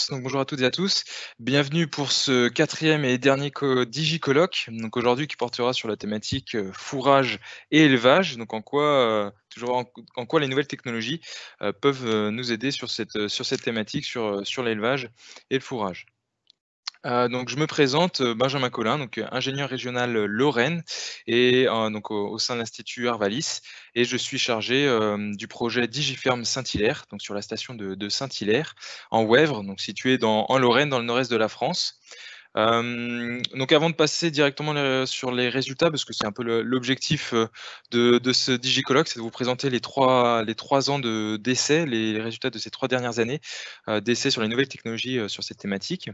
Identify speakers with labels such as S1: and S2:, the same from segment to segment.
S1: tous, donc bonjour à toutes et à tous. Bienvenue pour ce quatrième et dernier Digicoloc. Donc aujourd'hui qui portera sur la thématique fourrage et élevage. Donc en quoi les nouvelles technologies peuvent nous aider sur cette thématique, sur l'élevage et le fourrage. Donc je me présente, Benjamin Collin, donc ingénieur régional, Lorraine et donc au sein de l'Institut Arvalis et je suis chargé, du projet Digiferm Saint-Hilaire, donc sur la station de Saint-Hilaire, en Ouèvre, donc située en Lorraine, dans le nord-est de la France. Donc avant de passer directement sur les résultats, parce que c'est un peu l'objectif de ce Digicoloc, c'est de vous présenter les trois ans d'essai, les résultats de ces 3 dernières années d'essai sur les nouvelles technologies sur cette thématique.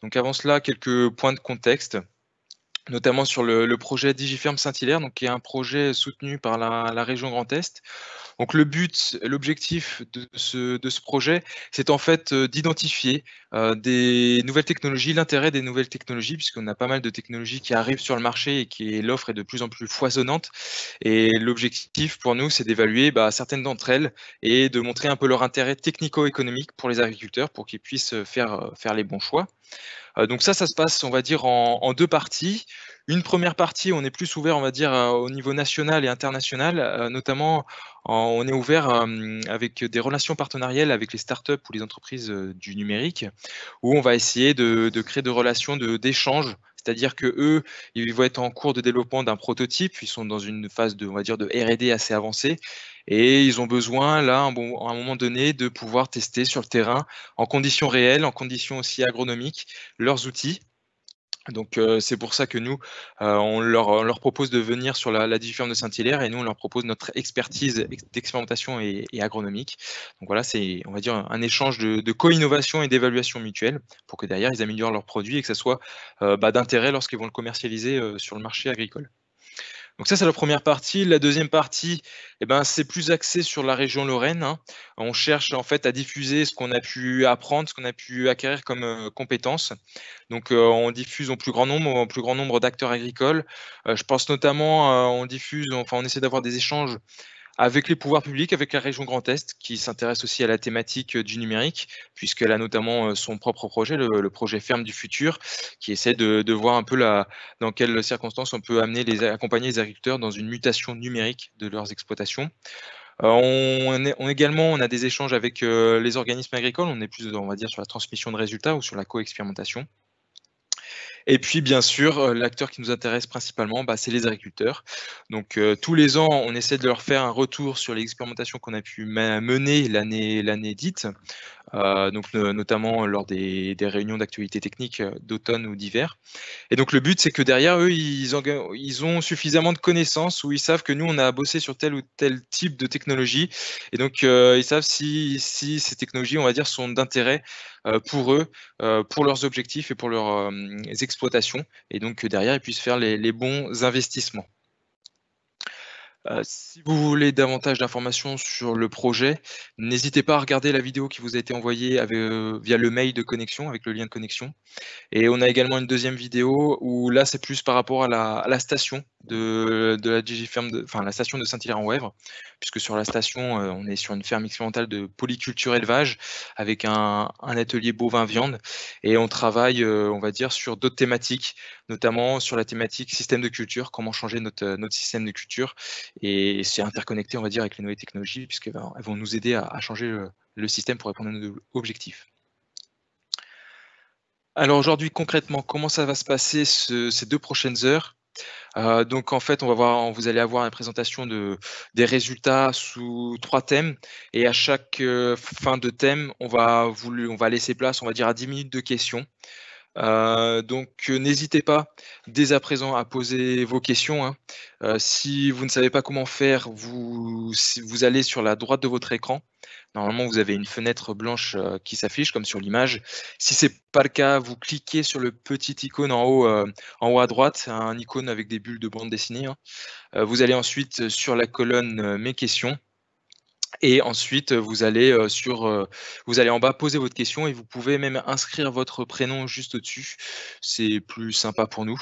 S1: Donc avant cela, quelques points de contexte, notamment sur le projet Digiferm Saint-Hilaire, donc qui est un projet soutenu par la région Grand Est. Donc l'objectif de ce projet, c'est en fait, d'identifier, des nouvelles technologies, l'intérêt des nouvelles technologies, puisqu'on a pas mal de technologies qui arrivent sur le marché et l'offre est de plus en plus foisonnante et l'objectif pour nous, c'est d'évaluer, certaines d'entre elles et de montrer un peu leur intérêt technico-économique pour les agriculteurs, pour qu'ils puissent, faire les bons choix. Donc ça se passe, on va dire, en 2 parties. Une première partie, on est plus ouvert, on va dire, au niveau national et international, notamment on est ouvert, avec des relations partenariales avec les startups ou les entreprises, du numérique, où on va essayer de créer des relations d'échange. C'est-à-dire que eux, ils vont être en cours de développement d'un prototype, ils sont dans une phase on va dire, de R&D assez avancée et ils ont besoin là, à un moment donné, de pouvoir tester sur le terrain, en conditions réelles, en conditions aussi agronomiques, leurs outils. Donc c'est pour ça que nous, on leur propose de venir sur la Digiferm de Saint-Hilaire et nous, on leur propose notre expertise d'expérimentation et agronomique. Donc voilà, c'est, on va dire, un échange de co-innovation et d'évaluation mutuelle pour que derrière, ils améliorent leurs produits et que ça soit, d'intérêt lorsqu'ils vont le commercialiser, sur le marché agricole. Donc ça, c'est la première partie. La deuxième partie, c'est plus axé sur la région Lorraine, hein. On cherche en fait à diffuser ce qu'on a pu apprendre, ce qu'on a pu acquérir comme, compétences. Donc, on diffuse au plus grand nombre d'acteurs agricoles. Je pense notamment, on essaie d'avoir des échanges avec les pouvoirs publics, avec la région Grand Est, qui s'intéresse aussi à la thématique, du numérique, puisqu'elle a notamment, son propre projet, le projet Ferme du futur, qui essaie de voir un peu dans quelles circonstances on peut accompagner les agriculteurs dans une mutation numérique de leurs exploitations. On a des échanges avec, les organismes agricoles, on est plus, on va dire, sur la transmission de résultats ou sur la co-expérimentation. Et puis bien sûr, l'acteur qui nous intéresse principalement, c'est les agriculteurs. Donc tous les ans, on essaie de leur faire un retour sur les expérimentations qu'on a pu mener l'année dite, donc notamment lors des réunions d'actualité technique, d'automne ou d'hiver. Et donc le but, c'est que derrière eux, ils ont suffisamment de connaissances où ils savent que nous, on a bossé sur tel ou tel type de technologie et donc ils savent si ces technologies, on va dire, sont d'intérêt, pour eux, pour leurs objectifs et pour leurs, exploitations et donc que derrière, ils puissent faire les bons investissements. Si vous voulez davantage d'informations sur le projet, n'hésitez pas à regarder la vidéo qui vous a été envoyée via le mail de connexion, avec le lien de connexion. Et on a également une deuxième vidéo où là, c'est plus par rapport à la station de la Digiferm enfin la station de Saint-Hilaire-en-Ouèvre, puisque sur la station, on est sur une ferme expérimentale de polyculture élevage avec un atelier bovin viande et on travaille, on va dire sur d'autres thématiques, notamment sur la thématique système de culture, comment changer notre système de culture et c'est interconnecté, on va dire, avec les nouvelles technologies puisqu'elles vont nous aider à changer le système pour répondre à nos objectifs. Alors aujourd'hui, concrètement, comment ça va se passer ces 2 prochaines heures? Donc en fait, vous allez avoir la présentation des résultats sous 3 thèmes et à chaque, fin de thème, on va laisser place, on va dire, à 10 minutes de questions. Donc n'hésitez pas dès à présent à poser vos questions, hein. Si vous ne savez pas comment faire, vous allez sur la droite de votre écran. Normalement, vous avez une fenêtre blanche, qui s'affiche comme sur l'image. Si c'est pas le cas, vous cliquez sur le petit icône en haut à droite, un icône avec des bulles de bande dessinée, hein. Vous allez ensuite sur la colonne, Mes questions Et ensuite, vous allez, vous allez en bas poser votre question et vous pouvez même inscrire votre prénom juste au-dessus. C'est plus sympa pour nous,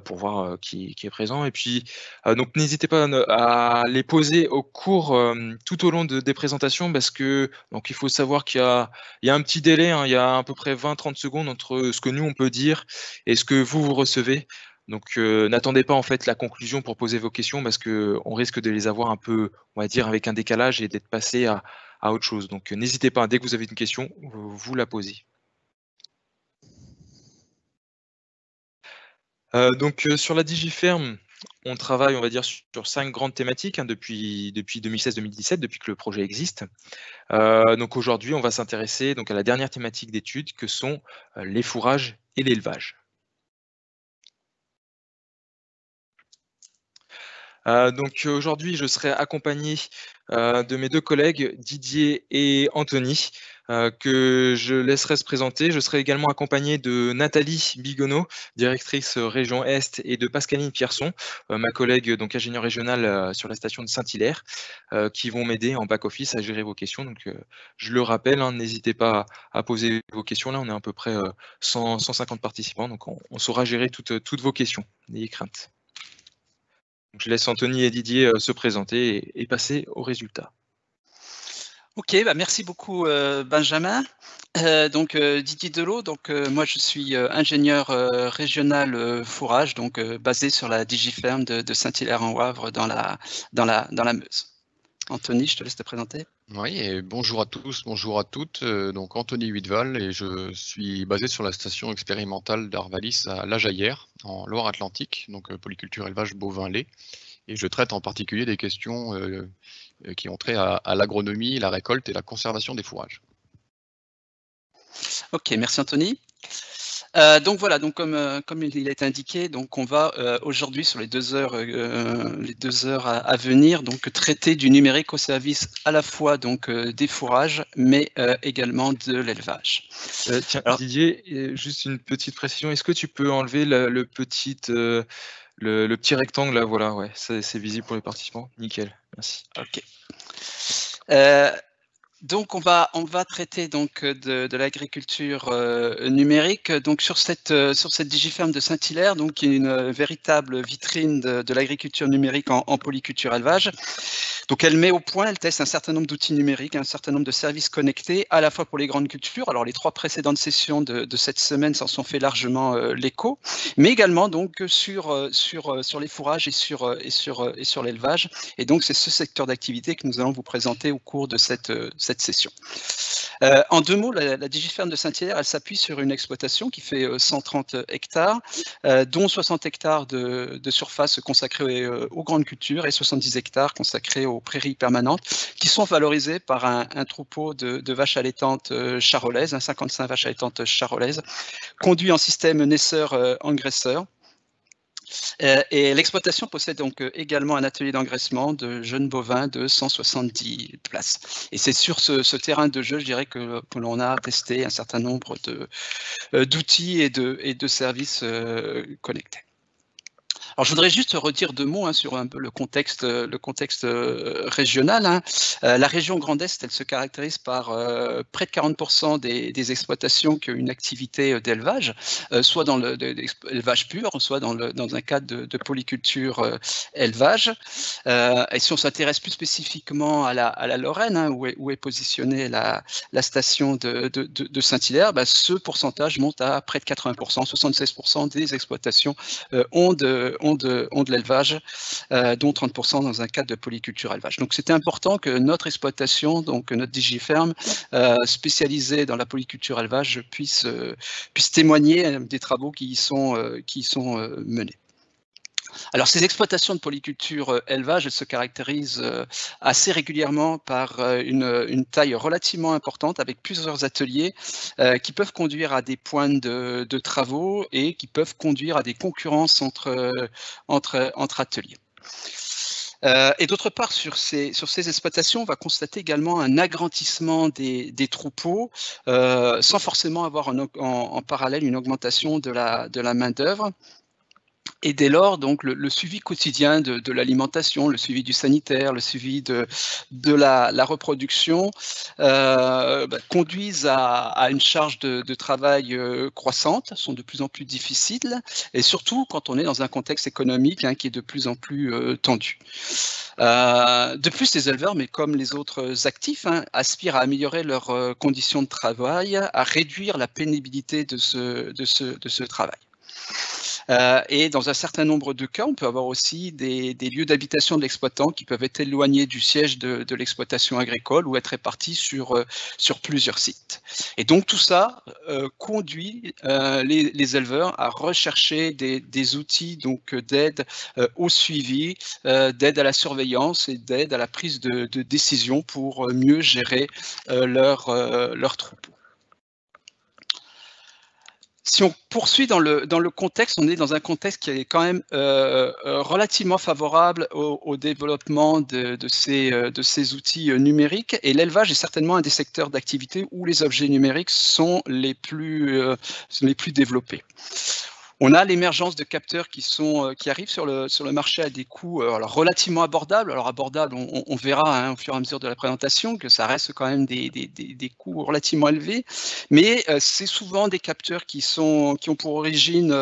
S1: pour voir, qui est présent et puis, donc n'hésitez pas à les poser au cours, tout au long des présentations parce que donc il faut savoir qu'il y a un petit délai, hein, il y a à peu près 20-30 secondes entre ce que nous on peut dire et ce que vous recevez. Donc, n'attendez pas en fait la conclusion pour poser vos questions parce qu'on risque de les avoir un peu, on va dire, avec un décalage et d'être passé à autre chose. Donc, n'hésitez pas, dès que vous avez une question, vous la posez. Donc, sur la DigiFerm, on travaille, on va dire, sur 5 grandes thématiques, hein, depuis 2016-2017, depuis que le projet existe. Donc aujourd'hui, on va s'intéresser donc à la dernière thématique d'étude que sont, les fourrages et l'élevage. Donc aujourd'hui, je serai accompagné, de mes 2 collègues Didier et Anthony, que je laisserai se présenter. Je serai également accompagné de Nathalie Bigonneau, directrice, région Est et de Pascaline Pierson, ma collègue donc ingénieure régionale, sur la station de Saint-Hilaire, qui vont m'aider en back office à gérer vos questions. Donc je le rappelle, hein, n'hésitez pas à poser vos questions. Là, on est à peu près, 150 participants, donc on saura gérer toutes vos questions. N'ayez crainte. Donc, je laisse Anthony et Didier se présenter et passer aux résultats.
S2: Ok, bah merci beaucoup Benjamin. Didier Delot, moi je suis ingénieur régional fourrage, basé sur la DigiFerm de Saint-Hilaire-en-Wavre dans la Meuse. Anthony, je te laisse te présenter.
S3: Oui, et bonjour à tous, bonjour à toutes. Donc Anthony Huitval et je suis basé sur la station expérimentale d'Arvalis à La Jaillère, en Loire-Atlantique, donc polyculture élevage bovin-lait. Et je traite en particulier des questions qui ont trait à l'agronomie, la récolte et la conservation des fourrages.
S2: Ok, merci Anthony. Comme il a été indiqué, on va aujourd'hui sur les 2 heures, à venir, traiter du numérique au service à la fois des fourrages, mais également de l'élevage.
S1: Tiens, alors, Didier, juste une petite précision. Est-ce que tu peux enlever le petit rectangle là, voilà, ouais, c'est visible pour les participants. Nickel, merci.
S2: Ok. On va traiter de l'agriculture numérique. Donc sur cette DigiFerm de Saint-Hilaire, qui est une véritable vitrine de l'agriculture numérique en polyculture élevage. Donc elle met au point, elle teste un certain nombre d'outils numériques, un certain nombre de services connectés, à la fois pour les grandes cultures. Alors les 3 précédentes sessions de cette semaine s'en sont fait largement l'écho, mais également sur les fourrages et sur l'élevage. Et donc c'est ce secteur d'activité que nous allons vous présenter au cours de cette session. En 2 mots, la DigiFerm de Saint-Hilaire, elle s'appuie sur une exploitation qui fait 130 hectares, dont 60 hectares de surface consacrés aux grandes cultures et 70 hectares consacrés aux prairies permanentes, qui sont valorisées par un troupeau de vaches allaitantes charolaises, 55 vaches allaitantes charolaises, conduits en système naisseur-engraisseur. Et l'exploitation possède donc également un atelier d'engraissement de jeunes bovins de 170 places. Et c'est sur ce terrain de jeu, je dirais, que l'on a testé un certain nombre d'outils et de services connectés. Alors, je voudrais juste redire 2 mots sur un peu le contexte régional. La région Grand Est, elle se caractérise par près de 40% des exploitations qui ont une activité d'élevage, soit dans l'élevage pur, soit dans un cadre de polyculture élevage. Et si on s'intéresse plus spécifiquement à la Lorraine, où est positionnée la station de Saint-Hilaire, ce pourcentage monte à près de 80%, 76% des exploitations ont de l'élevage, dont 30% dans un cadre de polyculture élevage. Donc c'était important que notre exploitation, donc notre DigiFerm, spécialisée dans la polyculture élevage, puisse témoigner des travaux qui y sont menés. Alors, ces exploitations de polyculture élevage, elles se caractérisent assez régulièrement par une taille relativement importante, avec plusieurs ateliers qui peuvent conduire à des points de travaux et qui peuvent conduire à des concurrences entre ateliers. Et d'autre part, sur ces exploitations, on va constater également un agrandissement des troupeaux, sans forcément avoir en parallèle une augmentation de la main-d'œuvre. Et dès lors, donc, le suivi quotidien de l'alimentation, le suivi du sanitaire, le suivi de la reproduction conduisent à une charge de travail croissante, sont de plus en plus difficiles, et surtout quand on est dans un contexte économique qui est de plus en plus tendu. De plus, les éleveurs, mais comme les autres actifs, aspirent à améliorer leurs conditions de travail, à réduire la pénibilité de ce travail. Et dans un certain nombre de cas, on peut avoir aussi des lieux d'habitation de l'exploitant qui peuvent être éloignés du siège de l'exploitation agricole ou être répartis sur plusieurs sites. Et donc tout ça conduit les éleveurs à rechercher des outils d'aide au suivi, d'aide à la surveillance et d'aide à la prise de décision pour mieux gérer leur troupeau. Si on poursuit dans le contexte, on est dans un contexte qui est quand même relativement favorable au développement de ces outils numériques, et l'élevage est certainement un des secteurs d'activité où les objets numériques sont les plus développés. On a l'émergence de capteurs qui arrivent sur le marché à des coûts alors relativement abordables. Alors abordables, on verra au fur et à mesure de la présentation que ça reste quand même des coûts relativement élevés, mais c'est souvent des capteurs qui ont pour origine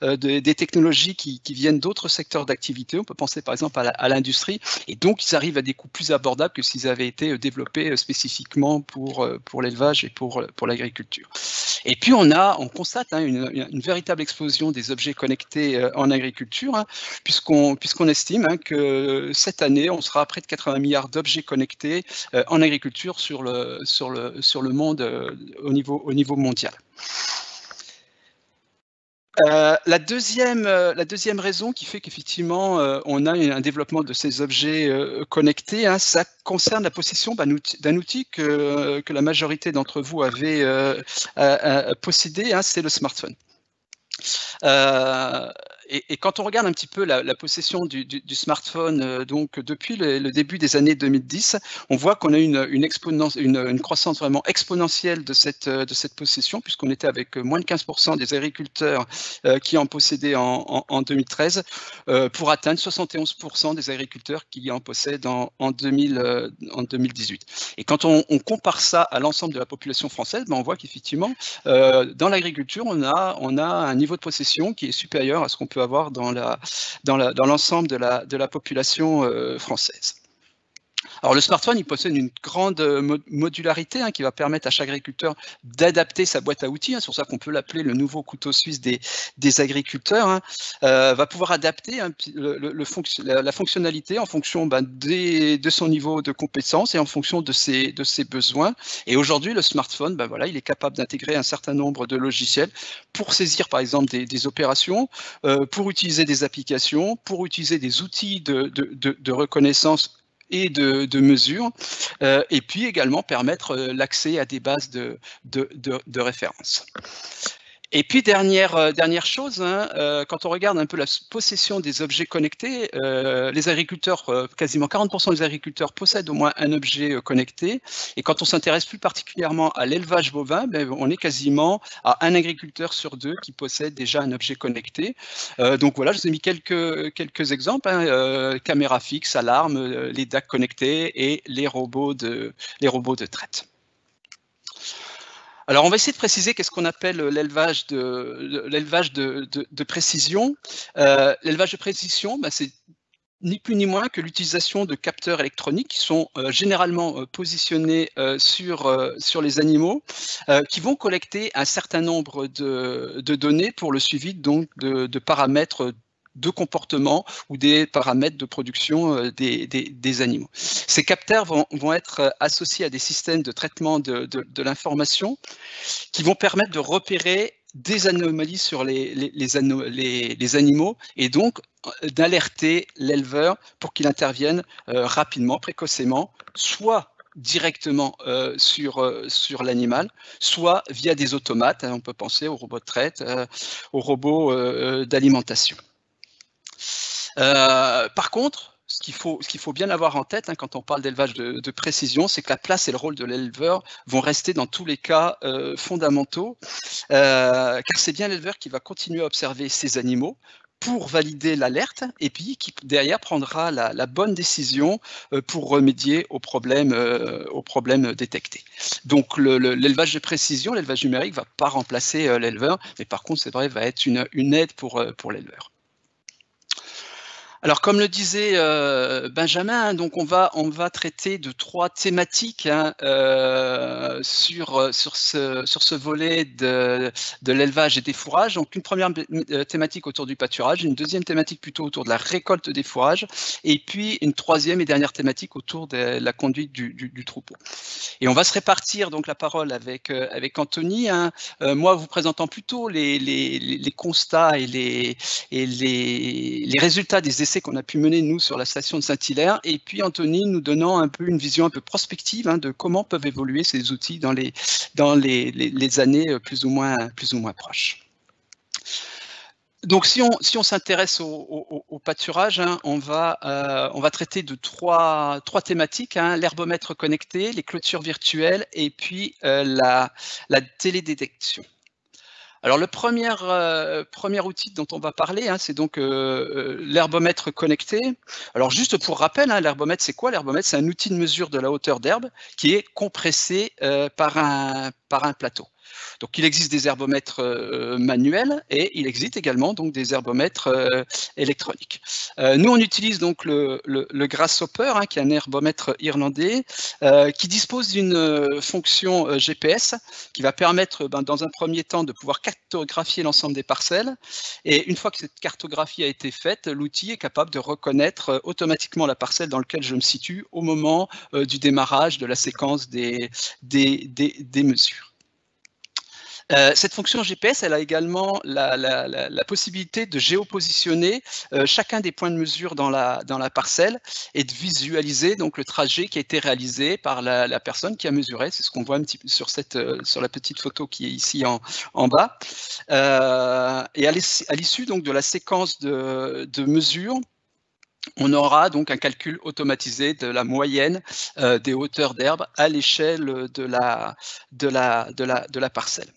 S2: des technologies qui viennent d'autres secteurs d'activité. On peut penser par exemple à l'industrie, et donc ils arrivent à des coûts plus abordables que s'ils avaient été développés spécifiquement pour l'élevage et pour l'agriculture. Et puis on constate une véritable explosion des objets connectés en agriculture, puisqu'on estime que cette année, on sera à près de 80 milliards d'objets connectés en agriculture sur le monde au niveau mondial. La deuxième raison qui fait qu'effectivement on a un développement de ces objets connectés, ça concerne la possession d'un outil que la majorité d'entre vous avez possédé, c'est le smartphone. Et quand on regarde un petit peu la possession du smartphone donc depuis le début des années 2010, on voit qu'on a une croissance vraiment exponentielle de cette possession, puisqu'on était avec moins de 15% des agriculteurs qui en possédaient en 2013 pour atteindre 71% des agriculteurs qui en possèdent en 2018. Et quand on compare ça à l'ensemble de la population française, on voit qu'effectivement dans l'agriculture on a un niveau de possession qui est supérieur à ce qu'on peut avoir dans l'ensemble de la population française. Alors le smartphone, il possède une grande modularité qui va permettre à chaque agriculteur d'adapter sa boîte à outils. C'est pour ça qu'on peut l'appeler le nouveau couteau suisse des agriculteurs. Va pouvoir adapter la fonctionnalité en fonction de son niveau de compétence et en fonction de ses besoins. Et aujourd'hui, le smartphone, il est capable d'intégrer un certain nombre de logiciels pour saisir par exemple des opérations, pour utiliser des applications, pour utiliser des outils de reconnaissance et de mesure, et puis également permettre l'accès à des bases de référence. Et puis dernière chose, quand on regarde un peu la possession des objets connectés, les agriculteurs, quasiment 40% des agriculteurs possèdent au moins un objet connecté, et quand on s'intéresse plus particulièrement à l'élevage bovin, on est quasiment à un agriculteur sur deux qui possède déjà un objet connecté. Donc voilà, je vous ai mis quelques exemples, caméra fixe, alarme, les DAC connectés et les robots de traite. Alors, on va essayer de préciser qu'est-ce qu'on appelle l'élevage de précision. L'élevage de précision, c'est ni plus ni moins que l'utilisation de capteurs électroniques qui sont généralement positionnés sur les animaux, qui vont collecter un certain nombre de données pour le suivi donc de paramètres de comportement ou des paramètres de production des animaux. Ces capteurs vont être associés à des systèmes de traitement de l'information qui vont permettre de repérer des anomalies sur les animaux et donc d'alerter l'éleveur pour qu'il intervienne rapidement, précocement, soit directement sur l'animal, soit via des automates. On peut penser aux robots de traite, aux robots d'alimentation. Par contre, ce qu'il faut bien avoir en tête quand on parle d'élevage de précision, c'est que la place et le rôle de l'éleveur vont rester dans tous les cas fondamentaux, car c'est bien l'éleveur qui va continuer à observer ses animaux pour valider l'alerte et puis qui derrière prendra la bonne décision pour remédier aux problèmes détectés. Donc l'élevage de précision, l'élevage numérique ne va pas remplacer l'éleveur, mais par contre c'est vrai, va être une aide pour l'éleveur. Alors, comme le disait Benjamin, donc on va traiter de 3 thématiques hein, sur ce volet de l'élevage et des fourrages. Donc, une première thématique autour du pâturage, une deuxième thématique plutôt autour de la récolte des fourrages, et puis une troisième et dernière thématique autour de la conduite du troupeau. Et on va se répartir donc la parole avec Anthony. Hein. Moi, vous présentant plutôt les constats et les résultats des essais qu'on a pu mener nous sur la station de Saint-Hilaire, et puis Anthony nous donnant un peu une vision un peu prospective hein, de comment peuvent évoluer ces outils dans les années plus ou moins proches. Donc si on s'intéresse au pâturage, hein, on va traiter de trois thématiques, hein, l'herbomètre connecté, les clôtures virtuelles et puis la télédétection. Alors le premier outil dont on va parler, hein, c'est donc l'herbomètre connecté. Alors juste pour rappel, hein, l'herbomètre c'est quoi? L'herbomètre c'est un outil de mesure de la hauteur d'herbe qui est compressé par un plateau. Donc il existe des herbomètres manuels et il existe également donc des herbomètres électroniques. Nous on utilise donc le Grasshopper, hein, qui est un herbomètre irlandais qui dispose d'une fonction GPS qui va permettre dans un premier temps de pouvoir cartographier l'ensemble des parcelles, et une fois que cette cartographie a été faite, l'outil est capable de reconnaître automatiquement la parcelle dans laquelle je me situe au moment du démarrage de la séquence des mesures. Cette fonction GPS, elle a également la possibilité de géopositionner chacun des points de mesure dans la parcelle et de visualiser donc le trajet qui a été réalisé par la personne qui a mesuré. C'est ce qu'on voit un petit peu sur la petite photo qui est ici en bas. Et à l'issue donc de la séquence de mesures, on aura donc un calcul automatisé de la moyenne des hauteurs d'herbe à l'échelle de la parcelle.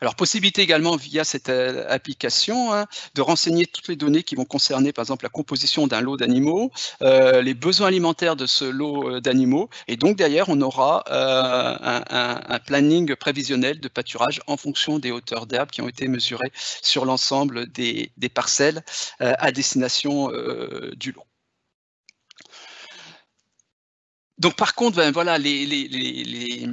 S2: Alors, possibilité également via cette application hein, de renseigner toutes les données qui vont concerner par exemple la composition d'un lot d'animaux, les besoins alimentaires de ce lot d'animaux, et donc derrière on aura un planning prévisionnel de pâturage en fonction des hauteurs d'herbe qui ont été mesurées sur l'ensemble des parcelles à destination du lot. Donc par contre, ben, voilà, les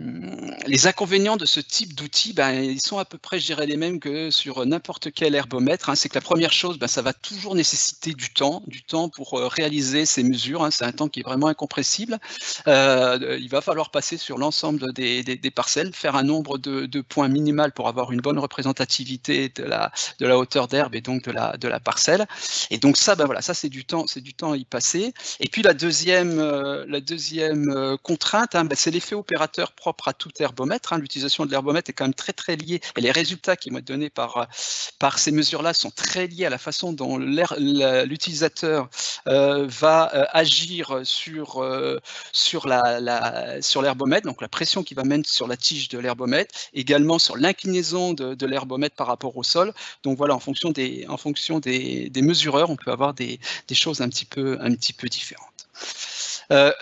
S2: inconvénients de ce type d'outils, ben, ils sont à peu près, je dirais, les mêmes que sur n'importe quel herbomètre. Hein. C'est que la première chose, ben, ça va toujours nécessiter du temps pour réaliser ces mesures. Hein. C'est un temps qui est vraiment incompressible. Il va falloir passer sur l'ensemble des parcelles, faire un nombre de points minimal pour avoir une bonne représentativité de la hauteur d'herbe et donc de la parcelle. Et donc ça, ben, voilà, ça c'est du temps à y passer. Et puis la deuxième contrainte, hein, ben, c'est l'effet opérateur propre à tout herbomètre. Hein. L'utilisation de l'herbomètre est quand même très liée, et les résultats qui vont être donnés par ces mesures-là sont très liés à la façon dont l'utilisateur va agir sur l'herbomètre, donc la pression qu'il va mettre sur la tige de l'herbomètre, également sur l'inclinaison de l'herbomètre par rapport au sol. Donc voilà, en fonction des mesureurs, on peut avoir des choses un petit peu différentes.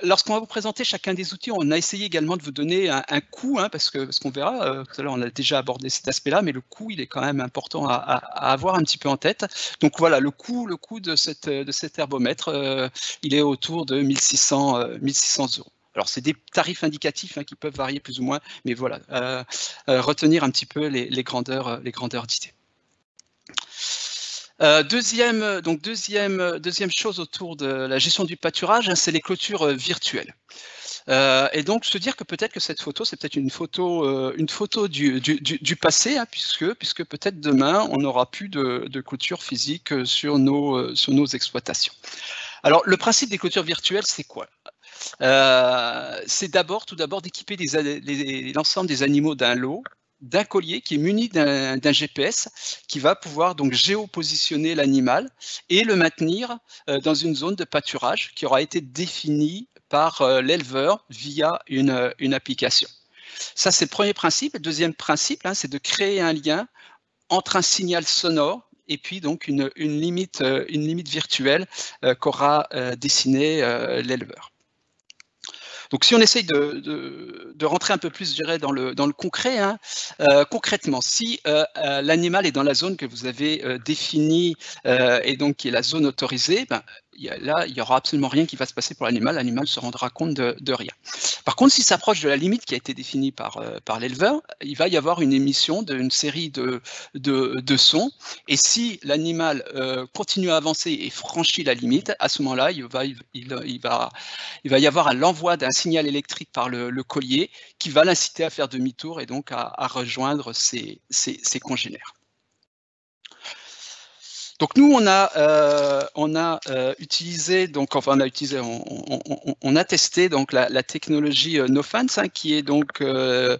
S2: Lorsqu'on va vous présenter chacun des outils, on a essayé également de vous donner un coût, hein, parce qu'on verra, tout à l'heure on a déjà abordé cet aspect-là, mais le coût il est quand même important à avoir un petit peu en tête. Donc voilà, le coût de cet herbomètre, il est autour de 1600 €. Alors c'est des tarifs indicatifs hein, qui peuvent varier plus ou moins, mais voilà, retenir un petit peu les grandeurs d'idées. Deuxième chose autour de la gestion du pâturage, hein, c'est les clôtures virtuelles. Et donc se dire que peut-être que cette photo, c'est peut-être une photo du passé, hein, puisque peut-être demain on n'aura plus de clôture physique sur nos exploitations. Alors le principe des clôtures virtuelles, c'est quoi? C'est tout d'abord d'équiper l'ensemble des animaux d'un lot, d'un collier qui est muni d'un GPS qui va pouvoir donc géopositionner l'animal et le maintenir dans une zone de pâturage qui aura été définie par l'éleveur via une application. Ça, c'est le premier principe. Le deuxième principe, hein, c'est de créer un lien entre un signal sonore et puis donc une limite virtuelle qu'aura dessinée l'éleveur. Donc, si on essaye de rentrer un peu plus, je dirais, dans le concret, hein, concrètement, si l'animal est dans la zone que vous avez définie et donc qui est la zone autorisée, ben, là, il n'y aura absolument rien qui va se passer pour l'animal. L'animal ne se rendra compte de rien. Par contre, s'il s'approche de la limite qui a été définie par l'éleveur, il va y avoir une émission d'une série de sons. Et si l'animal continue à avancer et franchit la limite, à ce moment-là, il va y avoir l'envoi d'un signal électrique par le collier qui va l'inciter à faire demi-tour et donc à rejoindre ses congénères. Donc nous on a utilisé on a testé donc la technologie Nofence, hein, qui est donc le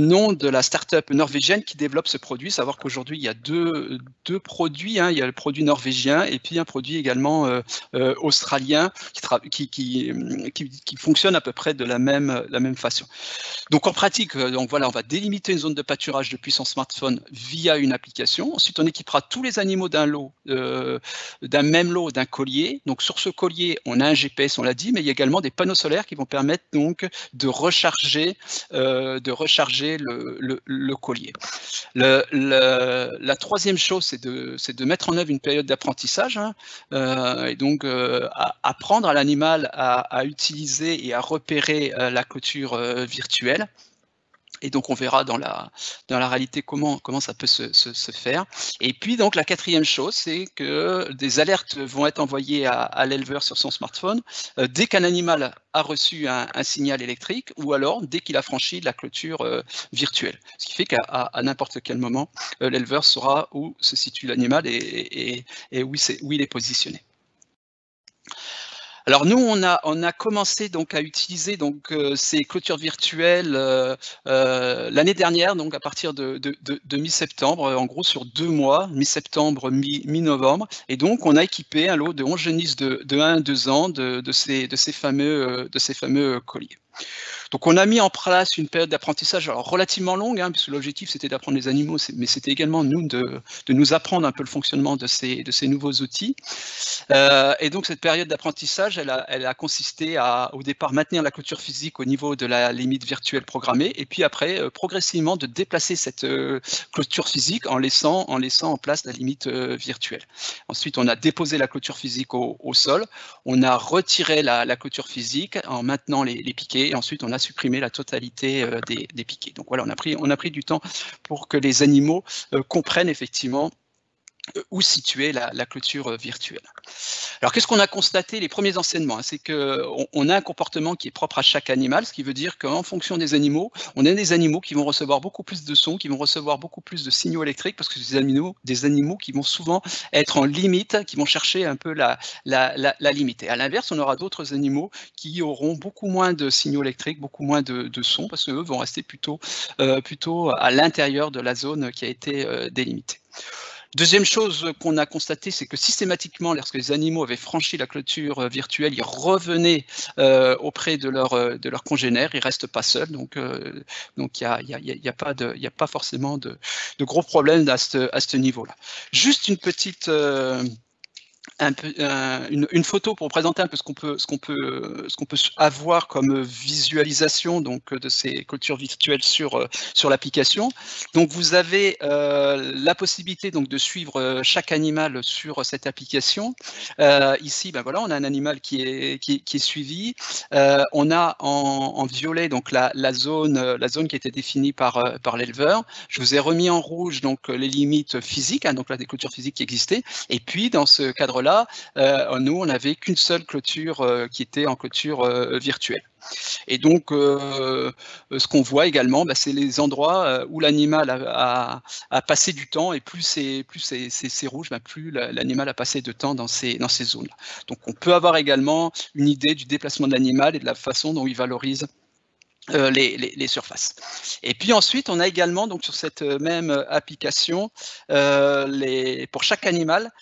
S2: nom de la start-up norvégienne qui développe ce produit. Savoir qu'aujourd'hui il y a deux produits, hein, il y a le produit norvégien et puis un produit également australien qui fonctionne à peu près de la même façon. Donc en pratique, donc voilà, on va délimiter une zone de pâturage depuis son smartphone via une application. Ensuite on équipera tous les animaux d'un même lot, d'un collier. Donc sur ce collier, on a un GPS, on l'a dit, mais il y a également des panneaux solaires qui vont permettre donc de recharger le collier. La troisième chose, c'est de mettre en œuvre une période d'apprentissage, hein, et donc apprendre à l'animal à utiliser et à repérer la clôture virtuelle. Et donc, on verra dans la réalité comment ça peut se faire. Et puis, donc, la quatrième chose, c'est que des alertes vont être envoyées à l'éleveur sur son smartphone dès qu'un animal a reçu un signal électrique ou alors dès qu'il a franchi la clôture virtuelle. Ce qui fait qu'à n'importe quel moment, l'éleveur saura où se situe l'animal et où il est positionné. Alors nous, on a commencé donc à utiliser donc ces clôtures virtuelles l'année dernière, donc à partir de mi-septembre, en gros sur 2 mois, mi-septembre, mi-novembre, et donc on a équipé un lot de 11 génisses de 1 à 2 ans de ces fameux colliers. Donc on a mis en place une période d'apprentissage relativement longue, hein, puisque l'objectif c'était d'apprendre les animaux, mais c'était également nous de nous apprendre un peu le fonctionnement de ces nouveaux outils. Et donc cette période d'apprentissage, elle a consisté à au départ maintenir la clôture physique au niveau de la limite virtuelle programmée, et puis après progressivement de déplacer cette clôture physique en laissant en place la limite virtuelle. Ensuite on a déposé la clôture physique au sol, on a retiré la clôture physique en maintenant les piquets, et ensuite on a supprimé la totalité des piquets. Donc voilà, on a pris du temps pour que les animaux comprennent effectivement où situer la clôture virtuelle. Alors qu'est-ce qu'on a constaté? Les premiers enseignements, hein, c'est qu'on a un comportement qui est propre à chaque animal, ce qui veut dire qu'en fonction des animaux, on a des animaux qui vont recevoir beaucoup plus de sons, qui vont recevoir beaucoup plus de signaux électriques, parce que c'est des animaux qui vont souvent être en limite, qui vont chercher un peu la limite. Et à l'inverse, on aura d'autres animaux qui auront beaucoup moins de signaux électriques, beaucoup moins de sons, parce qu'eux vont rester plutôt à l'intérieur de la zone qui a été délimitée. Deuxième chose qu'on a constaté, c'est que systématiquement, lorsque les animaux avaient franchi la clôture virtuelle, ils revenaient auprès de leurs congénères, ils ne restent pas seuls, donc il n'y a pas forcément de gros problèmes à ce niveau-là. Juste une petite... une photo pour présenter un peu ce qu'on peut avoir comme visualisation donc de ces clôtures virtuelles sur l'application. Donc vous avez la possibilité donc de suivre chaque animal sur cette application. Ici, ben voilà, on a un animal qui est suivi. On a en violet donc la zone qui a été définie par l'éleveur. Je vous ai remis en rouge donc les limites physiques, hein, donc là des clôtures physiques qui existaient. Et puis dans ce cadre-là, nous, on n'avait qu'une seule clôture qui était en clôture virtuelle. Et donc, ce qu'on voit également, c'est les endroits où l'animal a passé du temps, et plus c'est rouge, plus l'animal a passé de temps dans ces zones-là. Donc, on peut avoir également une idée du déplacement de l'animal et de la façon dont il valorise les surfaces. Et puis ensuite, on a également donc sur cette même application pour chaque animal,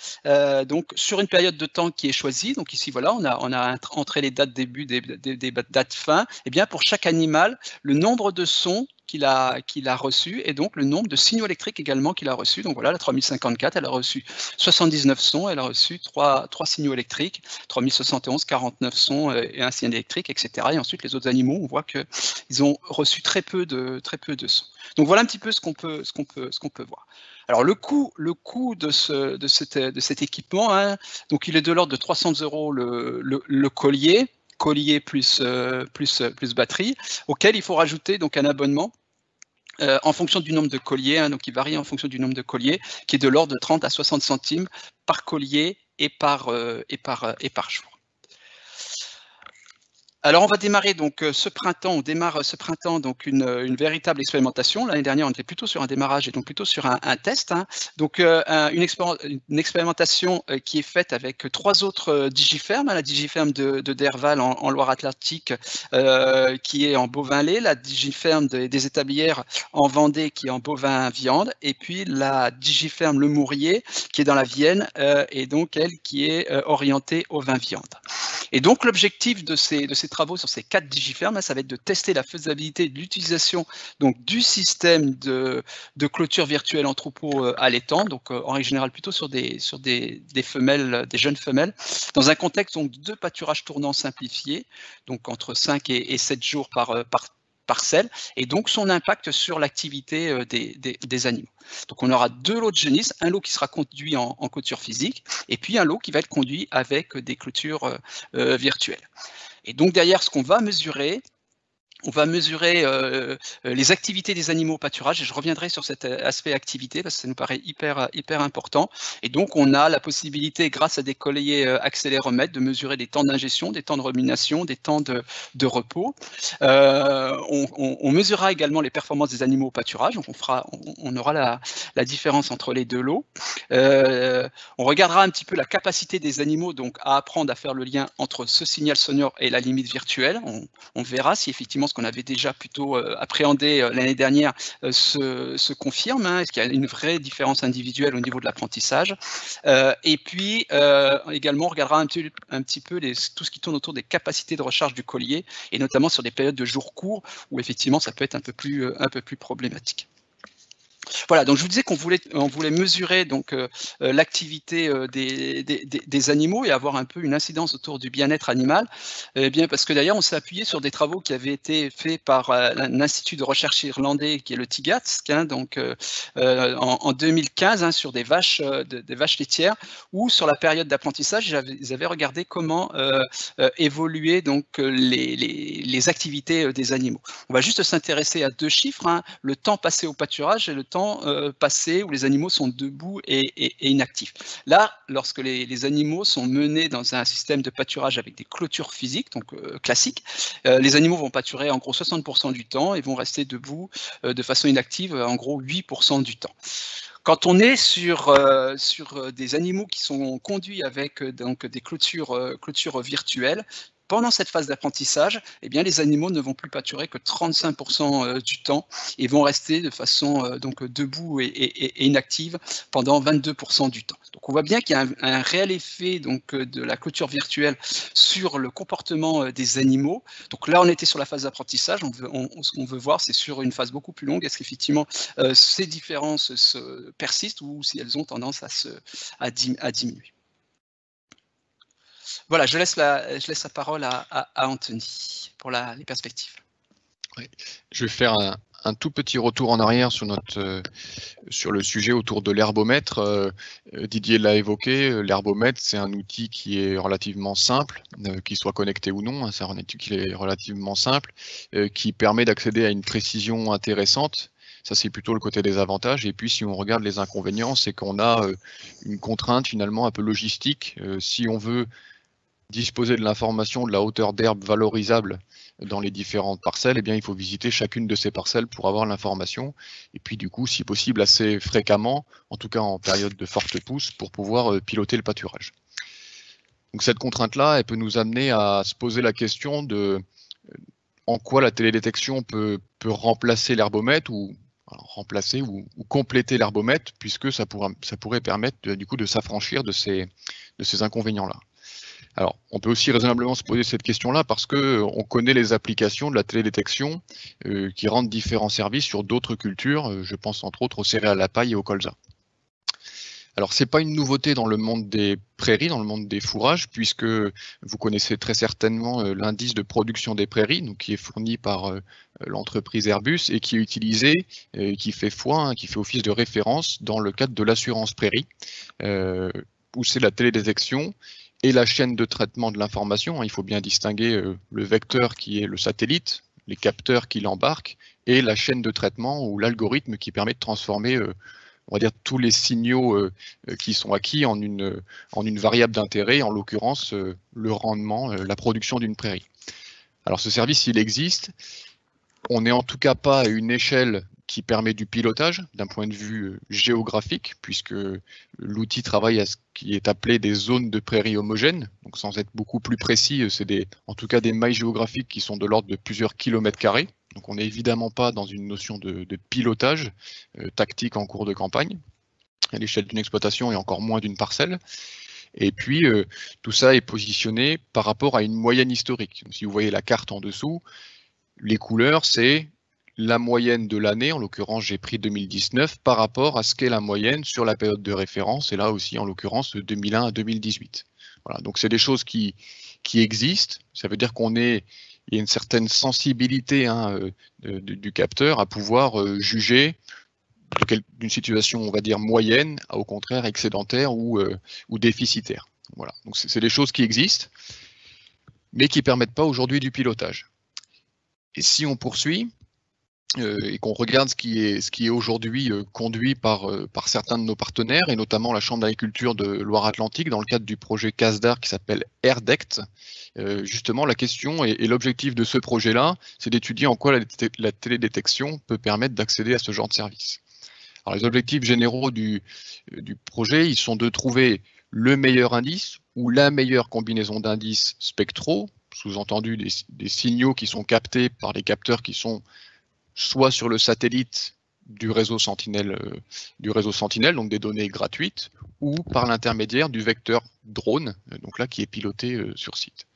S2: donc sur une période de temps qui est choisie. Donc ici voilà, on a entré les dates début, des dates fin. Et bien pour chaque animal, le nombre de sons qu'il a reçu et donc le nombre de signaux électriques également qu'il a reçu. Donc voilà, la 3054, elle a reçu 79 sons, elle a reçu 3 signaux électriques, 3071, 49 sons et un signal électrique, etc. Et ensuite, les autres animaux, on voit qu'ils ont reçu très peu de sons. Donc voilà un petit peu ce qu'on peut voir. Alors le coût de cet équipement, hein, donc il est de l'ordre de 300 € le collier plus batterie, auquel il faut rajouter donc un abonnement en fonction du nombre de colliers, hein, donc il varie en fonction du nombre de colliers, qui est de l'ordre de 30 à 60 centimes par collier et par jour. Alors on va démarrer donc ce printemps, on démarre ce printemps donc une véritable expérimentation. L'année dernière, on était plutôt sur un démarrage et donc plutôt sur un test, hein. Donc une expérimentation qui est faite avec 3 autres digifermes, hein, la digiferme de Derval en Loire-Atlantique qui est en bovin lait, la digiferme des Établières en Vendée qui est en bovin viande, et puis la digiferme Le Mourier qui est dans la Vienne et donc elle qui est orientée au vin viande. Et donc l'objectif de ces travaux sur ces 4 digifermes, ça va être de tester la faisabilité de l'utilisation du système de clôture virtuelle en troupeau allaitant, donc en règle générale plutôt sur des femelles, des jeunes femelles, dans un contexte donc, de pâturage tournant simplifié, donc entre 5 et 7 jours par parcelle, et donc son impact sur l'activité des animaux. Donc on aura 2 lots de génisses, un lot qui sera conduit en clôture physique, et puis un lot qui va être conduit avec des clôtures virtuelles. Et donc derrière, ce qu'on va mesurer, on va mesurer les activités des animaux au pâturage, et je reviendrai sur cet aspect activité parce que ça nous paraît hyper important. Et donc on a la possibilité, grâce à des colliers accéléromètres, de mesurer des temps d'ingestion, des temps de rumination, des temps de repos. On mesurera également les performances des animaux au pâturage, donc on aura la différence entre les 2 lots. On regardera un petit peu la capacité des animaux donc, à apprendre à faire le lien entre ce signal sonore et la limite virtuelle. On verra si effectivement ce qu'on avait déjà plutôt appréhendé l'année dernière se confirme, hein, est-ce qu'il y a une vraie différence individuelle au niveau de l'apprentissage. Et puis également on regardera un petit peu tout ce qui tourne autour des capacités de recharge du collier, et notamment sur des périodes de jours courts où effectivement ça peut être un peu plus problématique. Voilà, donc je vous disais qu'on voulait mesurer donc l'activité des animaux et avoir un peu une incidence autour du bien-être animal. Eh bien, parce que d'ailleurs, on s'est appuyé sur des travaux qui avaient été faits par un institut de recherche irlandais qui est le TIGATS, hein, donc en 2015, hein, sur des vaches laitières, où sur la période d'apprentissage, ils avaient regardé comment évoluer donc les activités des animaux. On va juste s'intéresser à 2 chiffres, hein, le temps passé au pâturage et le temps passé où les animaux sont debout et inactifs. Là, lorsque les animaux sont menés dans un système de pâturage avec des clôtures physiques, donc classiques, les animaux vont pâturer en gros 60% du temps et vont rester debout de façon inactive en gros 8% du temps. Quand on est sur des animaux qui sont conduits avec donc, des clôtures virtuelles, pendant cette phase d'apprentissage, eh bien, les animaux ne vont plus pâturer que 35% du temps et vont rester de façon donc, debout et inactive pendant 22% du temps. Donc on voit bien qu'il y a un réel effet donc, de la clôture virtuelle sur le comportement des animaux. Donc là, on était sur la phase d'apprentissage. Ce qu'on veut voir, c'est sur une phase beaucoup plus longue, est-ce qu'effectivement ces différences persistent ou si elles ont tendance à diminuer. Voilà, je laisse la parole à Anthony pour les perspectives.
S3: Oui. Je vais faire un tout petit retour en arrière sur le sujet autour de l'herbomètre. Didier l'a évoqué, l'herbomètre, c'est un outil qui est relativement simple, qu'il soit connecté ou non, hein, c'est un outil qui est relativement simple, qui permet d'accéder à une précision intéressante. Ça, c'est plutôt le côté des avantages. Et puis, si on regarde les inconvénients, c'est qu'on a une contrainte finalement un peu logistique. Si on veut disposer de l'information de la hauteur d'herbe valorisable dans les différentes parcelles, eh bien, il faut visiter chacune de ces parcelles pour avoir l'information. Et puis, du coup, si possible, assez fréquemment, en tout cas en période de forte pousse, pour pouvoir piloter le pâturage. Donc, cette contrainte-là, elle peut nous amener à se poser la question de en quoi la télédétection peut remplacer l'herbomètre ou compléter l'herbomètre, puisque ça pourrait permettre du coup de s'affranchir de ces inconvénients-là. Alors, on peut aussi raisonnablement se poser cette question-là parce qu'on connaît les applications de la télédétection qui rendent différents services sur d'autres cultures. Je pense entre autres aux céréales à paille et au colza. Alors, ce n'est pas une nouveauté dans le monde des prairies, dans le monde des fourrages, puisque vous connaissez très certainement l'indice de production des prairies, donc qui est fourni par l'entreprise Airbus et qui est utilisé, qui fait foi, qui fait office de référence dans le cadre de l'assurance prairie, où c'est la télédétection et la chaîne de traitement de l'information. Il faut bien distinguer le vecteur qui est le satellite, les capteurs qui l'embarquent, et la chaîne de traitement ou l'algorithme qui permet de transformer on va dire tous les signaux qui sont acquis en une variable d'intérêt, en l'occurrence le rendement, la production d'une prairie. Alors ce service, il existe. On n'est en tout cas pas à une échelle qui permet du pilotage d'un point de vue géographique, puisque l'outil travaille à ce qui est appelé des zones de prairies homogènes. Donc sans être beaucoup plus précis, c'est en tout cas des mailles géographiques qui sont de l'ordre de plusieurs kilomètres carrés. Donc on n'est évidemment pas dans une notion de pilotage tactique en cours de campagne, à l'échelle d'une exploitation et encore moins d'une parcelle. Et puis tout ça est positionné par rapport à une moyenne historique. Donc, si vous voyez la carte en dessous, les couleurs, c'est la moyenne de l'année, en l'occurrence j'ai pris 2019, par rapport à ce qu'est la moyenne sur la période de référence, et là aussi en l'occurrence 2001 à 2018. Voilà, donc c'est des choses qui existent, ça veut dire il y a une certaine sensibilité du capteur à pouvoir juger d'une situation, on va dire, moyenne, à au contraire excédentaire ou déficitaire. Voilà, donc c'est des choses qui existent, mais qui ne permettent pas aujourd'hui du pilotage. Et si on poursuit, et qu'on regarde ce qui est aujourd'hui conduit par certains de nos partenaires, et notamment la Chambre d'agriculture de Loire-Atlantique, dans le cadre du projet CASDAR qui s'appelle AirDect, justement la question et l'objectif de ce projet-là, c'est d'étudier en quoi la télédétection peut permettre d'accéder à ce genre de service. Alors les objectifs généraux du projet, ils sont de trouver le meilleur indice ou la meilleure combinaison d'indices spectraux, sous-entendu des signaux qui sont captés par les capteurs qui sont soit sur le satellite du réseau Sentinelle, donc des données gratuites, ou par l'intermédiaire du vecteur drone, donc là qui est piloté sur site.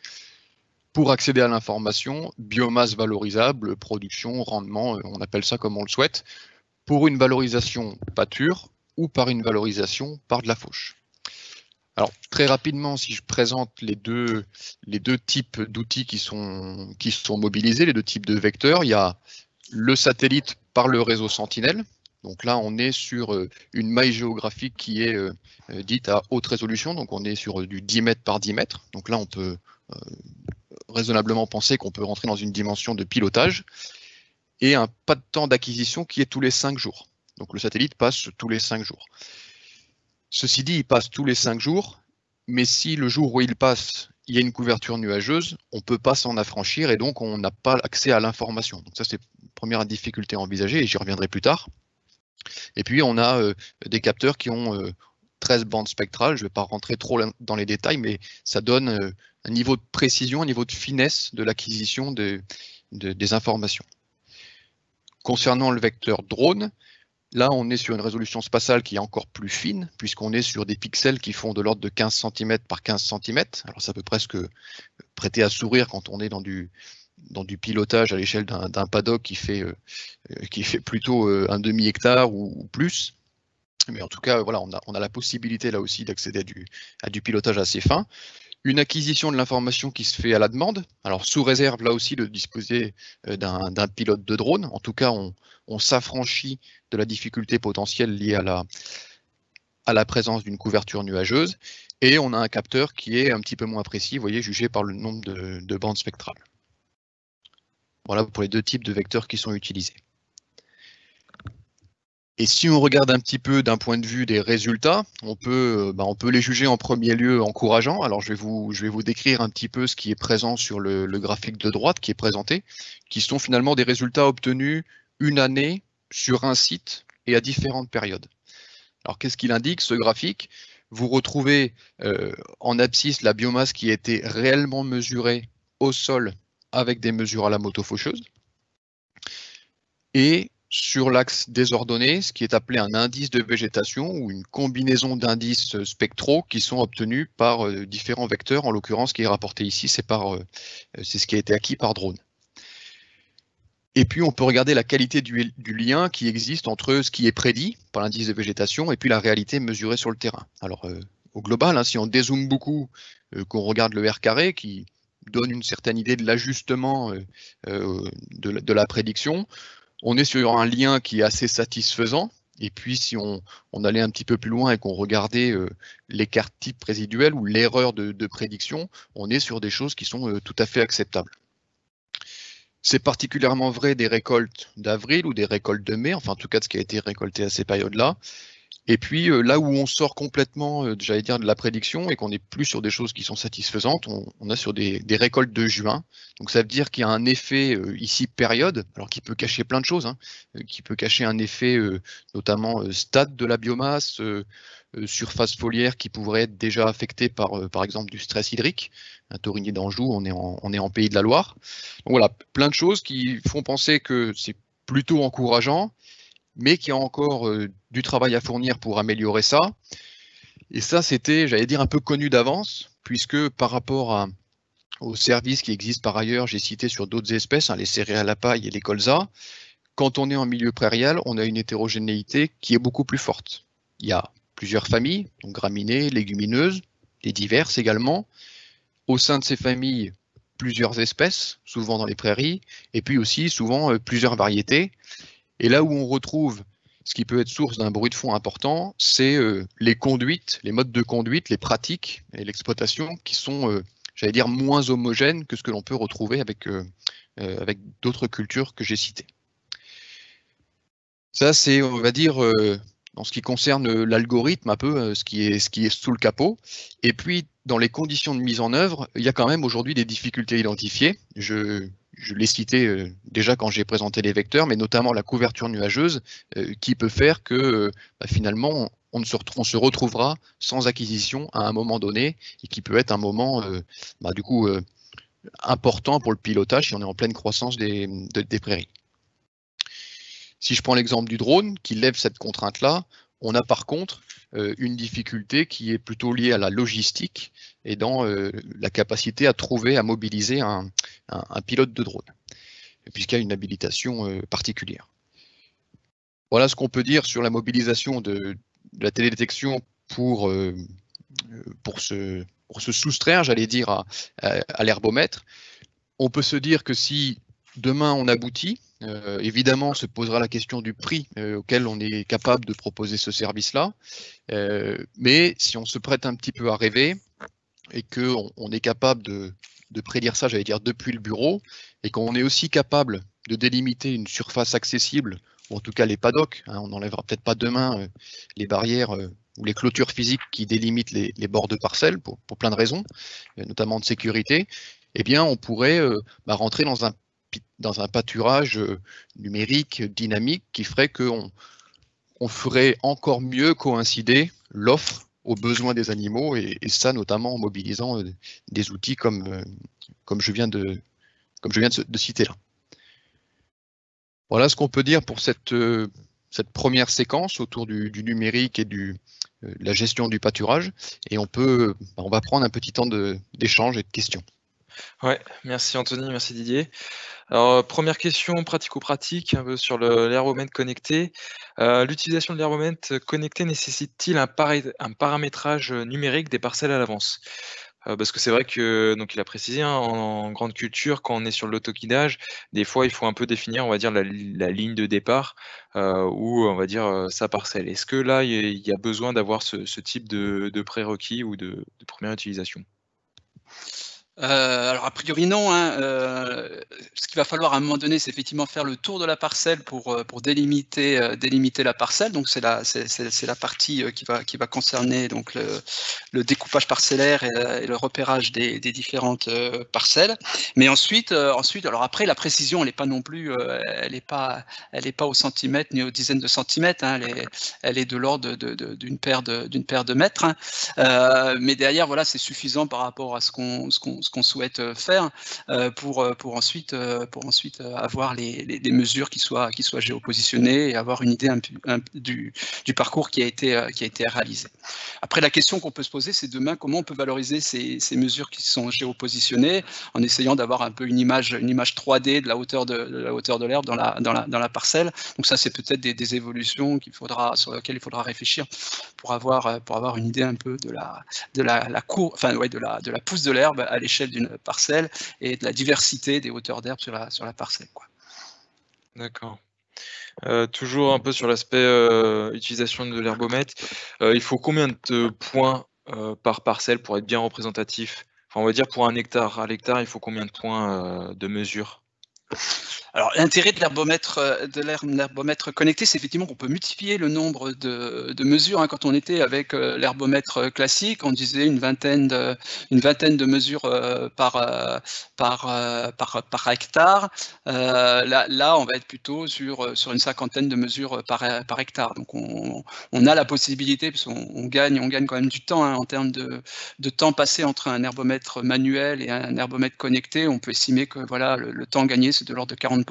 S3: Pour accéder à l'information, biomasse valorisable, production, rendement, on appelle ça comme on le souhaite, pour une valorisation pâture ou par une valorisation par de la fauche. Alors très rapidement, si je présente les deux types d'outils qui sont mobilisés, les deux types de vecteurs, il y a le satellite par le réseau Sentinelle. Donc là, on est sur une maille géographique qui est dite à haute résolution. Donc on est sur du 10 mètres par 10 mètres. Donc là, on peut raisonnablement penser qu'on peut rentrer dans une dimension de pilotage. Et un pas de temps d'acquisition qui est tous les 5 jours. Donc le satellite passe tous les 5 jours. Ceci dit, il passe tous les 5 jours, mais si le jour où il passe, il y a une couverture nuageuse, on ne peut pas s'en affranchir et donc on n'a pas accès à l'information. Donc ça, c'est la première difficulté à envisager et j'y reviendrai plus tard. Et puis, on a des capteurs qui ont 13 bandes spectrales. Je ne vais pas rentrer trop dans les détails, mais ça donne un niveau de précision, un niveau de finesse de l'acquisition des informations. Concernant le vecteur drone, là, on est sur une résolution spatiale qui est encore plus fine, puisqu'on est sur des pixels qui font de l'ordre de 15 cm par 15 cm. Alors, ça peut presque prêter à sourire quand on est dans du pilotage à l'échelle d'un paddock qui fait plutôt un demi-hectare ou plus. Mais en tout cas, voilà, on a la possibilité là aussi d'accéder à du pilotage assez fin. Une acquisition de l'information qui se fait à la demande, alors sous réserve là aussi de disposer d'un pilote de drone. En tout cas, on s'affranchit de la difficulté potentielle liée à la présence d'une couverture nuageuse, et on a un capteur qui est un petit peu moins précis, vous voyez, jugé par le nombre de bandes spectrales. Voilà pour les deux types de vecteurs qui sont utilisés. Et si on regarde un petit peu d'un point de vue des résultats, on peut les juger en premier lieu encourageants. Alors je vais vous décrire un petit peu ce qui est présent sur le graphique de droite qui est présenté, qui sont finalement des résultats obtenus une année sur un site et à différentes périodes. Alors qu'est-ce qu'il indique ce graphique? Vous retrouvez en abscisse la biomasse qui a été réellement mesurée au sol avec des mesures à la moto faucheuse. Et sur l'axe désordonné, ce qui est appelé un indice de végétation ou une combinaison d'indices spectraux qui sont obtenus par différents vecteurs. En l'occurrence, ce qui est rapporté ici, c'est ce qui a été acquis par drone. Et puis, on peut regarder la qualité du lien qui existe entre ce qui est prédit par l'indice de végétation et puis la réalité mesurée sur le terrain. Alors, au global, hein, si on dézoome beaucoup, qu'on regarde le R carré qui donne une certaine idée de l'ajustement de la prédiction, on est sur un lien qui est assez satisfaisant. Et puis, si on allait un petit peu plus loin et qu'on regardait l'écart type résiduel ou l'erreur de prédiction, on est sur des choses qui sont tout à fait acceptables. C'est particulièrement vrai des récoltes d'avril ou des récoltes de mai, enfin en tout cas de ce qui a été récolté à ces périodes-là. Et puis là où on sort complètement, j'allais dire, de la prédiction et qu'on n'est plus sur des choses qui sont satisfaisantes, on est sur des récoltes de juin. Donc ça veut dire qu'il y a un effet ici période, alors qui peut cacher plein de choses, hein, qui peut cacher un effet notamment stade de la biomasse, surface foliaire qui pourrait être déjà affectée par exemple du stress hydrique. Un taurinier d'Anjou, on est en Pays de la Loire. Donc voilà, plein de choses qui font penser que c'est plutôt encourageant, mais qu'il y a encore du travail à fournir pour améliorer ça. Et ça, c'était, j'allais dire, un peu connu d'avance, puisque par rapport aux services qui existent par ailleurs, j'ai cité sur d'autres espèces, hein, les céréales à la paille et les colzas, quand on est en milieu prairial, on a une hétérogénéité qui est beaucoup plus forte. Il y a plusieurs familles, donc graminées, légumineuses, et diverses également. Au sein de ces familles, plusieurs espèces, souvent dans les prairies, et puis aussi souvent plusieurs variétés. Et là où on retrouve ce qui peut être source d'un bruit de fond important, c'est les conduites, les modes de conduite, les pratiques et l'exploitation qui sont, j'allais dire, moins homogènes que ce que l'on peut retrouver avec d'autres cultures que j'ai citées. Ça, c'est, on va dire, dans ce qui concerne l'algorithme, un peu ce qui est sous le capot. Et puis, dans les conditions de mise en œuvre, il y a quand même aujourd'hui des difficultés identifiées. Je l'ai cité déjà quand j'ai présenté les vecteurs, mais notamment la couverture nuageuse qui peut faire que finalement, on se retrouvera sans acquisition à un moment donné et qui peut être un moment du coup important pour le pilotage si on est en pleine croissance des prairies. Si je prends l'exemple du drone qui lève cette contrainte-là, on a par contre une difficulté qui est plutôt liée à la logistique et dans la capacité à trouver, à mobiliser un pilote de drone, puisqu'il y a une habilitation particulière. Voilà ce qu'on peut dire sur la mobilisation de la télédétection pour se soustraire, j'allais dire, à l'herbomètre. On peut se dire que si demain on aboutit, évidemment se posera la question du prix auquel on est capable de proposer ce service-là, mais si on se prête un petit peu à rêver et qu'on est capable de prédire ça, j'allais dire, depuis le bureau, et qu'on est aussi capable de délimiter une surface accessible, ou en tout cas les paddocks, hein, on n'enlèvera peut-être pas demain les barrières ou les clôtures physiques qui délimitent les bords de parcelles pour plein de raisons, notamment de sécurité, eh bien on pourrait rentrer dans un pâturage numérique, dynamique, qui ferait qu'on ferait encore mieux coïncider l'offre aux besoins des animaux, et ça notamment en mobilisant des outils comme je viens de citer là. Voilà ce qu'on peut dire pour cette première séquence autour du numérique et de la gestion du pâturage, et on va prendre un petit temps d'échange et de questions.
S1: Ouais, merci Anthony, merci Didier. Alors, première question pratico-pratique un peu sur l'herbomètre connecté. L'utilisation de l'herbomètre connecté nécessite-t-il un paramétrage numérique des parcelles à l'avance? Parce que c'est vrai que, donc il a précisé, hein, en grande culture, quand on est sur l'autoguidage, des fois il faut un peu définir, on va dire, la ligne de départ ou on va dire sa parcelle. Est-ce que là, il y a besoin d'avoir ce type de prérequis ou de première utilisation?
S2: Alors a priori non, hein, ce qu'il va falloir à un moment donné, c'est effectivement faire le tour de la parcelle pour délimiter la parcelle. Donc c'est la partie qui va concerner donc le découpage parcellaire et le repérage des différentes parcelles. Mais ensuite, alors après la précision, elle n'est pas non plus, elle est pas au centimètre ni aux dizaines de centimètres, hein, elle est de l'ordre d'une paire de mètres, hein. Mais derrière, voilà, c'est suffisant par rapport à ce qu'on qu'on souhaite faire pour ensuite avoir les mesures qui soient géopositionnées et avoir une idée du parcours qui a été réalisé. Après, la question qu'on peut se poser, c'est demain, comment on peut valoriser ces mesures qui sont géopositionnées en essayant d'avoir un peu une image 3D de la hauteur de l'herbe dans la parcelle. Donc ça, c'est peut-être des évolutions sur lesquelles il faudra réfléchir pour avoir une idée un peu de la pousse de l'herbe à l'échelle d'une parcelle et de la diversité des hauteurs d'herbe sur la parcelle, quoi.
S1: D'accord. Toujours un peu sur l'aspect utilisation de l'herbomètre. Il faut combien de points par parcelle pour être bien représentatif? Enfin, on va dire pour un hectare. À l'hectare, il faut combien de points de mesure?
S2: Alors, l'intérêt de l'herbomètre connecté, c'est effectivement qu'on peut multiplier le nombre de mesures. Hein. Quand on était avec l'herbomètre classique, on disait une vingtaine de mesures par hectare. Là, on va être plutôt sur une cinquantaine de mesures par hectare. Donc, on a la possibilité, parce qu'on gagne quand même du temps, hein, en termes de temps passé entre un herbomètre manuel et un herbomètre connecté. On peut estimer que voilà, le temps gagné, c'est de l'ordre de 40%.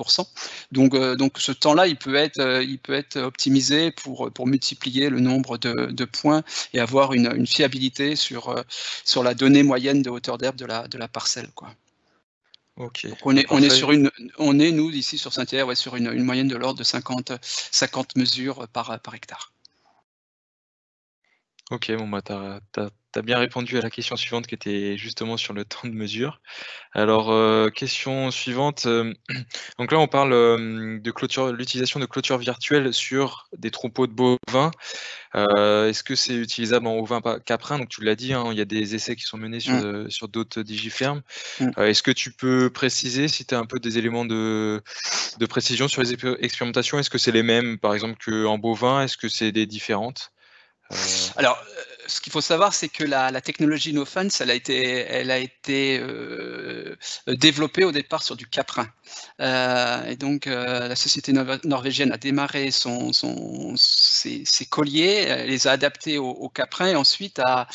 S2: Donc ce temps-là, il peut être optimisé pour multiplier le nombre de points et avoir une fiabilité sur la donnée moyenne de hauteur d'herbe de la parcelle, quoi.
S1: Ok.
S2: Donc on est nous ici sur Saint-Hilaire, sur une moyenne de l'ordre de 50 mesures par hectare.
S1: Ok, bon bah t'as bien répondu à la question suivante qui était justement sur le temps de mesure. Alors, question suivante, donc là on parle de l'utilisation de clôture virtuelle sur des troupeaux de bovins. Est-ce que c'est utilisable en ovin caprin? Donc tu l'as dit, hein, il y a des essais qui sont menés sur d'autres digifermes. Est-ce que tu peux préciser si tu as un peu des éléments de précision sur les expérimentations? Est-ce que c'est les mêmes par exemple qu'en bovin? Est-ce que c'est des différentes?
S2: Alors, ce qu'il faut savoir, c'est que la technologie NoFence, elle a été développée au départ sur du caprin. Et donc, la société norvégienne a démarré ses colliers, elle les a adaptés au caprin et ensuite a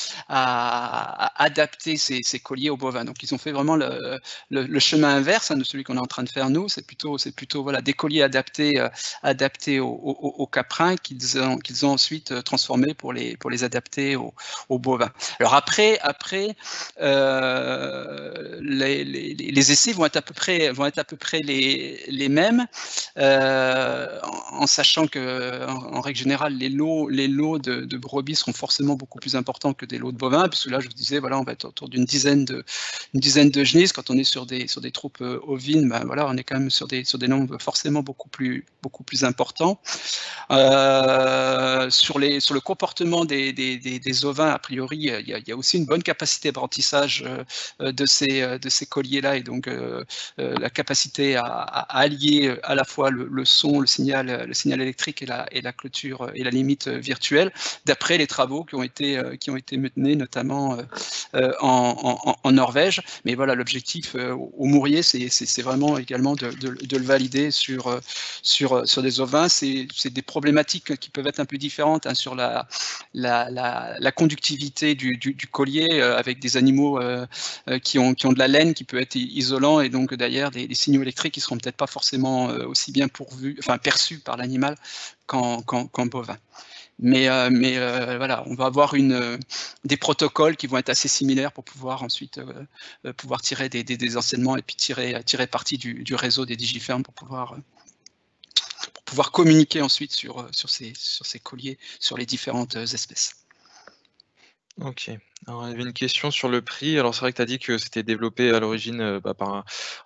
S2: adapté ces colliers aux bovins. Donc, ils ont fait vraiment le chemin inverse, hein, de celui qu'on est en train de faire nous. C'est plutôt voilà, des colliers adaptés au caprin qu'ils ont ensuite transformés pour les adapter aux bovins. Alors après les essais vont être à peu près les mêmes, en sachant que en règle générale les lots de brebis seront forcément beaucoup plus importants que des lots de bovins, puisque là je vous disais voilà, on va être autour d'une dizaine de genisses. Quand on est sur des troupes ovines, ben voilà, on est quand même sur des nombres forcément beaucoup plus importants. Sur le comportement des ovins, a priori, il y a aussi une bonne capacité d'apprentissage de ces colliers-là, et donc la capacité à allier à la fois le son, le signal électrique et la clôture et la limite virtuelle, d'après les travaux qui ont été menés notamment en Norvège. Mais voilà, l'objectif au Mourier, c'est vraiment également de le valider sur des ovins. C'est des problématiques qui peuvent être un peu différentes, hein, sur la conductivité du collier, avec des animaux qui ont de la laine qui peut être isolant, et donc derrière des signaux électriques qui ne seront peut-être pas forcément aussi bien perçus par l'animal qu'en bovin. Mais voilà, on va avoir des protocoles qui vont être assez similaires pour pouvoir ensuite tirer des enseignements et puis tirer parti du réseau des digifermes pour pouvoir communiquer ensuite sur ces colliers, sur les différentes espèces.
S1: Ok. Alors, il y avait une question sur le prix. Alors, c'est vrai que tu as dit que c'était développé à l'origine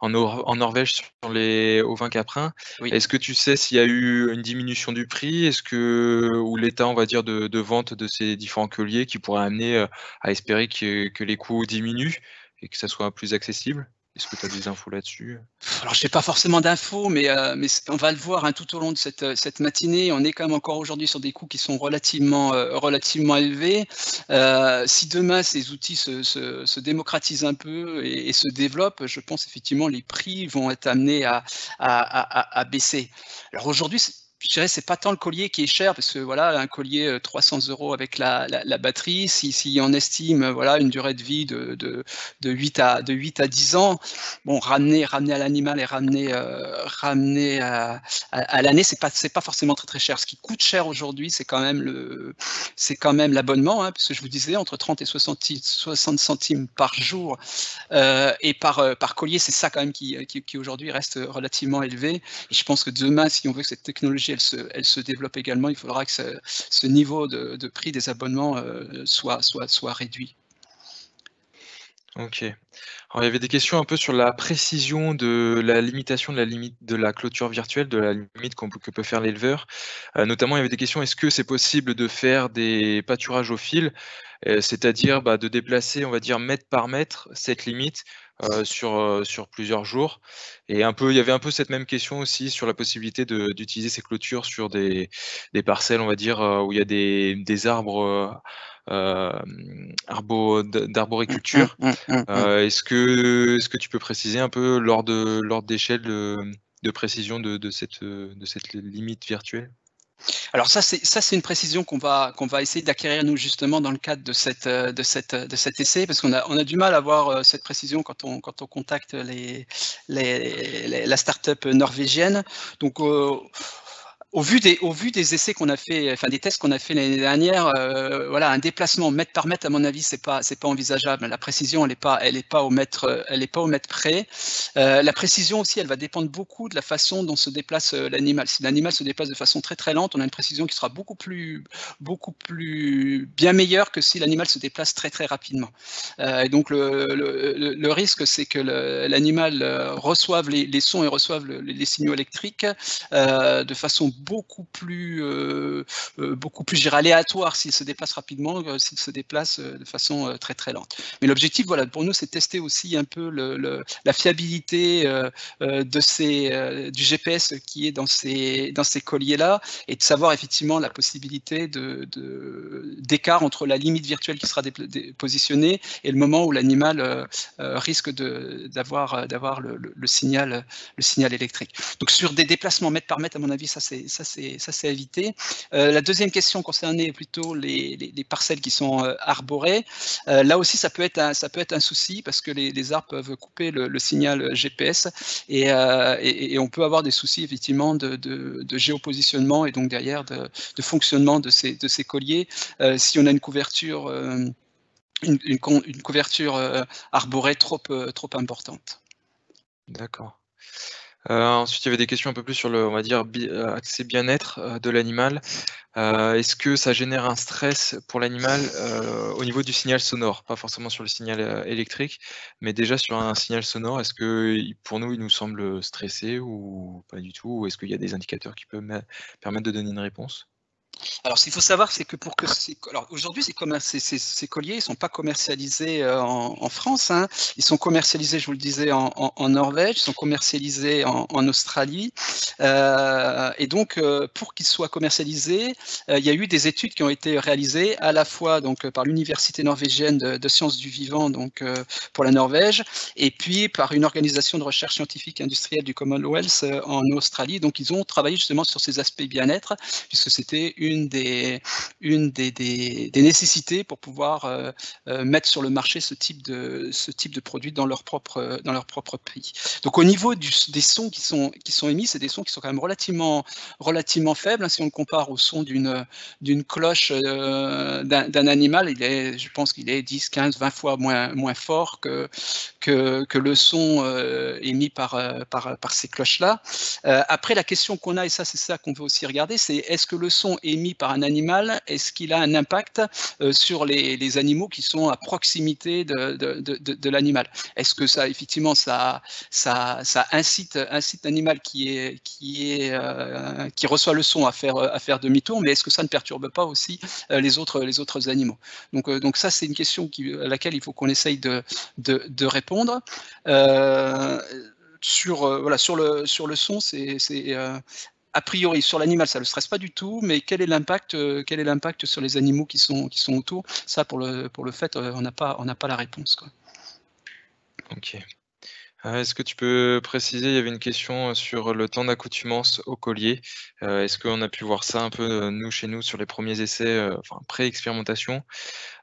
S1: en Norvège sur les ovins caprins.
S2: Oui.
S1: Est-ce que tu sais s'il y a eu une diminution du prix? Ou l'état, on va dire, de vente de ces différents colliers qui pourrait amener à espérer que les coûts diminuent et que ça soit plus accessible? Est-ce que tu as des infos là-dessus?
S2: Alors, je n'ai pas forcément d'infos, mais on va le voir, hein, tout au long de cette matinée. On est quand même encore aujourd'hui sur des coûts qui sont relativement élevés. Si demain ces outils se démocratisent un peu et se développent, je pense effectivement les prix vont être amenés à baisser. Alors aujourd'hui, je dirais c'est pas tant le collier qui est cher, parce que voilà, un collier 300 € avec la batterie, si on estime voilà une durée de vie de 8 à 10 ans, bon ramener à l'animal et ramener à l'année, c'est pas forcément très cher. Ce qui coûte cher aujourd'hui, c'est quand même l'abonnement, hein, parce que je vous disais entre 30 et 60 centimes par jour et par collier, c'est ça quand même qui aujourd'hui reste relativement élevé. Et je pense que demain, si on veut que cette technologie elle se développe également, il faudra que ce niveau de prix des abonnements soit réduit.
S1: OK. Alors il y avait des questions un peu sur la précision de la limitation de la limite de la clôture virtuelle, de la limite que peut faire l'éleveur. Notamment, il y avait des questions, est-ce que c'est possible de faire des pâturages au fil? C'est-à-dire, de déplacer, on va dire, mètre par mètre, cette limite, sur plusieurs jours. Et il y avait un peu cette même question aussi sur la possibilité d'utiliser ces clôtures sur des parcelles, on va dire, où il y a des arbres, d'arboriculture. Est-ce que tu peux préciser un peu l'ordre d'échelle de précision de cette limite virtuelle?
S2: Alors ça, c'est une précision qu'on va essayer d'acquérir nous justement dans le cadre de cet essai, parce qu'on a du mal à avoir cette précision quand on contacte la start-up norvégienne. Donc au vu des essais qu'on a fait, enfin des tests qu'on a fait l'année dernière, voilà, un déplacement mètre par mètre, à mon avis, c'est pas envisageable. La précision, elle est pas au mètre près. La précision aussi, elle va dépendre beaucoup de la façon dont se déplace l'animal. Si l'animal se déplace de façon très très lente, on a une précision qui sera beaucoup plus bien meilleure que si l'animal se déplace très très rapidement. Et donc le risque, c'est que l'animal reçoive les sons et reçoive les signaux électriques de façon beaucoup plus aléatoire s'il se déplace rapidement, s'il se déplace de façon très très lente. Mais l'objectif, voilà, pour nous, c'est de tester aussi un peu la fiabilité du GPS qui est dans ces colliers-là, et de savoir effectivement la possibilité d'écart entre la limite virtuelle qui sera positionnée et le moment où l'animal risque d'avoir le signal électrique. Donc sur des déplacements mètre par mètre, à mon avis, ça c'est à éviter. La deuxième question concernait plutôt les parcelles qui sont arborées. Là aussi, ça peut être un souci, parce que les arbres peuvent couper le signal GPS, et on peut avoir des soucis effectivement de géopositionnement, et donc derrière de fonctionnement de ces colliers si on a une couverture arborée trop importante.
S1: D'accord. Ensuite, il y avait des questions un peu plus sur le, on va dire, accès bien-être de l'animal. Est-ce que ça génère un stress pour l'animal au niveau du signal sonore? Pas forcément sur le signal électrique, mais déjà sur un signal sonore, est-ce que pour nous, il nous semble stressé ou pas du tout? Ou est-ce qu'il y a des indicateurs qui peuvent permettre de donner une réponse?
S2: Alors, ce qu'il faut savoir, c'est que alors aujourd'hui, ces colliers, ils sont pas commercialisés en France, hein. Ils sont commercialisés, je vous le disais, en Norvège, ils sont commercialisés en Australie. Et donc, pour qu'ils soient commercialisés, il y a eu des études qui ont été réalisées à la fois donc par l'université norvégienne de sciences du vivant, donc pour la Norvège, et puis par une organisation de recherche scientifique et industrielle du Commonwealth en Australie. Donc, ils ont travaillé justement sur ces aspects bien-être, puisque c'était une des nécessités pour pouvoir mettre sur le marché ce type de produit dans leur propre pays. Donc au niveau des sons qui sont émis, c'est des sons qui sont quand même relativement faibles, hein, si on le compare au son d'une cloche d'un animal. Je pense qu'il est 10, 15, 20 fois moins fort que le son émis par ces cloches-là. Après, la question qu'on a, et ça c'est ça qu'on veut aussi regarder, c'est est-ce que le son émis par un animal, est-ce qu'il a un impact sur les animaux qui sont à proximité de l'animal? Est-ce que ça, effectivement, ça incite l'animal qui reçoit le son à faire demi-tour, mais est-ce que ça ne perturbe pas aussi les autres animaux? Donc ça, c'est une question à laquelle il faut qu'on essaye de répondre. Sur le son, c'est a priori, sur l'animal, ça ne le stresse pas du tout, mais quel est l'impact sur les animaux qui sont autour? Ça, pour le fait, on n'a pas la réponse, quoi.
S1: OK. Est-ce que tu peux préciser, il y avait une question sur le temps d'accoutumance au collier. Est-ce qu'on a pu voir ça un peu, nous, chez nous, sur les premiers essais, enfin pré-expérimentation?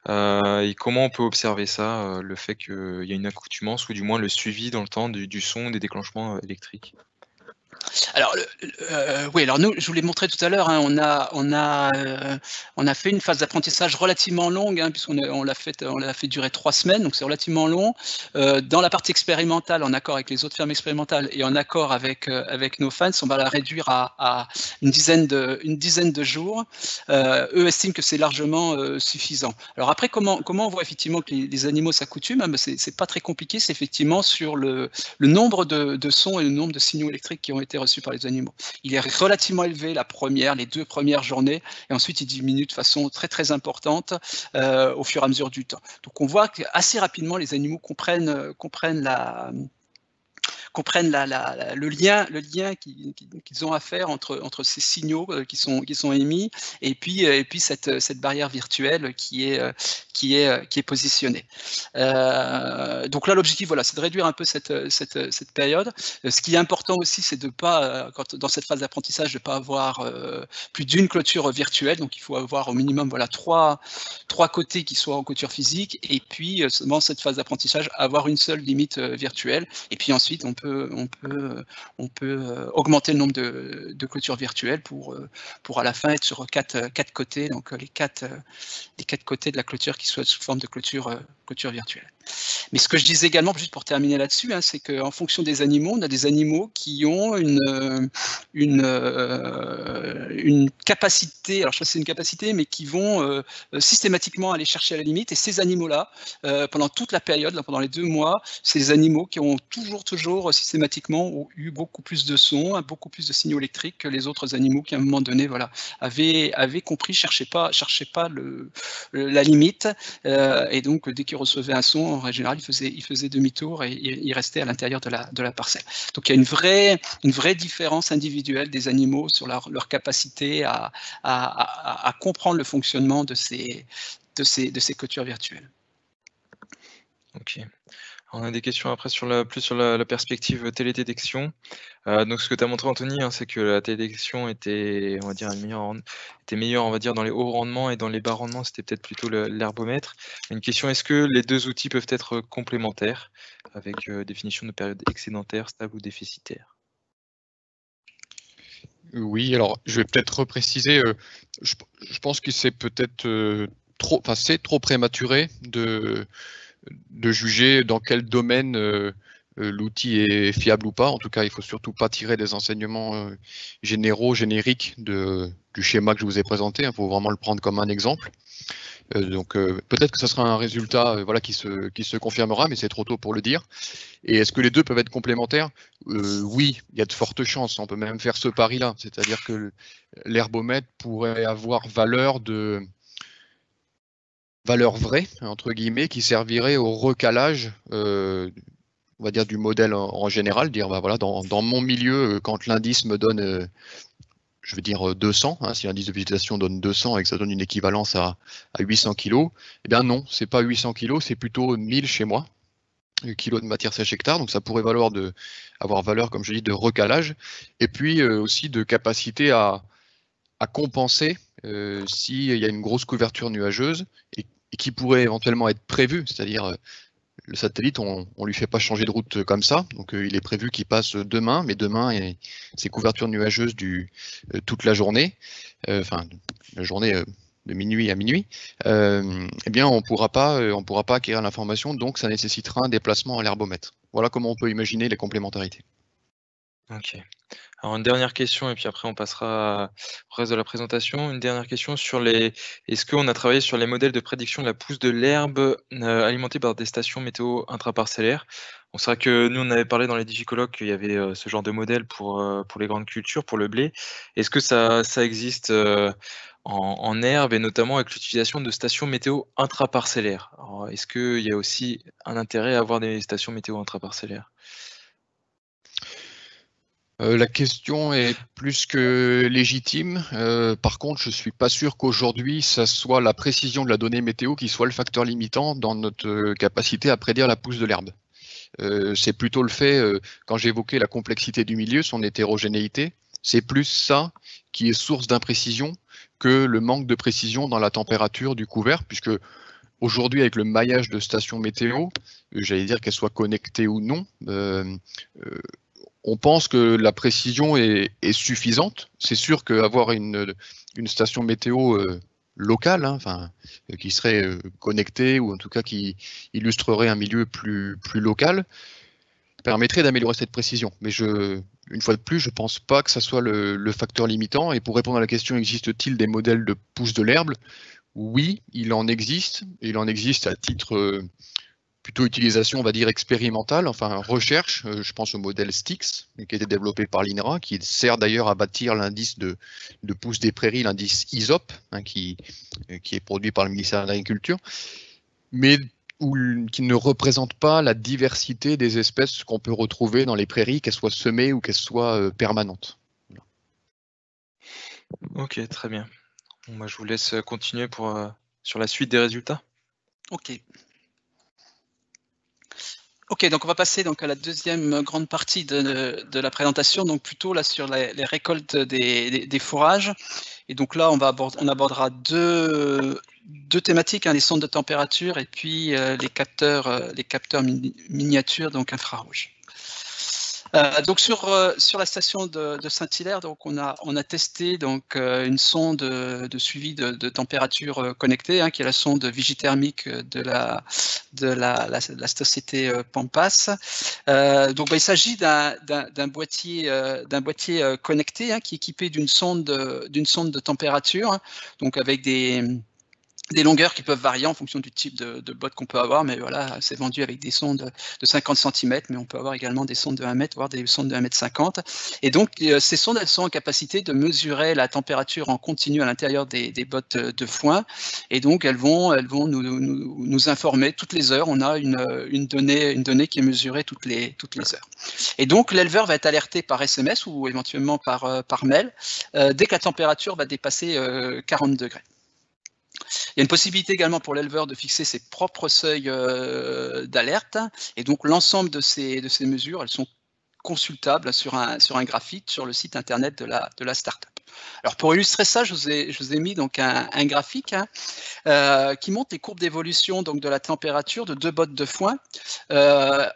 S1: Et comment on peut observer ça, le fait qu'il y a une accoutumance ou du moins le suivi dans le temps du son, des déclenchements, électriques?
S2: Alors, oui, alors nous, je vous l'ai montré tout à l'heure, hein, on a fait une phase d'apprentissage relativement longue, hein, on l'a fait durer 3 semaines, donc c'est relativement long. Dans la partie expérimentale, en accord avec les autres fermes expérimentales et en accord avec nos fans, on va la réduire à une dizaine de jours. Eux estiment que c'est largement suffisant. Alors après, comment on voit effectivement que les animaux s'accoutument, hein, c'est pas très compliqué, c'est effectivement sur le nombre de sons et le nombre de signaux électriques qui ont été reçus par les animaux. Il est relativement élevé les 2 premières journées, et ensuite il diminue de façon très très importante au fur et à mesure du temps. Donc on voit qu'assez rapidement les animaux comprennent le lien qu'ils ont à faire entre ces signaux qui sont émis et puis cette barrière virtuelle qui est positionnée. Donc là, l'objectif, voilà, c'est de réduire un peu cette période. Ce qui est important aussi, c'est de pas, dans cette phase d'apprentissage, de pas avoir plus d'une clôture virtuelle. Donc il faut avoir au minimum, voilà, trois côtés qui soient en clôture physique, et puis dans cette phase d'apprentissage, avoir une seule limite virtuelle. Et puis ensuite, on peut augmenter le nombre de clôtures virtuelles pour à la fin être sur quatre côtés, donc les quatre côtés de la clôture qui soient sous forme de clôture virtuelle. Mais ce que je disais également, juste pour terminer là-dessus, hein, c'est qu'en fonction des animaux, on a des animaux qui ont une capacité, alors je sais pas si c'est une capacité, mais qui vont systématiquement aller chercher à la limite. Et ces animaux-là, pendant toute la période, là, pendant les 2 mois, c'est des animaux qui ont toujours systématiquement eu beaucoup plus de sons, beaucoup plus de signaux électriques que les autres animaux qui, à un moment donné, voilà, avaient compris, cherchaient pas la limite, et donc dès qu'ils recevaient un son, en général, ils faisaient demi-tour et ils restaient à l'intérieur de la parcelle. Donc il y a une vraie différence individuelle des animaux sur leur capacité à comprendre le fonctionnement de ces clôtures virtuelles.
S1: OK. On a des questions après plus sur la perspective télédétection. Donc ce que tu as montré, Anthony, hein, c'est que la télédétection était, on va dire, meilleure, on va dire, dans les hauts rendements, et dans les bas rendements, c'était peut-être plutôt l'herbomètre. Une question, est-ce que les 2 outils peuvent être complémentaires avec définition de période excédentaire, stable ou déficitaire?
S3: Oui, alors je vais peut-être repréciser, je pense que c'est peut-être trop prématuré de juger dans quel domaine l'outil est fiable ou pas. En tout cas, il faut surtout pas tirer des enseignements génériques du schéma que je vous ai présenté. Il faut vraiment le prendre comme un exemple. Donc peut-être que ce sera un résultat voilà, qui se confirmera, mais c'est trop tôt pour le dire. Et est-ce que les deux peuvent être complémentaires? Oui, il y a de fortes chances. On peut même faire ce pari-là, c'est-à-dire que l'herbomètre pourrait avoir valeur vraie, entre guillemets, qui servirait au recalage, on va dire, du modèle en général, dire bah, voilà, dans mon milieu, quand l'indice me donne je veux dire 200, hein, si l'indice de végétation donne 200 et que ça donne une équivalence à 800 kg, eh bien non, c'est pas 800 kg, c'est plutôt 1000 chez moi, kilos de matière sèche hectare, donc ça pourrait avoir valeur, comme je dis, de recalage, et puis aussi de capacité à compenser s'il y a une grosse couverture nuageuse et qui pourrait éventuellement être prévue, c'est-à-dire le satellite, on ne lui fait pas changer de route comme ça, donc il est prévu qu'il passe demain, mais demain, c'est couverture nuageuse toute la journée, enfin, la journée de minuit à minuit, eh bien, on pourra pas acquérir l'information, donc ça nécessitera un déplacement à l'herbomètre. Voilà comment on peut imaginer les complémentarités.
S1: OK. Alors une dernière question et puis après on passera au reste de la présentation. Une dernière question sur est-ce qu'on a travaillé sur les modèles de prédiction de la pousse de l'herbe, alimentée par des stations météo intraparcellaires? On sait que nous on avait parlé dans les digicolocs qu'il y avait, ce genre de modèle pour les grandes cultures, pour le blé. Est-ce que ça existe, en herbe et notamment avec l'utilisation de stations météo intraparcellaires? Alors est-ce qu'il y a aussi un intérêt à avoir des stations météo intraparcellaires?
S3: La question est plus que légitime. Par contre, je ne suis pas sûr qu'aujourd'hui, ça soit la précision de la donnée météo qui soit le facteur limitant dans notre capacité à prédire la pousse de l'herbe. c'est plutôt le fait, quand j'évoquais la complexité du milieu, son hétérogénéité, c'est plus ça qui est source d'imprécision que le manque de précision dans la température du couvert, puisque aujourd'hui, avec le maillage de stations météo, j'allais dire qu'elles soient connectées ou non, on pense que la précision est suffisante. C'est sûr qu'avoir une station météo locale, hein, qui serait connectée ou en tout cas qui illustrerait un milieu plus local, permettrait d'améliorer cette précision. Mais une fois de plus, je ne pense pas que ça soit le facteur limitant. Et pour répondre à la question, existe-t-il des modèles de pousse de l'herbe? Oui, il en existe. Il en existe à titre plutôt utilisation, on va dire, expérimentale, enfin recherche. Je pense au modèle STIX, qui a été développé par l'INRA, qui sert d'ailleurs à bâtir l'indice de pousse des prairies, l'indice ISOP, hein, qui est produit par le ministère de l'Agriculture, mais qui ne représente pas la diversité des espèces qu'on peut retrouver dans les prairies, qu'elles soient semées ou qu'elles soient permanentes.
S1: Ok, très bien. Bon, moi, je vous laisse continuer sur la suite des résultats.
S2: Ok, donc on va passer donc à la deuxième grande partie de la présentation, donc plutôt là sur les récoltes des fourrages. Et donc là, on abordera deux thématiques, hein, les sondes de température et puis les capteurs miniatures, donc infrarouges. Donc sur la station de Saint-Hilaire, donc on a testé donc une sonde de suivi de température connectée, hein, qui est la sonde vigithermique de la société Pampas. Donc il s'agit d'un boîtier connecté, hein, qui est équipé d'une sonde de température, hein, donc avec des longueurs qui peuvent varier en fonction du type de botte qu'on peut avoir, mais voilà, c'est vendu avec des sondes de 50 cm, mais on peut avoir également des sondes de 1 mètre, voire des sondes de 1,50 m. Et donc, ces sondes, elles sont en capacité de mesurer la température en continu à l'intérieur des bottes de foin, et donc elles vont nous informer toutes les heures. On a une donnée qui est mesurée toutes les heures. Et donc, l'éleveur va être alerté par SMS ou éventuellement par mail dès que la température va dépasser 40 degrés. Il y a une possibilité également pour l'éleveur de fixer ses propres seuils d'alerte, et donc l'ensemble de ces mesures, elles sont consultables sur un graphique sur le site internet de la startup. Alors pour illustrer ça, je vous ai mis donc un graphique, hein, qui montre les courbes d'évolution donc de la température de deux bottes de foin.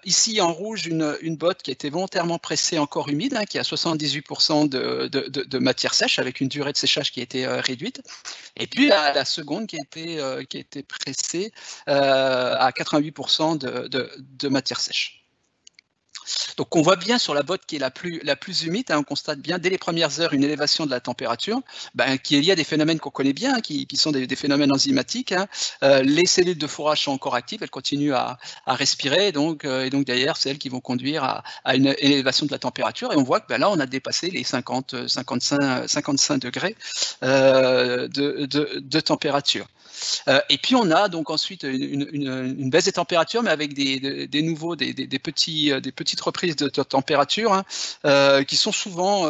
S2: Ici en rouge, une botte qui a été volontairement pressée encore humide, hein, qui a 78% de matière sèche avec une durée de séchage qui a été réduite. Et puis la seconde qui a été pressée à 88% de matière sèche. Donc on voit bien sur la botte qui est la plus humide, hein, on constate bien dès les premières heures une élévation de la température, qui est liée à des phénomènes qu'on connaît bien, hein, qui sont des phénomènes enzymatiques, hein. Les cellules de fourrage sont encore actives, elles continuent à respirer, et donc derrière c'est elles qui vont conduire à une élévation de la température, et on voit que là on a dépassé les 50-55 degrés de température. Et puis on a donc ensuite une baisse des températures, mais avec des petites reprises de température, hein, qui sont souvent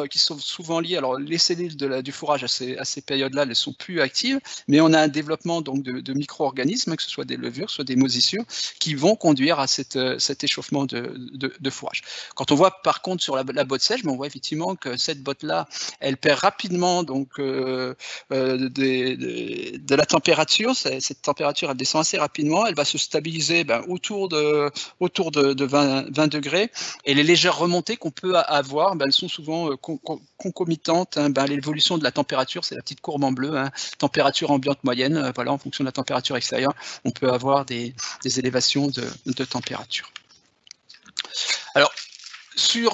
S2: liées. Alors les cellules du fourrage à ces périodes-là, elles ne sont plus actives, mais on a un développement donc de micro-organismes, que ce soit des levures, soit des moisissures, qui vont conduire à cet échauffement de fourrage. Quand on voit par contre sur la botte sèche, on voit effectivement que cette botte-là, elle perd rapidement donc de la température. Cette température, elle descend assez rapidement, elle va se stabiliser autour de 20 degrés, et les légères remontées qu'on peut avoir, elles sont souvent concomitantes, hein, l'évolution de la température, c'est la petite courbe en bleu, hein, température ambiante moyenne, voilà, en fonction de la température extérieure, on peut avoir des élévations de température. Alors, si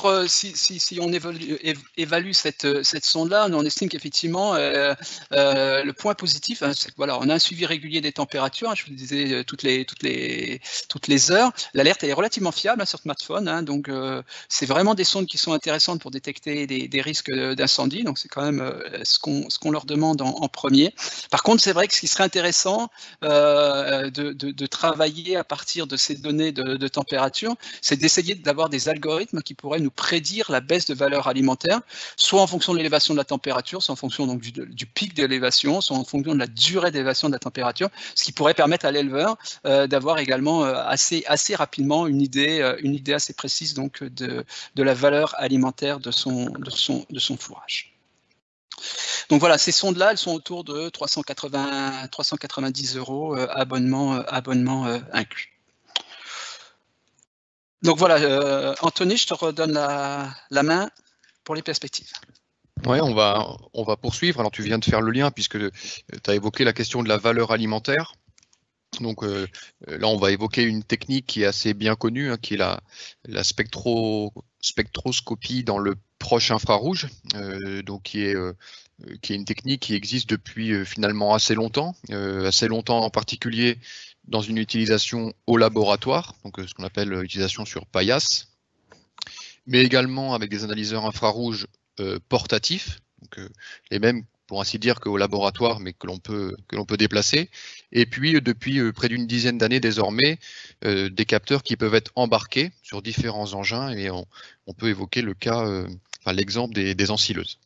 S2: on évalue cette sonde-là, on estime qu'effectivement le point positif, hein, c'est que voilà, on a un suivi régulier des températures, hein, je vous le disais toutes les heures. L'alerte est relativement fiable, hein, sur smartphone, hein, donc c'est vraiment des sondes qui sont intéressantes pour détecter des risques d'incendie, donc c'est quand même ce qu'on leur demande en premier. Par contre, c'est vrai que ce qui serait intéressant de travailler à partir de ces données de température, c'est d'essayer d'avoir des algorithmes qui pourrait nous prédire la baisse de valeur alimentaire, soit en fonction de l'élévation de la température, soit en fonction donc, du pic d'élévation, soit en fonction de la durée d'élévation de la température, ce qui pourrait permettre à l'éleveur d'avoir également assez rapidement une idée assez précise donc, de la valeur alimentaire de son fourrage. Donc voilà, ces sondes-là, elles sont autour de 390 €, abonnement inclus. Donc voilà, Anthony, je te redonne la main pour les perspectives.
S3: Ouais, on va poursuivre. Alors tu viens de faire le lien puisque tu as évoqué la question de la valeur alimentaire. Donc là, on va évoquer une technique qui est assez bien connue, hein, qui est la spectroscopie dans le proche infrarouge, donc qui est une technique qui existe depuis finalement assez longtemps en particulier dans une utilisation au laboratoire, donc ce qu'on appelle utilisation sur paillasse, mais également avec des analyseurs infrarouges portatifs, donc les mêmes pour ainsi dire qu'au laboratoire, mais que l'on peut déplacer. Et puis, depuis près d'une dizaine d'années désormais, des capteurs qui peuvent être embarqués sur différents engins, et on peut évoquer le cas, l'exemple des ensileuses,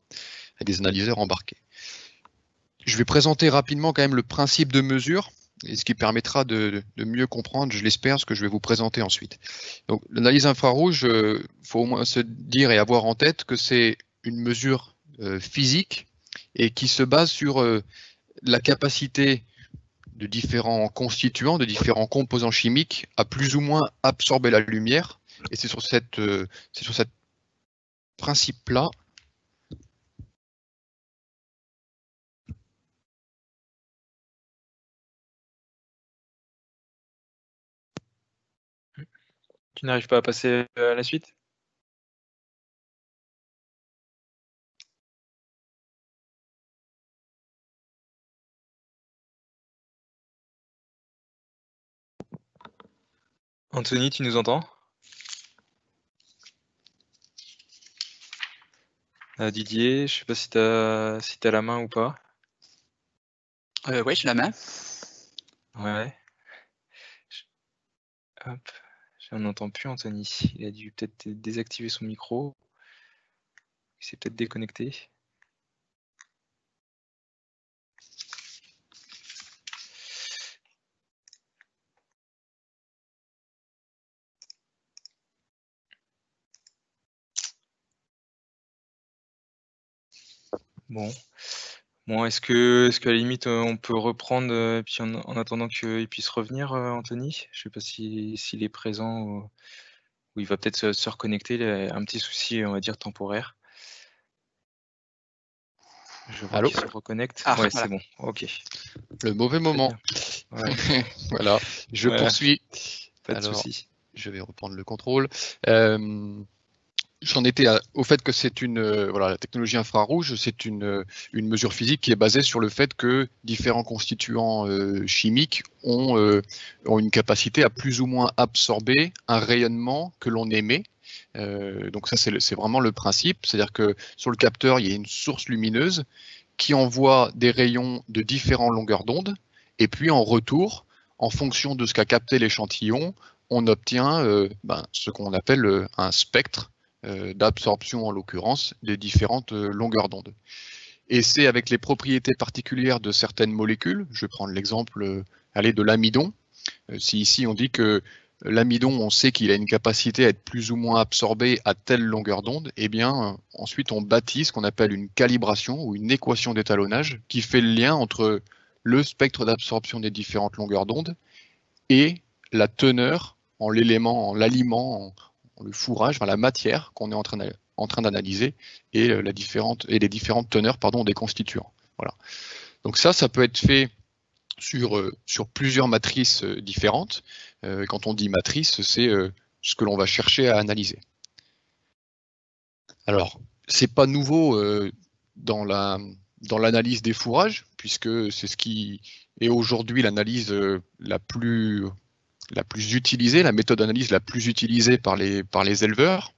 S3: avec des analyseurs embarqués. Je vais présenter rapidement quand même le principe de mesure, et ce qui permettra de mieux comprendre, je l'espère, ce que je vais vous présenter ensuite. Donc, l'analyse infrarouge, faut au moins se dire et avoir en tête que c'est une mesure physique, et qui se base sur la capacité de différents constituants, de différents composants chimiques à plus ou moins absorber la lumière. Et c'est sur cette principe-là
S1: Tu n'arrives pas à passer à la suite? Anthony, tu nous entends? Didier, je sais pas si tu as la main ou pas.
S2: Oui, j'ai la main.
S1: Ouais. Hop. Je n'entends plus Anthony. Il a dû peut-être désactiver son micro. Il s'est peut-être déconnecté. Bon, est-ce qu'à la limite on peut reprendre puis en attendant qu'il puisse revenir, Anthony? Je sais pas s'il est présent ou il va peut-être se reconnecter. Il a un petit souci, on va dire temporaire. Je vois
S3: Allô?
S1: qu'il se reconnecte.
S2: Ah,
S1: ouais,
S2: voilà.
S1: c'est bon. Ok.
S3: Le mauvais moment.
S1: Ouais.
S3: Voilà, je poursuis.
S1: Pas de souci.
S3: Je vais reprendre le contrôle. J'en étais au fait que c'est la technologie infrarouge, c'est une mesure physique qui est basée sur le fait que différents constituants chimiques ont une capacité à plus ou moins absorber un rayonnement que l'on émet. Donc ça, c'est vraiment le principe, c'est-à-dire que sur le capteur, il y a une source lumineuse qui envoie des rayons de différentes longueurs d'onde, et puis en retour, en fonction de ce qu'a capté l'échantillon, on obtient ce qu'on appelle un spectre d'absorption, en l'occurrence, des différentes longueurs d'onde. Et c'est avec les propriétés particulières de certaines molécules, je vais prendre l'exemple de l'amidon. Si ici on dit que l'amidon, on sait qu'il a une capacité à être plus ou moins absorbé à telle longueur d'onde, et bien ensuite on bâtit ce qu'on appelle une calibration ou une équation d'étalonnage qui fait le lien entre le spectre d'absorption des différentes longueurs d'onde et la teneur en l'aliment, le fourrage, la matière qu'on est en train d'analyser et les différentes teneurs des constituants. Voilà. Donc ça peut être fait sur plusieurs matrices différentes. Quand on dit matrice, c'est ce que l'on va chercher à analyser. Alors, c'est pas nouveau dans l'analyse des fourrages, puisque c'est ce qui est aujourd'hui l'analyse la plus utilisée, la méthode d'analyse la plus utilisée par les éleveurs.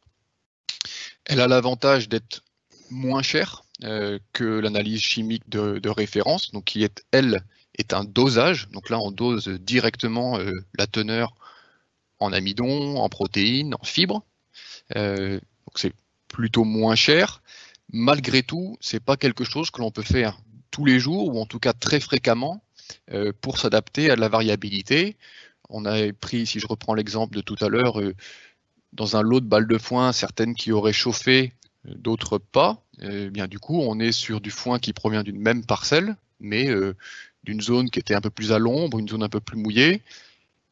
S3: Elle a l'avantage d'être moins chère que l'analyse chimique de référence, donc qui est un dosage. Donc là, on dose directement la teneur en amidon, en protéines, en fibres. Donc c'est plutôt moins cher. Malgré tout, c'est pas quelque chose que l'on peut faire tous les jours ou en tout cas très fréquemment pour s'adapter à de la variabilité. On a pris, si je reprends l'exemple de tout à l'heure, dans un lot de balles de foin, certaines qui auraient chauffé, d'autres pas. Bien du coup, on est sur du foin qui provient d'une même parcelle, mais d'une zone qui était un peu plus à l'ombre, une zone un peu plus mouillée.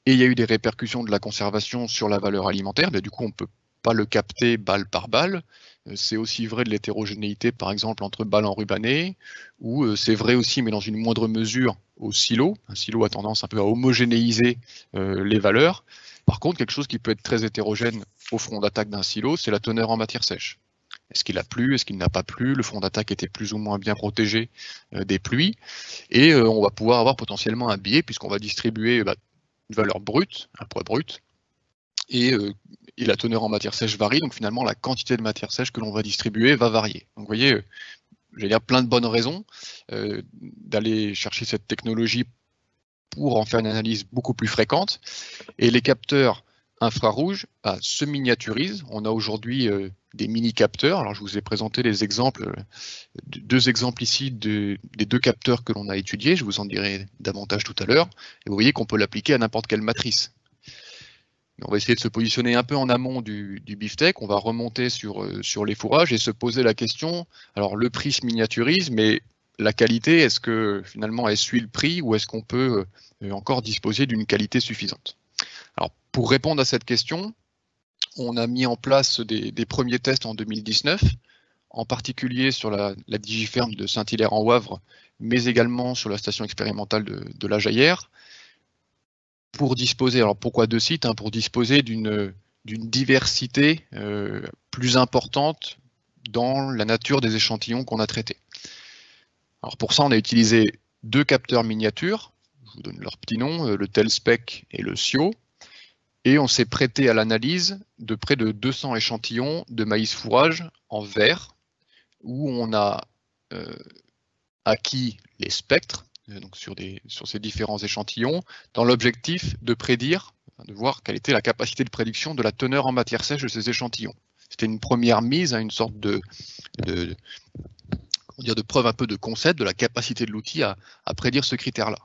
S3: Et il y a eu des répercussions de la conservation sur la valeur alimentaire. Mais du coup, on ne peut pas le capter balle par balle. C'est aussi vrai de l'hétérogénéité, par exemple, entre balles enrubannées, ou c'est vrai aussi, mais dans une moindre mesure, au silo. Un silo a tendance un peu à homogénéiser les valeurs. Par contre, quelque chose qui peut être très hétérogène au front d'attaque d'un silo, c'est la teneur en matière sèche. Est-ce qu'il a plu? Est-ce qu'il n'a pas plu? Le front d'attaque était plus ou moins bien protégé des pluies. Et on va pouvoir avoir potentiellement un biais, puisqu'on va distribuer une valeur brute, un poids brut, et la teneur en matière sèche varie, donc finalement la quantité de matière sèche que l'on va distribuer va varier. Donc vous voyez, j'allais dire plein de bonnes raisons d'aller chercher cette technologie pour en faire une analyse beaucoup plus fréquente. Et les capteurs infrarouges se miniaturisent. On a aujourd'hui des mini-capteurs. Alors je vous ai présenté les exemples, deux exemples ici des deux capteurs que l'on a étudiés. Je vous en dirai davantage tout à l'heure. Et vous voyez qu'on peut l'appliquer à n'importe quelle matrice. On va essayer de se positionner un peu en amont du beefsteak, on va remonter sur les fourrages et se poser la question, alors le prix se miniaturise, mais la qualité, est-ce que finalement elle suit le prix ou est-ce qu'on peut encore disposer d'une qualité suffisante? Alors pour répondre à cette question, on a mis en place des premiers tests en 2019, en particulier sur la digiferme de Saint-Hilaire en Wavre, mais également sur la station expérimentale de la Jaillère, pour disposer, alors pourquoi 2 sites, pour disposer d'une diversité plus importante dans la nature des échantillons qu'on a traités. Alors pour ça, on a utilisé 2 capteurs miniatures, je vous donne leur petit nom, le Telspec et le SIO, et on s'est prêté à l'analyse de près de 200 échantillons de maïs fourrage en vert, où on a acquis les spectres, donc sur ces différents échantillons, dans l'objectif de prédire, de voir quelle était la capacité de prédiction de la teneur en matière sèche de ces échantillons. C'était une première mise à une sorte de preuve un peu de concept, de la capacité de l'outil à prédire ce critère-là.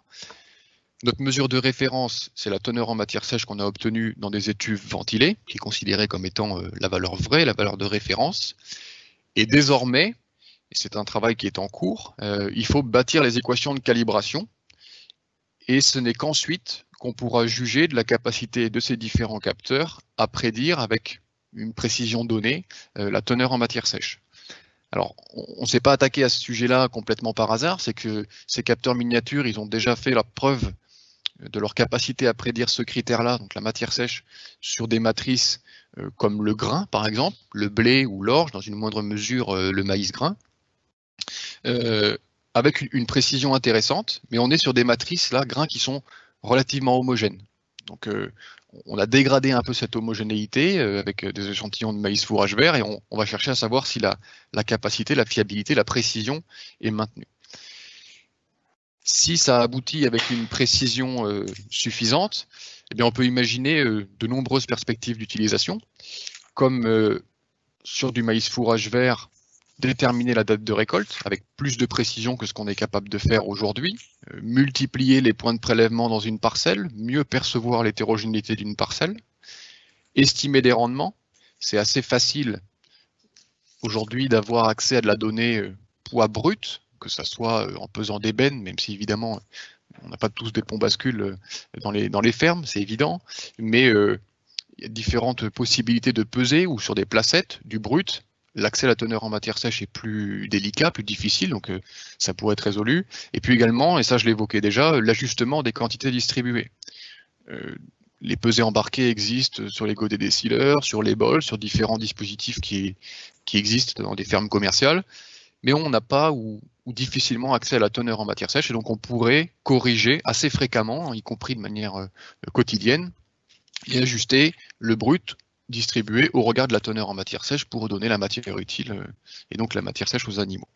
S3: Notre mesure de référence, c'est la teneur en matière sèche qu'on a obtenue dans des étuves ventilées, qui est considérée comme étant la valeur vraie, la valeur de référence. Et désormais, et c'est un travail qui est en cours, il faut bâtir les équations de calibration, et ce n'est qu'ensuite qu'on pourra juger de la capacité de ces différents capteurs à prédire avec une précision donnée la teneur en matière sèche. Alors, on ne s'est pas attaqué à ce sujet-là complètement par hasard, c'est que ces capteurs miniatures, ils ont déjà fait la preuve de leur capacité à prédire ce critère-là, donc la matière sèche, sur des matrices comme le grain, par exemple, le blé ou l'orge, dans une moindre mesure le maïs grain, avec une précision intéressante, mais on est sur des matrices là, grains qui sont relativement homogènes. Donc on a dégradé un peu cette homogénéité avec des échantillons de maïs fourrage vert et on va chercher à savoir si la capacité, la fiabilité, la précision est maintenue. Si ça aboutit avec une précision suffisante, eh bien on peut imaginer de nombreuses perspectives d'utilisation, comme sur du maïs fourrage vert, déterminer la date de récolte avec plus de précision que ce qu'on est capable de faire aujourd'hui, multiplier les points de prélèvement dans une parcelle, mieux percevoir l'hétérogénéité d'une parcelle, estimer des rendements. C'est assez facile aujourd'hui d'avoir accès à de la donnée poids brut, que ça soit en pesant d'ébène, même si évidemment on n'a pas tous des ponts bascules dans les fermes, c'est évident, mais il y a différentes possibilités de peser ou sur des placettes, du brut. L'accès à la teneur en matière sèche est plus délicat, plus difficile, donc ça pourrait être résolu. Et puis également, et ça je l'évoquais déjà, l'ajustement des quantités distribuées. Les pesées embarquées existent sur les godets décileurs, sur les bols, sur différents dispositifs qui existent dans des fermes commerciales, mais on n'a pas ou difficilement accès à la teneur en matière sèche, et donc on pourrait corriger assez fréquemment, y compris de manière quotidienne, et ajuster le brut distribué au regard de la teneur en matière sèche pour donner la matière utile et donc la matière sèche aux animaux.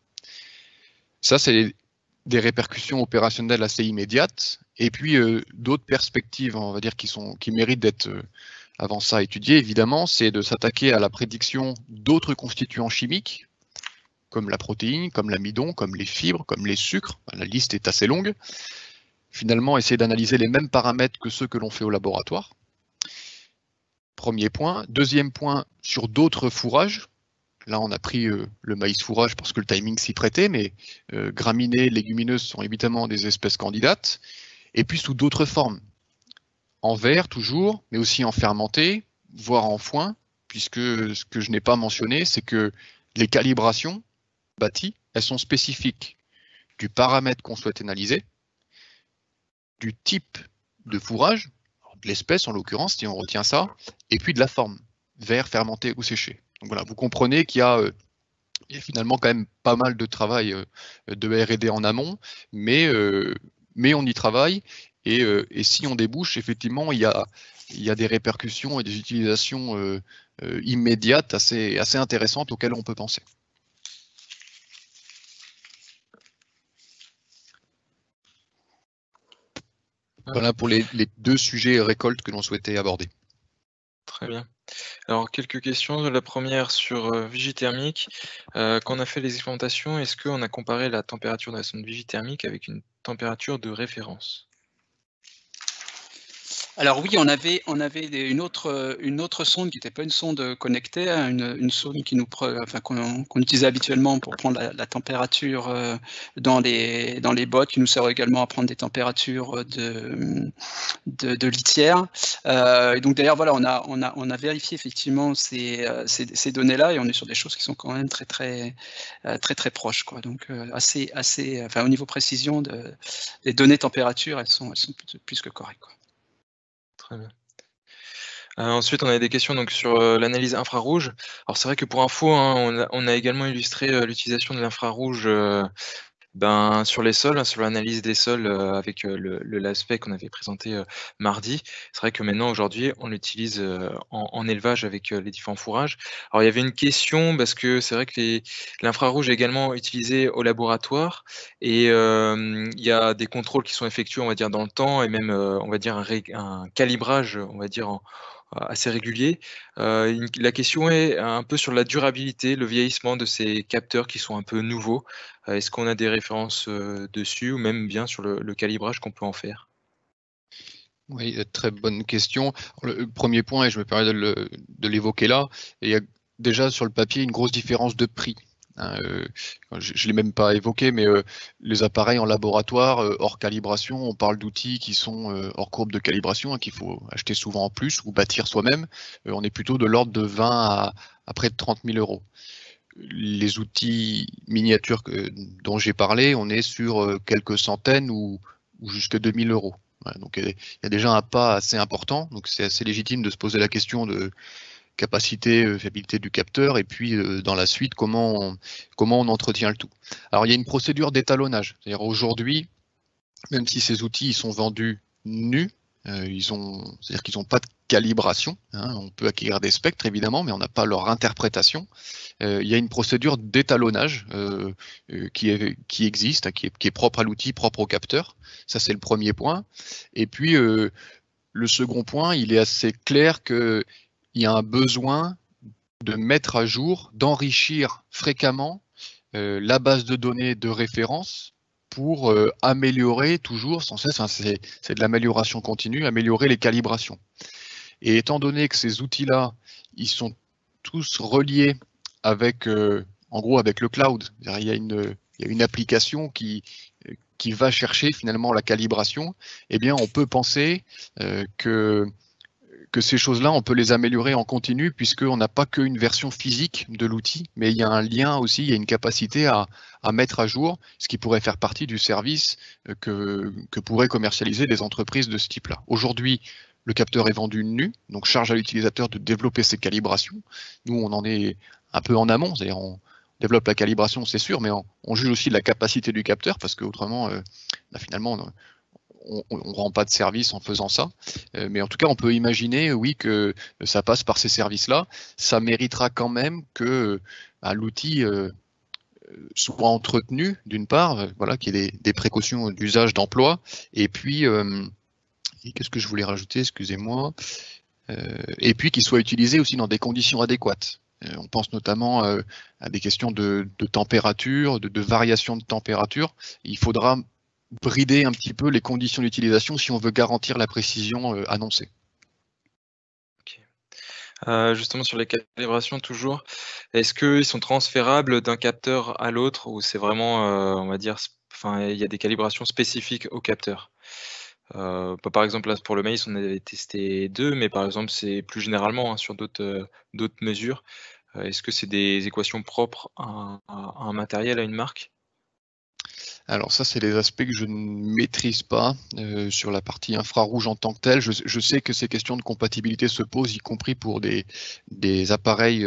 S3: Ça, c'est des répercussions opérationnelles assez immédiates et puis d'autres perspectives, on va dire, qui méritent d'être avant ça à étudier, évidemment, c'est de s'attaquer à la prédiction d'autres constituants chimiques, comme la protéine, comme l'amidon, comme les fibres, comme les sucres. La liste est assez longue. Finalement, essayer d'analyser les mêmes paramètres que ceux que l'on fait au laboratoire. Premier point. Deuxième point, sur d'autres fourrages. Là, on a pris le maïs fourrage parce que le timing s'y prêtait, mais graminées, légumineuses sont évidemment des espèces candidates. Et puis sous d'autres formes. En verre toujours, mais aussi en fermenté, voire en foin, puisque ce que je n'ai pas mentionné, c'est que les calibrations bâties, elles sont spécifiques du paramètre qu'on souhaite analyser, du type de fourrage, de l'espèce en l'occurrence, si on retient ça, et puis de la forme, verre, fermenté ou séché. Donc voilà, vous comprenez qu'il y a finalement quand même pas mal de travail de R&D en amont, mais on y travaille, et si on débouche, effectivement, il y a des répercussions et des utilisations immédiates assez intéressantes auxquelles on peut penser. Voilà pour les deux sujets récoltes que l'on souhaitait aborder.
S1: Très bien. Alors, quelques questions. La première sur vigithermique. Quand on a fait les expérimentations, est-ce qu'on a comparé la température de la sonde vigithermique avec une température de référence?
S2: Alors oui, on avait une autre sonde qui n'était pas une sonde connectée, hein, une sonde qui qu'on utilisait habituellement pour prendre la température dans les bottes, qui nous sert également à prendre des températures de litière. Et donc d'ailleurs voilà, on a vérifié effectivement ces données-là, et on est sur des choses qui sont quand même très proches, quoi. Donc au niveau précision des données température, elles sont plus que correctes, quoi.
S1: Très bien. Ensuite, on a des questions donc sur l'analyse infrarouge. Alors c'est vrai que pour info, hein, on a également illustré l'utilisation de l'infrarouge sur les sols, sur l'analyse des sols avec l'aspect qu'on avait présenté mardi. C'est vrai que maintenant, aujourd'hui, on l'utilise en élevage avec les différents fourrages. Alors il y avait une question parce que c'est vrai que l'infrarouge est également utilisé au laboratoire, et il y a des contrôles qui sont effectués, on va dire, dans le temps, et même on va dire un calibrage, on va dire assez régulier. La question est un peu sur la durabilité, le vieillissement de ces capteurs qui sont un peu nouveaux. Est-ce qu'on a des références dessus, ou même bien sur le calibrage qu'on peut en faire?
S3: Oui, très bonne question. Le premier point, et je me permets de l'évoquer là, il y a déjà sur le papier une grosse différence de prix. Hein, je ne l'ai même pas évoqué, mais les appareils en laboratoire, hors calibration, on parle d'outils qui sont hors courbe de calibration, hein, qu'il faut acheter souvent en plus ou bâtir soi-même. On est plutôt de l'ordre de 20 à près de 30 000 euros. Les outils miniatures dont j'ai parlé, on est sur quelques centaines ou jusqu'à 2000 euros. Ouais, donc il y a déjà un pas assez important, donc c'est assez légitime de se poser la question de capacité, fiabilité du capteur, et puis dans la suite, comment on entretient le tout. Alors il y a une procédure d'étalonnage, c'est-à-dire aujourd'hui, même si ces outils ils sont vendus nus, c'est-à-dire qu'ils n'ont pas de calibration, hein, on peut acquérir des spectres évidemment, mais on n'a pas leur interprétation. Il y a une procédure d'étalonnage qui existe, qui est propre à l'outil, propre au capteur. Ça c'est le premier point. Et puis le second point, il est assez clair qu'il y a un besoin de mettre à jour, d'enrichir fréquemment la base de données de référence pour améliorer toujours, sans cesse, c'est de l'amélioration continue, améliorer les calibrations. Et étant donné que ces outils-là, ils sont tous reliés avec, en gros, avec le cloud, il y a une application qui va chercher finalement la calibration, eh bien on peut penser que ces choses-là, on peut les améliorer en continu, puisqu'on n'a pas qu'une version physique de l'outil, mais il y a un lien aussi, il y a une capacité à mettre à jour, ce qui pourrait faire partie du service que pourraient commercialiser des entreprises de ce type-là. Aujourd'hui, le capteur est vendu nu, donc charge à l'utilisateur de développer ses calibrations. Nous, on en est un peu en amont, c'est-à-dire on développe la calibration, c'est sûr, mais on juge aussi de la capacité du capteur, parce qu'autrement, finalement, on ne rend pas de service en faisant ça. Mais en tout cas, on peut imaginer, oui, que ça passe par ces services-là. Ça méritera quand même que l'outil soit entretenu, d'une part, voilà, qu'il y ait des précautions d'usage, d'emploi. Et puis, qu'est-ce que je voulais rajouter? Excusez-moi. et puis qu'il soit utilisé aussi dans des conditions adéquates. On pense notamment à des questions de température, de variation de température. Il faudra brider un petit peu les conditions d'utilisation si on veut garantir la précision annoncée.
S1: Justement sur les calibrations toujours, est-ce qu'ils sont transférables d'un capteur à l'autre ou c'est vraiment, on va dire, il y a des calibrations spécifiques au capteur? Par exemple, là, pour le maïs, on avait testé 2, mais par exemple, c'est plus généralement, hein, sur d'autres mesures. Est-ce que c'est des équations propres à un matériel, à une marque?
S3: Alors ça, c'est des aspects que je ne maîtrise pas sur la partie infrarouge en tant que telle. Je sais que ces questions de compatibilité se posent, y compris pour des appareils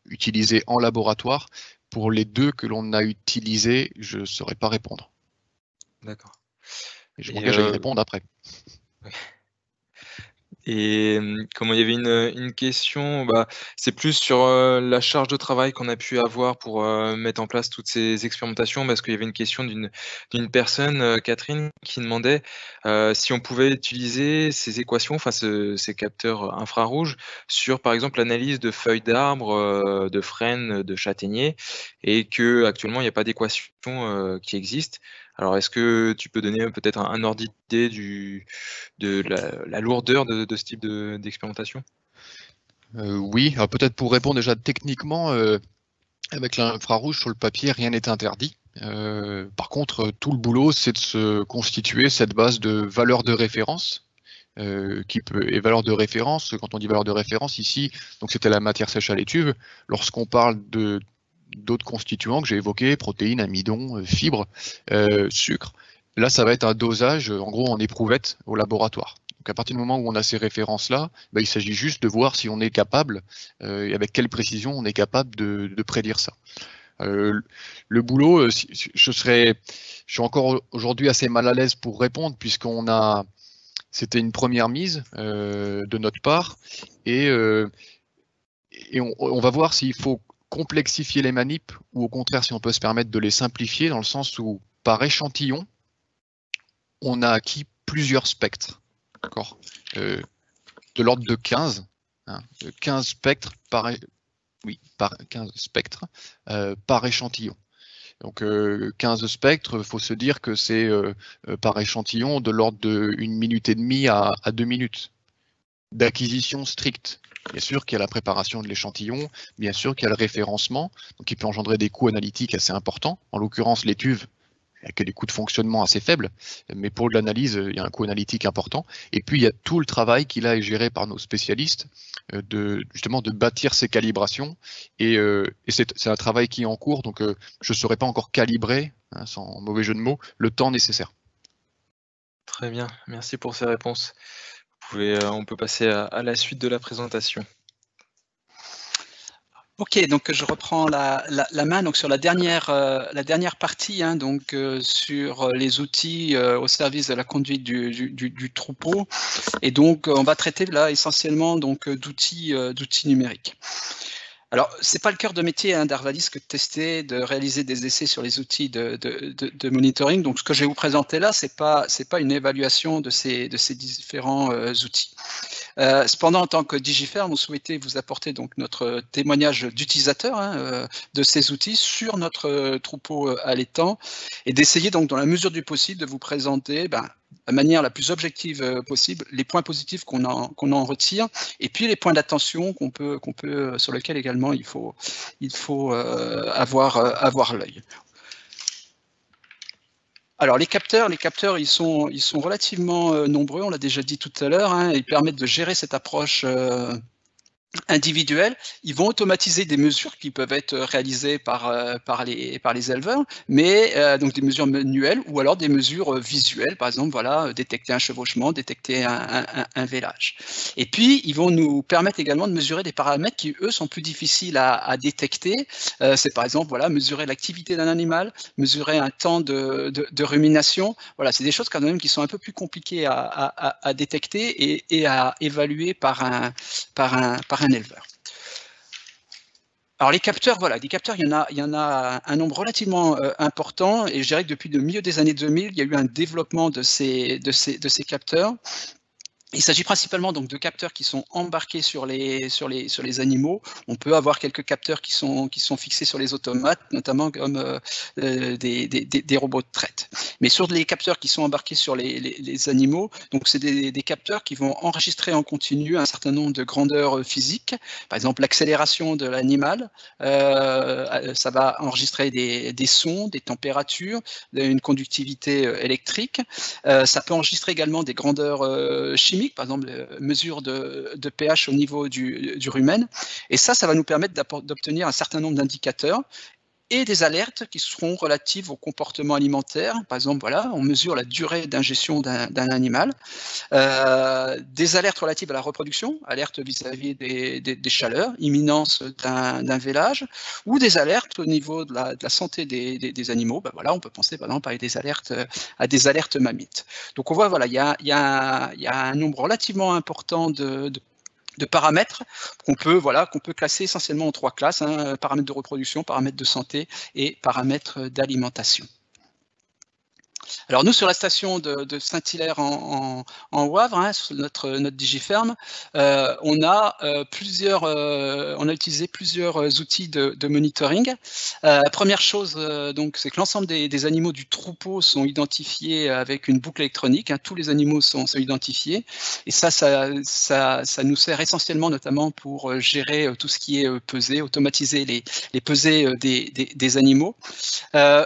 S3: utilisés en laboratoire. Pour les 2 que l'on a utilisés, je ne saurais pas répondre.
S1: D'accord.
S3: Et je m'engage à y répondre après.
S1: Ouais. Et comment il y avait une question, c'est plus sur, la charge de travail qu'on a pu avoir pour, mettre en place toutes ces expérimentations. Parce qu'il y avait une question d'une personne, Catherine, qui demandait, si on pouvait utiliser ces équations, enfin ces capteurs infrarouges sur, par exemple, l'analyse de feuilles d'arbres, de frênes, de châtaigniers et qu'actuellement il n'y a pas d'équation, qui existe. Alors est-ce que tu peux donner peut-être un ordre d'idée de la lourdeur de ce type d'expérimentation?
S3: Oui, alors peut-être pour répondre déjà techniquement, avec l'infrarouge sur le papier, rien n'est interdit. Par contre, tout le boulot, c'est de se constituer cette base de valeurs de référence, et valeur de référence, quand on dit valeur de référence ici, donc c'était la matière sèche à l'étuve. Lorsqu'on parle d'autres constituants que j'ai évoqués, protéines, amidon, fibres, sucre, là ça va être un dosage, en gros en éprouvette au laboratoire. Donc à partir du moment où on a ces références-là, il s'agit juste de voir si on est capable, et avec quelle précision on est capable de prédire ça. Le boulot, je suis encore aujourd'hui assez mal à l'aise pour répondre, c'était une première mise de notre part, et on va voir s'il faut complexifier les manips ou au contraire si on peut se permettre de les simplifier, dans le sens où par échantillon, on a acquis plusieurs spectres, d'accord, de l'ordre de 15, 15 spectres par 15 spectres par échantillon. Donc 15 spectres, il faut se dire que c'est par échantillon de l'ordre de 1 minute et demie à 2 minutes d'acquisition stricte. Bien sûr qu'il y a la préparation de l'échantillon, bien sûr qu'il y a le référencement, donc qui peut engendrer des coûts analytiques assez importants. En l'occurrence, l'étuve, il n'y a que des coûts de fonctionnement assez faibles, mais pour de l'analyse, il y a un coût analytique important. Et puis, il y a tout le travail qui là est géré par nos spécialistes, justement de bâtir ces calibrations. Et c'est un travail qui est en cours, donc je ne saurais pas encore calibrer, sans mauvais jeu de mots, le temps nécessaire.
S1: Très bien, merci pour ces réponses. On peut passer à la suite de la présentation.
S2: Ok, donc je reprends la main donc sur la dernière partie, donc sur les outils au service de la conduite du troupeau, et donc on va traiter là essentiellement donc d'outils numériques. Alors, c'est pas le cœur de métier d'Arvalis que de tester, de réaliser des essais sur les outils de monitoring. Donc, ce que je vais vous présenter là, c'est pas une évaluation de ces différents outils. Cependant, en tant que DigiFerm, on souhaitait vous apporter donc notre témoignage d'utilisateur de ces outils sur notre troupeau allaitant, et d'essayer donc, dans la mesure du possible, de vous présenter de la manière la plus objective possible les points positifs qu'on en retire, et puis les points d'attention sur lesquels également il faut avoir l'œil. Alors les capteurs, ils sont relativement nombreux, on l'a déjà dit tout à l'heure, ils permettent de gérer cette approche individuels. Ils vont automatiser des mesures qui peuvent être réalisées par les éleveurs, mais donc des mesures manuelles ou alors des mesures visuelles, par exemple, voilà, détecter un chevauchement, détecter un vélage. Et puis, ils vont nous permettre également de mesurer des paramètres qui, eux, sont plus difficiles à détecter. C'est par exemple, voilà, mesurer l'activité d'un animal, mesurer un temps de rumination. Voilà, c'est des choses quand même qui sont un peu plus compliquées à détecter et à évaluer par un éleveur. Alors les capteurs, voilà, des capteurs, il y en a un nombre relativement important, et je dirais que depuis le milieu des années 2000, il y a eu un développement de ces capteurs. Il s'agit principalement donc de capteurs qui sont embarqués sur les animaux. On peut avoir quelques capteurs qui sont fixés sur les automates, notamment comme des robots de traite. Mais sur les capteurs qui sont embarqués sur les animaux, donc c'est des capteurs qui vont enregistrer en continu un certain nombre de grandeurs physiques. Par exemple, l'accélération de l'animal, ça va enregistrer des sons, des températures, une conductivité électrique. Ça peut enregistrer également des grandeurs chimiques, par exemple mesure de pH au niveau du rumen, et ça va nous permettre d'obtenir un certain nombre d'indicateurs et des alertes qui seront relatives au comportement alimentaire. Par exemple, voilà, on mesure la durée d'ingestion d'un animal, des alertes relatives à la reproduction, alertes vis-à-vis des chaleurs, imminence d'un vélage, ou des alertes au niveau de la santé des animaux. Ben voilà, on peut penser par exemple à des alertes mammites. Donc on voit, voilà, il y a un nombre relativement important de paramètres qu'on peut classer essentiellement en 3 classes, hein, paramètres de reproduction, paramètres de santé et paramètres d'alimentation. Alors nous, sur la station de Saint-Hilaire en Wavre, hein, sur notre digiferme, on a utilisé plusieurs outils de monitoring. La première chose, donc, c'est que l'ensemble des animaux du troupeau sont identifiés avec une boucle électronique, hein, tous les animaux sont identifiés, et ça nous sert essentiellement notamment pour gérer tout ce qui est pesée, automatiser les pesées des animaux.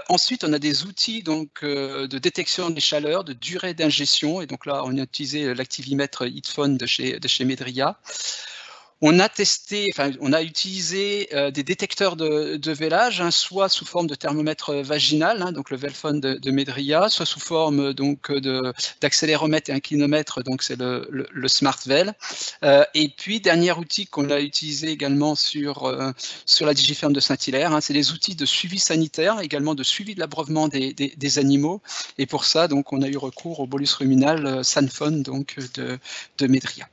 S2: Ensuite, on a des outils donc de détection des chaleurs, de durée d'ingestion, et donc là, on a utilisé l'activimètre HeatPhone de chez Medria. On a utilisé des détecteurs de vélage, hein, soit sous forme de thermomètre vaginal, hein, donc le Velphone de Medria, soit sous forme donc d'accéléromètre et inclinomètre, donc c'est le SmartVel. Et puis dernier outil qu'on a utilisé également sur la digiferme de Saint-Hilaire, hein, c'est les outils de suivi sanitaire, également de suivi de l'abreuvement des animaux. Et pour ça, donc on a eu recours au bolus ruminal Sanphone donc de Medria.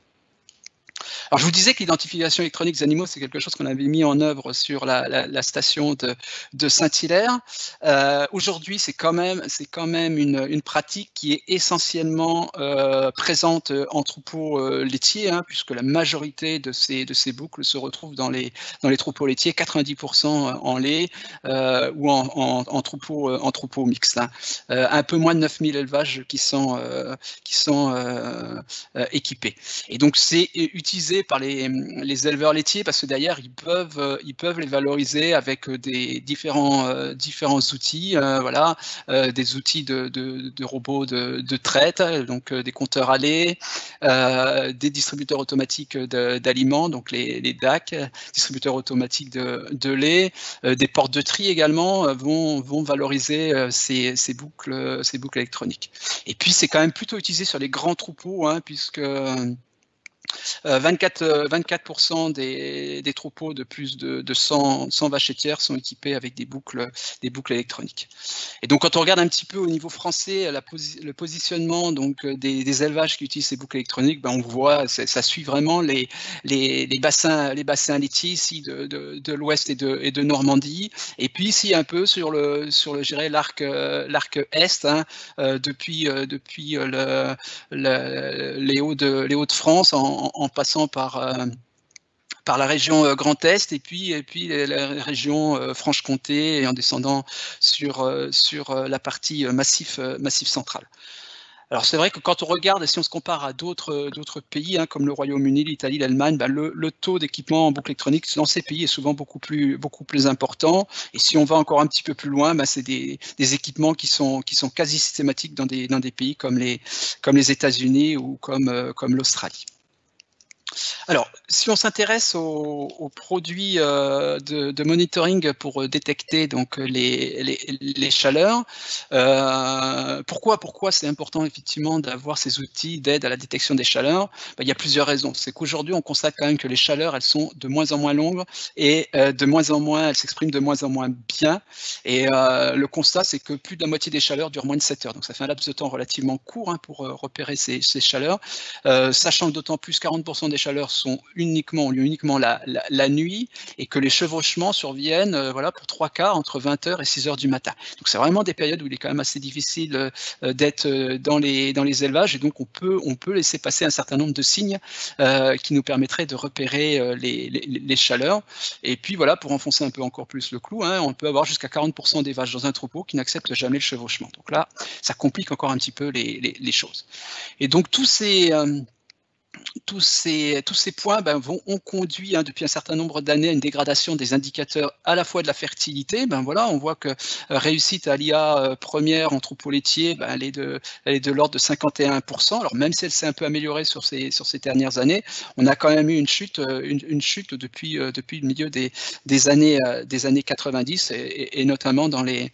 S2: Alors, je vous disais que l'identification électronique des animaux, c'est quelque chose qu'on avait mis en œuvre sur la station de Saint-Hilaire. Aujourd'hui, c'est quand même une pratique qui est essentiellement présente en troupeaux laitiers, hein, puisque la majorité de ces boucles se retrouvent dans les troupeaux laitiers, 90% en lait ou en troupeaux mixtes. Hein. Un peu moins de 9000 élevages qui sont équipés. Et donc, c'est utilisé par les éleveurs laitiers parce que derrière ils peuvent les valoriser avec des différents outils, voilà, des outils de robots de traite, donc des compteurs à lait, des distributeurs automatiques d'aliments, donc les DAC, distributeurs automatiques de lait, des portes de tri également vont valoriser ces boucles électroniques. Et puis c'est quand même plutôt utilisé sur les grands troupeaux, hein, puisque 24% des troupeaux de plus de 100 vaches laitières sont équipés avec des boucles électroniques. Et donc, quand on regarde un petit peu au niveau français le positionnement donc des élevages qui utilisent ces boucles électroniques, ben on voit ça suit vraiment les bassins laitiers ici de l'Ouest et de Normandie. Et puis ici un peu sur je dirais l'arc est, hein, depuis les Hauts-de-France en passant par la région Grand Est et puis la région Franche-Comté et en descendant sur la partie massif central. Alors c'est vrai que quand on regarde, si on se compare à d'autres pays, hein, comme le Royaume-Uni, l'Italie, l'Allemagne, ben le taux d'équipement en boucle électronique dans ces pays est souvent beaucoup plus important. Et si on va encore un petit peu plus loin, ben c'est des équipements qui sont quasi systématiques dans des pays comme les États-Unis ou comme l'Australie. Alors, si on s'intéresse aux produits de monitoring pour détecter donc les chaleurs, pourquoi c'est important effectivement d'avoir ces outils d'aide à la détection des chaleurs? Ben, il y a plusieurs raisons. C'est qu'aujourd'hui, on constate quand même que les chaleurs, elles sont de moins en moins longues et elles s'expriment de moins en moins bien. Et le constat, c'est que plus de la moitié des chaleurs durent moins de 7 heures. Donc, ça fait un laps de temps relativement court, hein, pour repérer ces chaleurs, sachant que d'autant plus 40% des chaleurs ont lieu uniquement la nuit, et que les chevauchements surviennent voilà, pour 3 quarts entre 20h et 6h du matin. Donc c'est vraiment des périodes où il est quand même assez difficile d'être dans les élevages, et donc on peut laisser passer un certain nombre de signes qui nous permettraient de repérer les chaleurs. Et puis voilà, pour enfoncer un peu encore plus le clou, on peut avoir jusqu'à 40% des vaches dans un troupeau qui n'acceptent jamais le chevauchement. Donc là, ça complique encore un petit peu les choses. Et donc tous ces points ont conduit depuis un certain nombre d'années à une dégradation des indicateurs à la fois de la fertilité. Voilà, on voit que réussite à l'IA première en troupeau laitier, elle est de l'ordre de 51%. Alors même si elle s'est un peu améliorée sur ces dernières années, on a quand même eu une chute depuis le milieu des années 90 et notamment dans les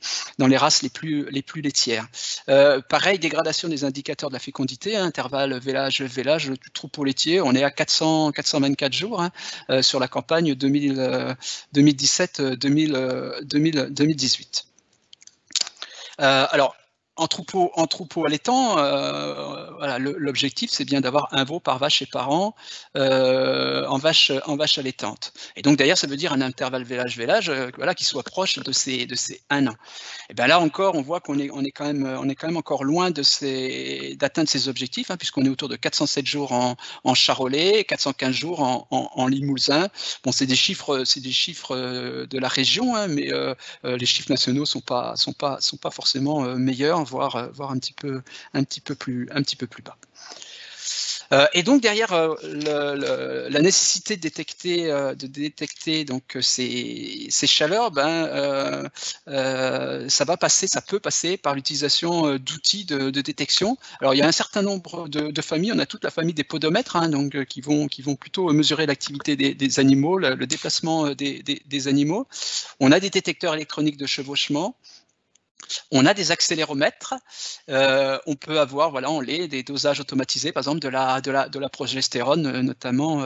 S2: races les plus laitières. Pareil, dégradation des indicateurs de la fécondité, intervalle vélage du troupeau laitier, on est à 424 jours sur la campagne 2017-2018. Alors, en troupeau allaitant, voilà, l'objectif c'est bien d'avoir un veau par vache et par an en vache allaitante. Et donc d'ailleurs ça veut dire un intervalle vélage voilà, qui soit proche de ces 1 an. Et bien là encore on voit qu'on est quand même encore loin d'atteindre ces objectifs, puisqu'on est autour de 407 jours en charolais, 415 jours en limousin. Bon, c'est des chiffres de la région, mais les chiffres nationaux sont pas forcément meilleurs, voire un petit peu plus bas. Et donc derrière la nécessité de détecter donc ces chaleurs, ça peut passer par l'utilisation d'outils de détection. Alors il y a un certain nombre de familles, on a toute la famille des podomètres, donc qui vont plutôt mesurer l'activité des animaux, le déplacement des animaux. On a des détecteurs électroniques de chevauchement. On a des accéléromètres, on peut avoir en lait des dosages automatisés, par exemple de la progestérone, notamment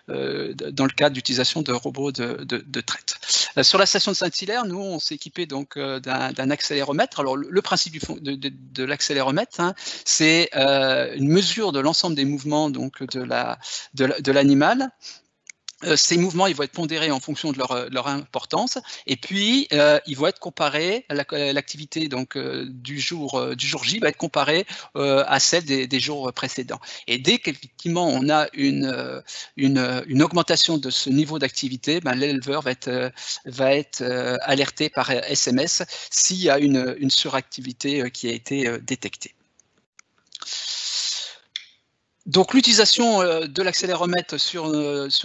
S2: dans le cadre d'utilisation de robots de traite. Sur la station de Saint-Hilaire, nous on s'est équipé donc d'un accéléromètre. Alors le principe de l'accéléromètre, c'est une mesure de l'ensemble des mouvements donc de l'animal. Ces mouvements, ils vont être pondérés en fonction de leur importance, et puis ils vont être comparés, l'activité donc du jour J va être comparée à celle des jours précédents. Et dès qu'effectivement on a une augmentation de ce niveau d'activité, l'éleveur va être alerté par SMS s'il y a une suractivité qui a été détectée. Donc l'utilisation de l'accéléromètre sur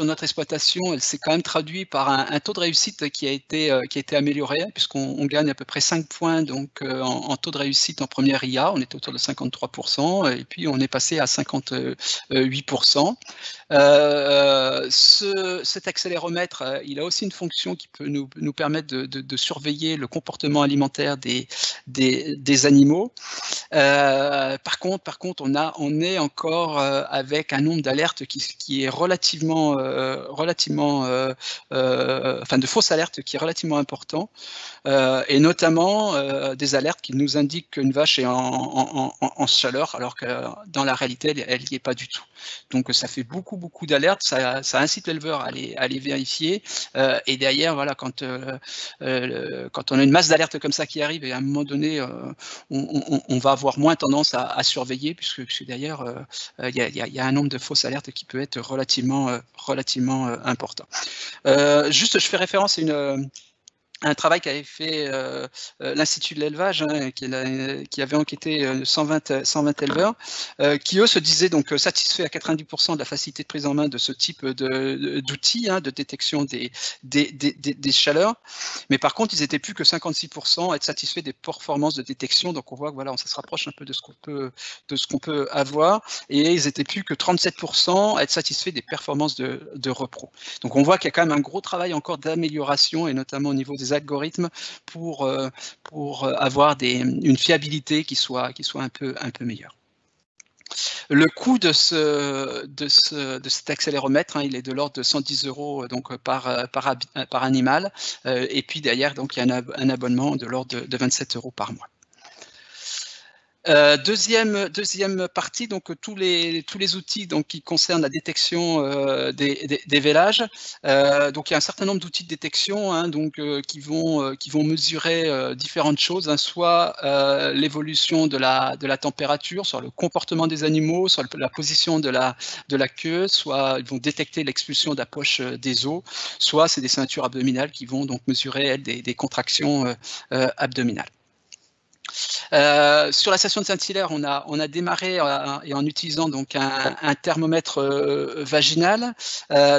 S2: notre exploitation, elle s'est quand même traduite par un taux de réussite qui a été amélioré, puisqu'on gagne à peu près 5 points donc en taux de réussite en première IA. On était autour de 53%, et puis on est passé à 58%. Cet accéléromètre, il a aussi une fonction qui peut nous permettre de surveiller le comportement alimentaire des animaux. Par contre, on est encore avec un nombre d'alertes qui est relativement, de fausses alertes qui est relativement important, et notamment des alertes qui nous indiquent qu'une vache est en chaleur, alors que dans la réalité, elle n'y est pas du tout. Donc ça fait beaucoup d'alertes, ça incite l'éleveur à les vérifier, et derrière, voilà, quand on a une masse d'alertes comme ça qui arrive, et à un moment donné, on va avoir moins tendance à surveiller, puisque derrière, il y a un nombre de fausses alertes qui peut être relativement important. Juste, je fais référence à un travail qu'avait fait l'Institut de l'élevage, qui avait enquêté 120 éleveurs, qui eux se disaient donc satisfaits à 90% de la facilité de prise en main de ce type d'outils de détection des chaleurs, mais par contre ils étaient plus que 56% à être satisfaits des performances de détection. Donc on voit que voilà, ça se rapproche un peu de ce qu'on peut avoir, et ils étaient plus que 37% à être satisfaits des performances de repro. Donc on voit qu'il y a quand même un gros travail encore d'amélioration, et notamment au niveau des algorithmes pour avoir une fiabilité qui soit un peu meilleure. Le coût de cet accéléromètre, il est de l'ordre de 110 € donc par animal, et puis derrière donc il y a un abonnement de l'ordre de 27 € par mois. Deuxième partie, donc tous les outils donc qui concernent la détection des vélages. Donc il y a un certain nombre d'outils de détection hein, donc qui vont mesurer différentes choses, hein, soit l'évolution de la température, soit le comportement des animaux, soit la position de la queue, soit ils vont détecter l'expulsion de la poche des os, soit c'est des ceintures abdominales qui vont donc mesurer elles, des contractions abdominales. Sur la station de Saint-Hilaire, on a démarré et en utilisant donc un thermomètre vaginal.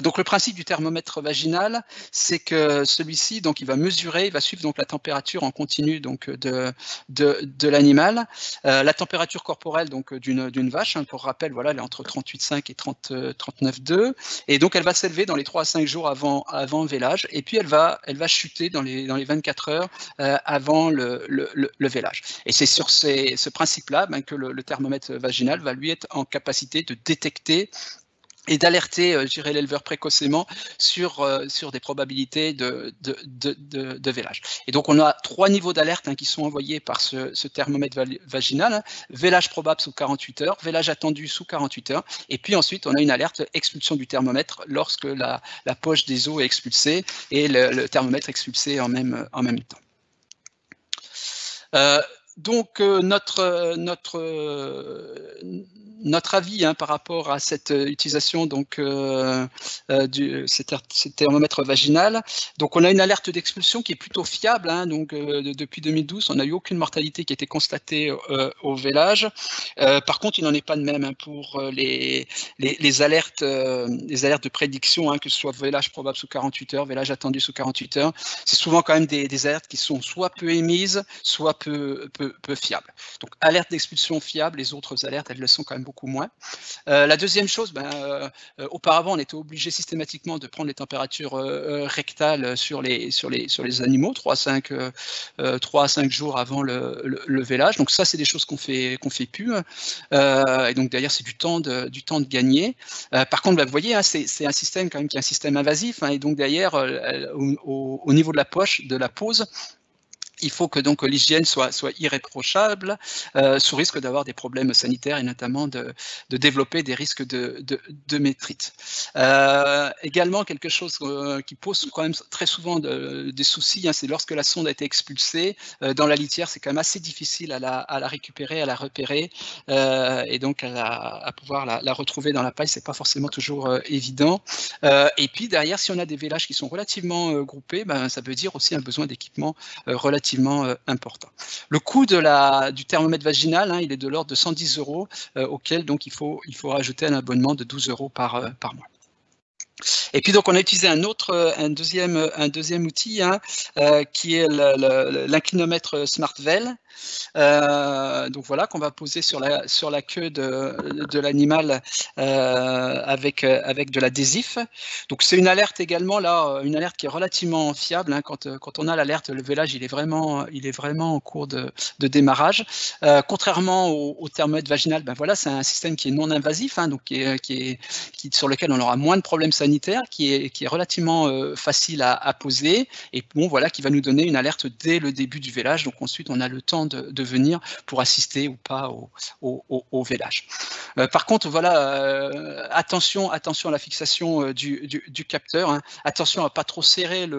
S2: Donc le principe du thermomètre vaginal, c'est que celui-ci donc il va mesurer, il va suivre donc la température en continu donc de l'animal, la température corporelle donc d'une vache. Hein, pour rappel, voilà, elle est entre 38,5 et 39,2, et donc elle va s'élever dans les 3 à 5 jours avant le vélage, et puis elle va chuter dans les 24 heures avant le vélage. Et c'est sur ce principe-là que le thermomètre vaginal va lui être en capacité de détecter et d'alerter, je dirais, l'éleveur précocement sur des probabilités de vélage. Et donc on a 3 niveaux d'alerte hein, qui sont envoyés par ce thermomètre vaginal. Hein. Vélage probable sous 48 heures, vélage attendu sous 48 heures, et puis ensuite on a une alerte expulsion du thermomètre lorsque la poche des os est expulsée et le thermomètre expulsé en même temps. Donc notre avis hein, par rapport à cette utilisation donc cet thermomètre vaginal. Donc on a une alerte d'expulsion qui est plutôt fiable. Hein, donc depuis 2012, on n'a eu aucune mortalité qui a été constatée au vélage. Par contre, il n'en est pas de même hein, pour les alertes de prédiction, hein, que ce soit vélage probable sous 48 heures, vélage attendu sous 48 heures. C'est souvent quand même des alertes qui sont soit peu émises, soit peu fiables. Donc alerte d'expulsion fiable, les autres alertes elles le sont quand même beaucoup moins. La deuxième chose, auparavant on était obligé systématiquement de prendre les températures rectales sur les animaux 3 à 5 jours avant le vélage. Donc ça c'est des choses qu'on fait plus. Et donc derrière c'est du temps de gagner. Par contre vous voyez hein, c'est un système quand même qui est un système invasif hein, et donc derrière au niveau de la poche, de la pose, il faut que donc l'hygiène soit irréprochable, sous risque d'avoir des problèmes sanitaires et notamment de développer des risques de métrite. Également quelque chose qui pose quand même très souvent des soucis, hein, c'est lorsque la sonde a été expulsée dans la litière, c'est quand même assez difficile à la récupérer, à la repérer, et donc à pouvoir la retrouver dans la paille, c'est pas forcément toujours évident. Et puis derrière, si on a des vélages qui sont relativement groupés, ça veut dire aussi un besoin d'équipement relativement important. Le coût du thermomètre vaginal, hein, il est de l'ordre de 110 €, auquel donc il faut rajouter un abonnement de 12 € par mois. Et puis donc on a utilisé un deuxième outil hein, qui est l'inclinomètre SmartVel. Donc voilà, qu'on va poser sur la queue de l'animal avec de l'adhésif. Donc c'est une alerte également là, une alerte qui est relativement fiable hein, quand on a l'alerte, le vélage il est vraiment en cours de démarrage. Contrairement au thermomètre vaginal, voilà, c'est un système qui est non invasif, hein, donc sur lequel on aura moins de problèmes sanitaires, qui est relativement facile à poser, et bon voilà, qui va nous donner une alerte dès le début du vélage. Donc ensuite on a le temps de venir pour assister ou pas au vélage. Par contre, voilà, attention à la fixation du capteur. Hein. Attention à pas trop serrer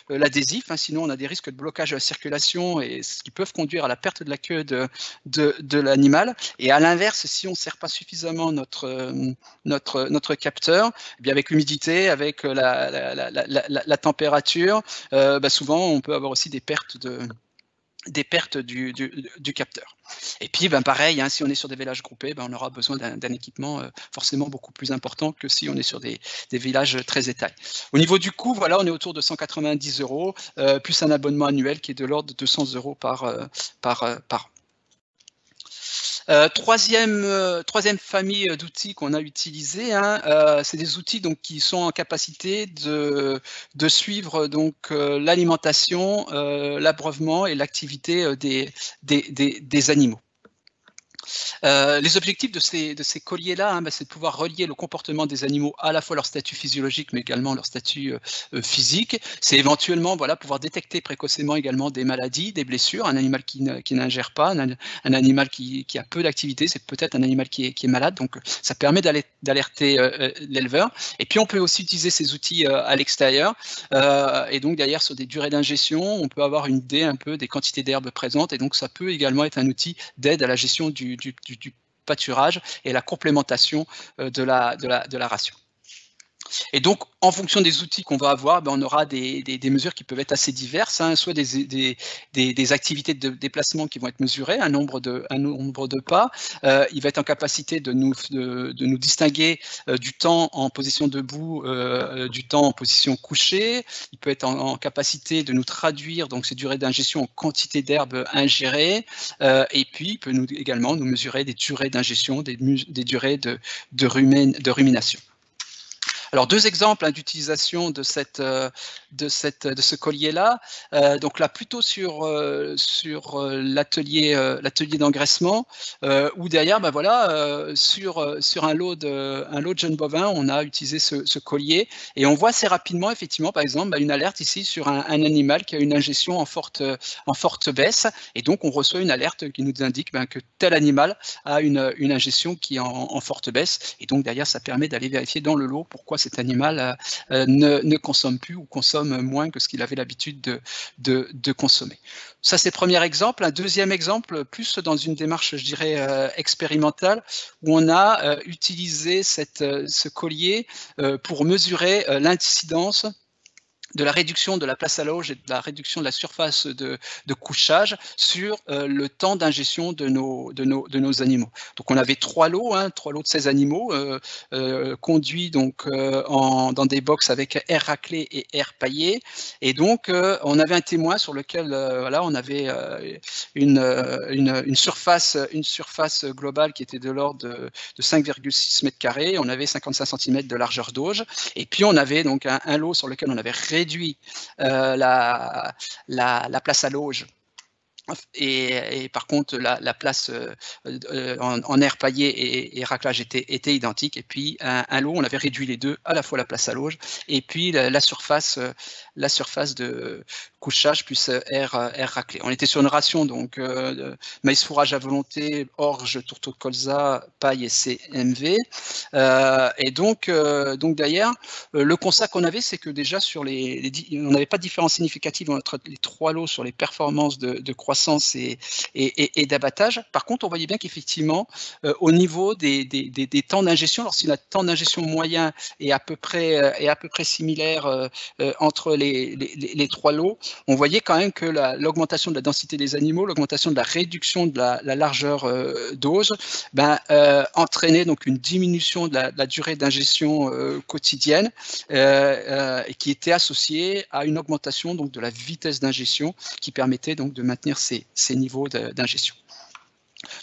S2: l'adhésif, hein, sinon on a des risques de blocage de la circulation et ce qui peuvent conduire à la perte de la queue de l'animal. Et à l'inverse, si on ne serre pas suffisamment notre capteur, eh bien avec l'humidité, avec la température, souvent on peut avoir aussi des pertes du capteur. Et puis pareil, hein, si on est sur des vélages groupés, on aura besoin d'un équipement forcément beaucoup plus important que si on est sur des vélages très étalés. Au niveau du coût, voilà, on est autour de 190 €, plus un abonnement annuel qui est de l'ordre de 200 € par an. Troisième famille d'outils qu'on a utilisés, hein, c'est des outils donc qui sont en capacité de suivre donc l'alimentation, l'abreuvement et l'activité des animaux. Les objectifs de ces colliers-là, hein, c'est de pouvoir relier le comportement des animaux, à la fois leur statut physiologique, mais également leur statut physique. C'est éventuellement pouvoir détecter précocement également des maladies, des blessures. Un animal qui n'ingère pas, un animal qui a peu d'activité, c'est peut-être un animal qui est malade. Donc ça permet d'alerter l'éleveur. Et puis on peut aussi utiliser ces outils à l'extérieur. Et donc derrière, sur des durées d'ingestion, on peut avoir une idée un peu des quantités d'herbes présentes. Et donc ça peut également être un outil d'aide à la gestion du pâturage et la complémentation de la ration. Et donc, en fonction des outils qu'on va avoir, on aura des mesures qui peuvent être assez diverses, hein, soit des activités de déplacement qui vont être mesurées, un nombre de pas. Il va être en capacité de nous distinguer du temps en position debout, du temps en position couchée. Il peut être en capacité de nous traduire donc ces durées d'ingestion en quantité d'herbe ingérée. Et puis, il peut également nous mesurer des durées d'ingestion, des durées de rumination. Alors, deux exemples d'utilisation de ce collier-là. Donc là, plutôt sur l'atelier d'engraissement, où derrière, sur un lot de jeunes bovins, on a utilisé ce collier et on voit assez rapidement, effectivement, par exemple, une alerte ici sur un animal qui a une ingestion en forte baisse, et donc on reçoit une alerte qui nous indique que tel animal a une ingestion qui est en forte baisse, et donc derrière, ça permet d'aller vérifier dans le lot pourquoi cet animal ne consomme plus ou consomme moins que ce qu'il avait l'habitude de consommer. Ça, c'est le premier exemple. Un deuxième exemple, plus dans une démarche, je dirais, expérimentale, où on a utilisé ce collier pour mesurer l'incidence de la réduction de la place à l'auge et de la réduction de la surface de couchage sur le temps d'ingestion de nos animaux. Donc on avait trois lots de ces animaux conduits donc dans des box avec air raclé et air paillé, et donc on avait un témoin sur lequel on avait une surface globale qui était de l'ordre de 5,6 mètres carrés. On avait 55 cm de largeur d'auge, et puis on avait donc un lot sur lequel on avait réduit la place à l'auge. Et par contre, la place en air paillé et raclage était identique. Et puis, un lot, on avait réduit les deux, à la fois la place à l'auge et puis la surface de couchage plus air raclé. On était sur une ration donc maïs fourrage à volonté, orge, tourteau de colza, paille et CMV. Et donc derrière, le constat qu'on avait, c'est que déjà sur on n'avait pas de différence significative entre les trois lots sur les performances de croissance et d'abattage. Par contre, on voyait bien qu'effectivement, au niveau des temps d'ingestion, alors si le temps d'ingestion moyen est à peu près similaire entre les trois lots, on voyait quand même que l'augmentation de la densité des animaux, l'augmentation de la réduction de la largeur d'auge, entraînait donc une diminution de la durée d'ingestion quotidienne et qui était associée à une augmentation donc de la vitesse d'ingestion qui permettait donc de maintenir ces niveaux d'ingestion.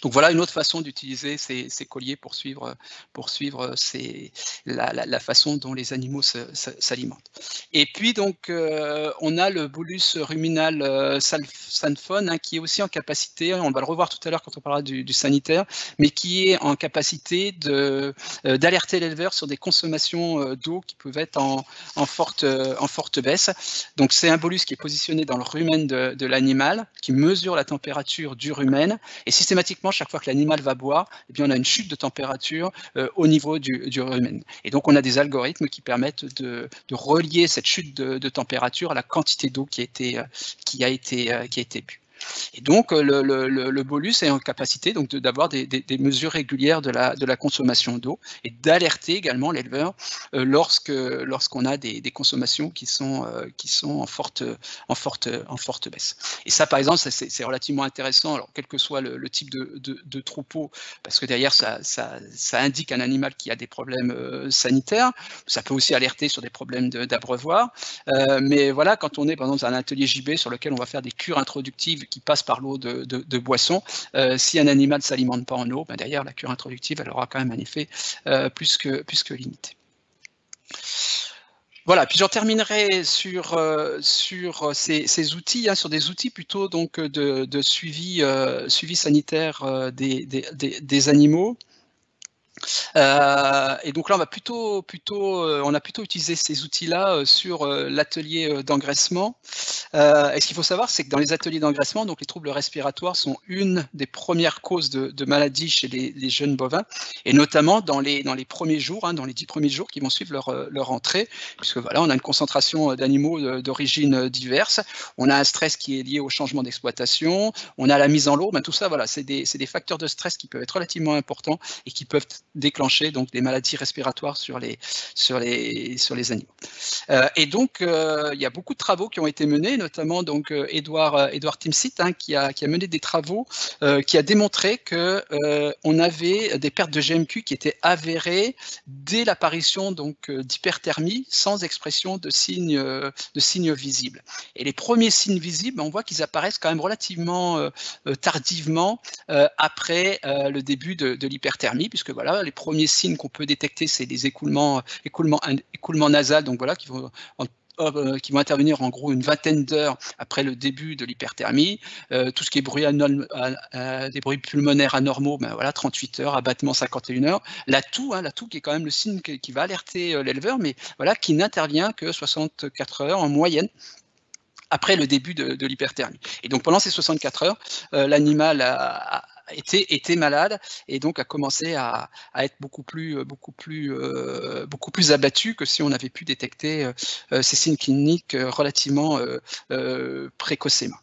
S2: Donc voilà une autre façon d'utiliser ces colliers pour suivre la façon dont les animaux s'alimentent. Et puis donc on a le bolus ruminal sanphone qui est aussi en capacité, on va le revoir tout à l'heure quand on parlera du sanitaire, mais qui est en capacité d'alerter l'éleveur sur des consommations d'eau qui peuvent être en forte baisse. Donc c'est un bolus qui est positionné dans le rumen de l'animal, qui mesure la température du rumen, et systématiquement chaque fois que l'animal va boire, on a une chute de température au niveau du rumen. Et donc on a des algorithmes qui permettent de relier cette chute de température à la quantité d'eau qui a été bu. Et donc le bolus est en capacité donc d'avoir des mesures régulières de la consommation d'eau et d'alerter également l'éleveur lorsqu'on a des consommations qui sont en forte baisse. Et ça, par exemple, c'est relativement intéressant, alors quel que soit le type de troupeau, parce que derrière ça indique un animal qui a des problèmes sanitaires. Ça peut aussi alerter sur des problèmes d'abreuvoir, mais voilà, quand on est par exemple dans un atelier JB sur lequel on va faire des cures introductives qui passe par l'eau de boisson, si un animal ne s'alimente pas en eau, derrière la cure introductive, elle aura quand même un effet plus que limité. Voilà, puis j'en terminerai sur ces outils, sur des outils plutôt donc de suivi sanitaire des animaux. Et donc là, on va on a plutôt utilisé ces outils-là sur l'atelier d'engraissement. Et ce qu'il faut savoir, c'est que dans les ateliers d'engraissement, donc les troubles respiratoires sont une des premières causes de maladies chez les jeunes bovins, et notamment dans les premiers jours, dans les 10 premiers jours qui vont suivre leur entrée, puisque voilà, on a une concentration d'animaux d'origine diverses, on a un stress qui est lié au changement d'exploitation, on a la mise en lot, tout ça, voilà, c'est des facteurs de stress qui peuvent être relativement importants et qui peuvent déclencher donc des maladies respiratoires sur les animaux. Et donc il y a beaucoup de travaux qui ont été menés, notamment donc Edward Timsit qui a mené des travaux qui a démontré que on avait des pertes de GMQ qui étaient avérées dès l'apparition donc d'hyperthermie sans expression de signes visibles. Et les premiers signes visibles, on voit qu'ils apparaissent quand même relativement tardivement après le début de l'hyperthermie, puisque voilà, les premiers signes qu'on peut détecter, c'est des écoulements nasales, donc voilà, qui vont intervenir en gros une vingtaine d'heures après le début de l'hyperthermie. Tout ce qui est des bruits pulmonaires anormaux, voilà, 38 heures, abattement 51 heures. La toux qui est quand même le signe qui va alerter l'éleveur, mais voilà, qui n'intervient que 64 heures en moyenne après le début de l'hyperthermie. Et donc pendant ces 64 heures, l'animal était malade et donc a commencé à être beaucoup plus abattu que si on avait pu détecter ces signes cliniques relativement précocement.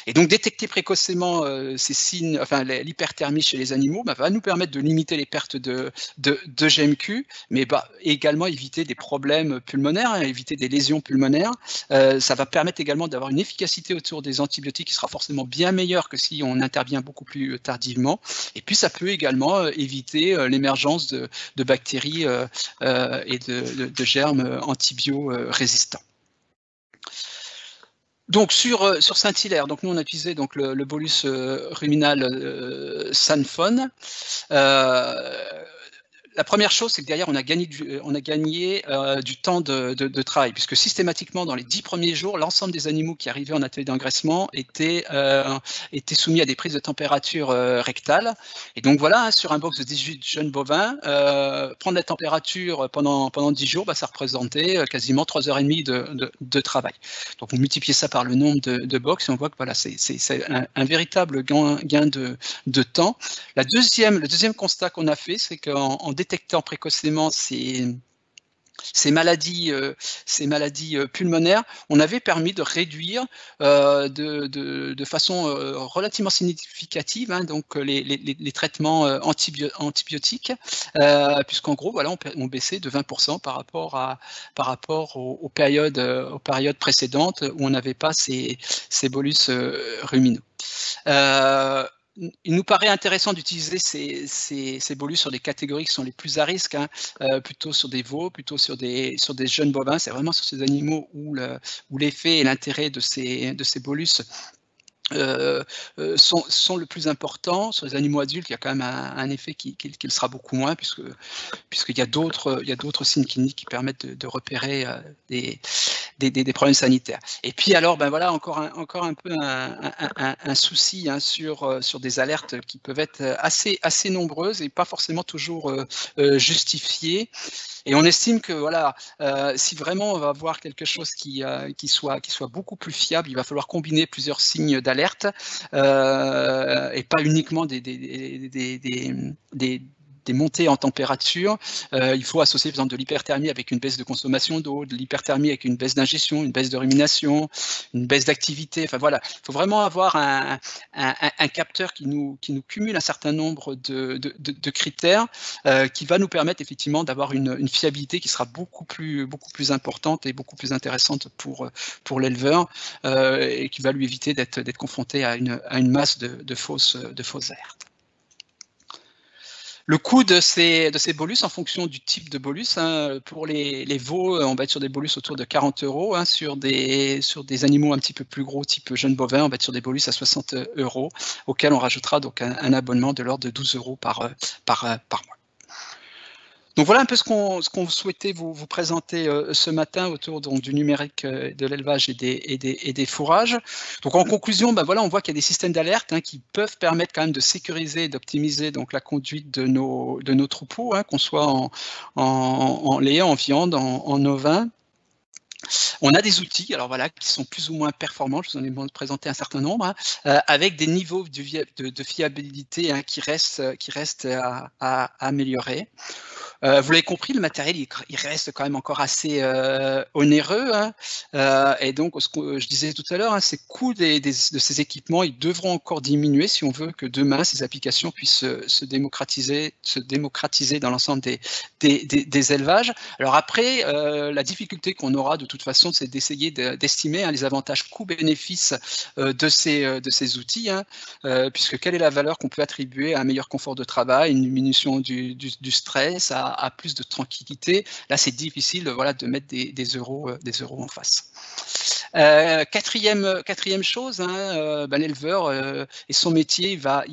S2: Et donc détecter précocement ces signes, l'hyperthermie chez les animaux, va nous permettre de limiter les pertes de GMQ, mais également éviter des problèmes pulmonaires, éviter des lésions pulmonaires. Ça va permettre également d'avoir une efficacité autour des antibiotiques qui sera forcément bien meilleure que si on intervient beaucoup plus tardivement. Et puis ça peut également éviter l'émergence de bactéries et de germes antibio-résistants. Donc sur Saint-Hilaire, donc nous on a utilisé donc le bolus ruminal Sanfone. La première chose, c'est que derrière, on a gagné du temps de travail, puisque systématiquement, dans les 10 premiers jours, l'ensemble des animaux qui arrivaient en atelier d'engraissement étaient soumis à des prises de température rectale. Et donc voilà, sur un box de 18 jeunes bovins, prendre la température pendant 10 jours, ça représentait quasiment 3h30 de travail. Donc on multiplie ça par le nombre de box et on voit que voilà, c'est un véritable gain de temps. Le deuxième constat qu'on a fait, c'est qu'en détectant précocement ces maladies pulmonaires, on avait permis de réduire de façon relativement significative donc les traitements antibiotiques, puisqu'en gros voilà, on baissait de 20% par rapport aux périodes précédentes où on n'avait pas ces bolus ruminaux. Il nous paraît intéressant d'utiliser ces bolus sur des catégories qui sont les plus à risque, plutôt sur des veaux, plutôt sur des jeunes bovins. C'est vraiment sur ces animaux où l'effet et l'intérêt de ces bolus sont le plus important. Sur les animaux adultes, il y a quand même un effet qui le sera beaucoup moins, puisqu'il y a d'autres signes cliniques qui permettent de repérer des problèmes sanitaires. Et puis alors, voilà, encore un peu un souci sur des alertes qui peuvent être assez nombreuses et pas forcément toujours justifiées. Et on estime que voilà, si vraiment on va avoir quelque chose qui soit beaucoup plus fiable, il va falloir combiner plusieurs signes d'alerte et pas uniquement des montées en température. Il faut associer par exemple de l'hyperthermie avec une baisse de consommation d'eau, de l'hyperthermie avec une baisse d'ingestion, une baisse de rumination, une baisse d'activité. Enfin voilà, il faut vraiment avoir un capteur qui nous cumule un certain nombre de critères qui va nous permettre effectivement d'avoir une fiabilité qui sera beaucoup plus importante et beaucoup plus intéressante pour l'éleveur et qui va lui éviter d'être confronté à une masse de fausses alertes. Le coût de ces bolus en fonction du type de bolus, pour les veaux, on va être sur des bolus autour de 40 €, sur des animaux un petit peu plus gros, type jeune bovin, on va être sur des bolus à 60 €, auxquels on rajoutera donc un abonnement de l'ordre de 12 € par mois. Donc voilà un peu ce qu'on souhaitait vous présenter ce matin autour donc, du numérique, de l'élevage et des fourrages. Donc en conclusion, voilà, on voit qu'il y a des systèmes d'alerte qui peuvent permettre quand même de sécuriser et d'optimiser donc la conduite de nos troupeaux, qu'on soit en lait, en viande, en ovin. On a des outils, alors voilà, qui sont plus ou moins performants, je vous en ai présenté un certain nombre, avec des niveaux de fiabilité qui restent à améliorer. Vous l'avez compris, le matériel, il reste quand même encore assez onéreux. Et donc, ce que je disais tout à l'heure, ces coûts de ces équipements, ils devront encore diminuer si on veut que demain, ces applications puissent se démocratiser dans l'ensemble des élevages. Alors après, la difficulté qu'on aura de toute façon, c'est d'essayer d'estimer les avantages coûts-bénéfices de ces outils, puisque quelle est la valeur qu'on peut attribuer à un meilleur confort de travail, une diminution du stress, à plus de tranquillité. Là, c'est difficile de mettre des euros en face. Quatrième chose, l'éleveur et son métier, il va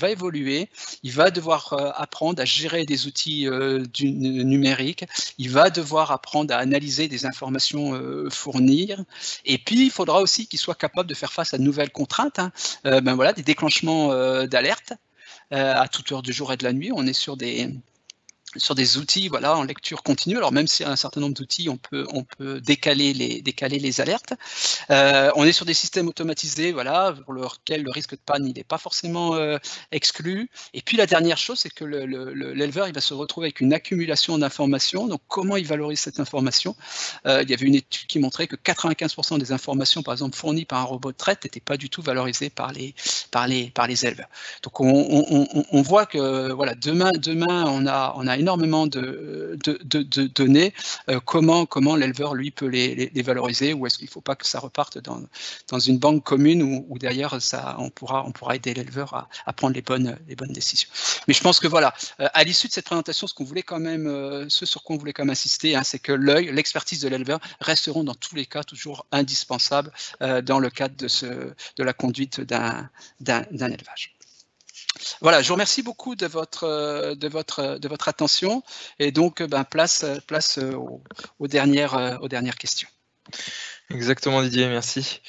S2: évoluer. Il va devoir apprendre à gérer des outils du numérique. Il va devoir apprendre à analyser des informations fournir. Et puis, il faudra aussi qu'il soit capable de faire face à de nouvelles contraintes. Des déclenchements d'alerte à toute heure du jour et de la nuit. On est sur des outils en lecture continue. Alors même s'il y a un certain nombre d'outils, on peut décaler les alertes. On est sur des systèmes automatisés pour lesquels le risque de panne n'est pas forcément exclu. Et puis la dernière chose, c'est que l'éleveur il va se retrouver avec une accumulation d'informations. Donc comment il valorise cette information? Il y avait une étude qui montrait que 95% des informations, par exemple, fournies par un robot de traite n'étaient pas du tout valorisées par les éleveurs. Donc on voit que demain on a énormément de données, comment l'éleveur lui peut les valoriser, ou est-ce qu'il ne faut pas que ça reparte dans une banque commune où derrière on pourra aider l'éleveur à prendre les bonnes décisions. Mais je pense que à l'issue de cette présentation, ce sur quoi on voulait quand même insister, c'est que l'expertise de l'éleveur resteront dans tous les cas toujours indispensables dans le cadre de la conduite d'un élevage. Voilà, je vous remercie beaucoup de votre attention, et donc place aux dernières questions.
S1: Exactement, Didier, merci.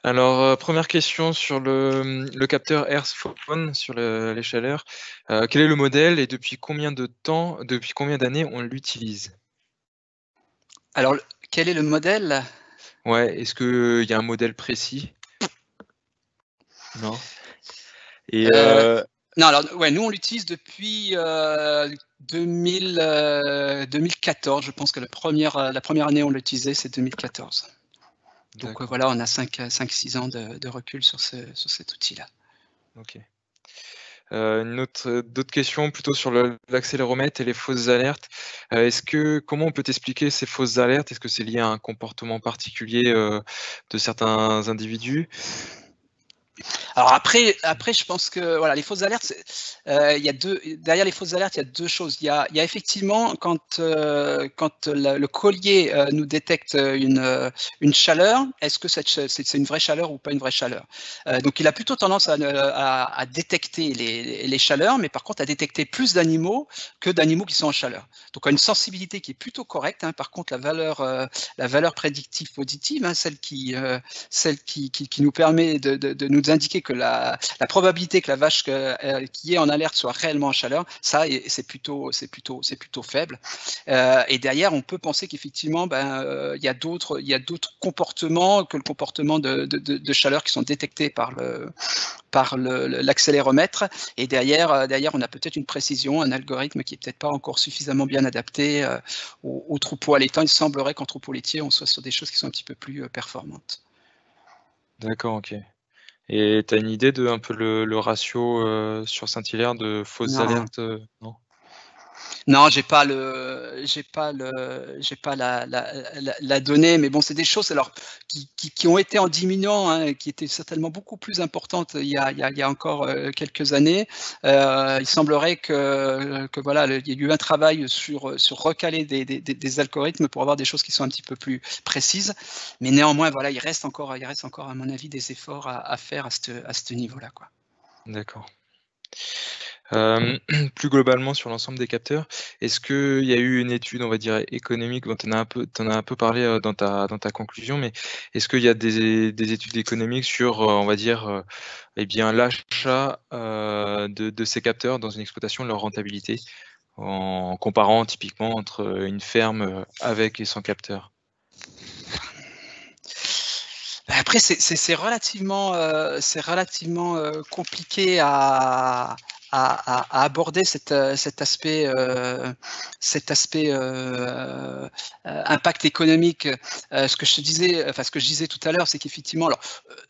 S1: Alors, première question sur le capteur Airphone sur les chaleurs. Quel est le modèle et depuis combien d'années on l'utilise?
S2: Alors, quel est le modèle?
S1: Ouais, est-ce qu'il y a un modèle précis? Non. Et
S2: non, alors nous on l'utilise depuis 2014. Je pense que la première année on l'utilisait, c'est 2014. Donc on a 5-6 ans de recul sur cet outil-là.
S1: Ok. D'autres questions plutôt sur l'accéléromètre et les fausses alertes. Comment on peut expliquer ces fausses alertes? Est-ce que c'est lié à un comportement particulier de certains individus?
S2: Alors après, je pense que les fausses alertes, derrière les fausses alertes, il y a deux choses. Il y a effectivement quand le collier nous détecte une chaleur, est-ce que c'est une vraie chaleur ou pas une vraie chaleur? Donc il a plutôt tendance à détecter les chaleurs, mais par contre à détecter plus d'animaux que d'animaux qui sont en chaleur. Donc à une sensibilité qui est plutôt correcte. Par contre, la valeur prédictive positive, celle qui nous permet de nous indiquer que la probabilité que la vache qui est en alerte soit réellement en chaleur, ça c'est plutôt faible. Et derrière, on peut penser qu'effectivement, il y a d'autres comportements que le comportement de chaleur qui sont détectés par l'accéléromètre. Et derrière, on a peut-être une précision, un algorithme qui est peut-être pas encore suffisamment bien adapté au troupeau allaitant. Il semblerait qu'en troupeau laitier, on soit sur des choses qui sont un petit peu plus performantes.
S1: D'accord, ok. Et tu as une idée de un peu le ratio sur Saint-Hilaire de fausses alertes? Non.
S2: Non, j'ai pas la donnée, mais bon, c'est des choses qui ont été en diminuant, qui étaient certainement beaucoup plus importantes il y a encore quelques années. Il semblerait que il y a eu un travail sur recaler des algorithmes pour avoir des choses qui sont un petit peu plus précises. Mais néanmoins, il reste encore à mon avis des efforts à faire à ce niveau-là, quoi.
S1: D'accord. Plus globalement sur l'ensemble des capteurs, est-ce qu'il y a eu une étude, on va dire, économique, dont tu en as un peu parlé dans ta conclusion, mais est-ce qu'il y a des études économiques sur, on va dire, eh bien, l'achat de ces capteurs dans une exploitation, de leur rentabilité, en comparant typiquement entre une ferme avec et sans capteurs?
S2: Après, c'est relativement compliqué à aborder cet aspect impact économique. Ce que je disais tout à l'heure, c'est qu'effectivement, alors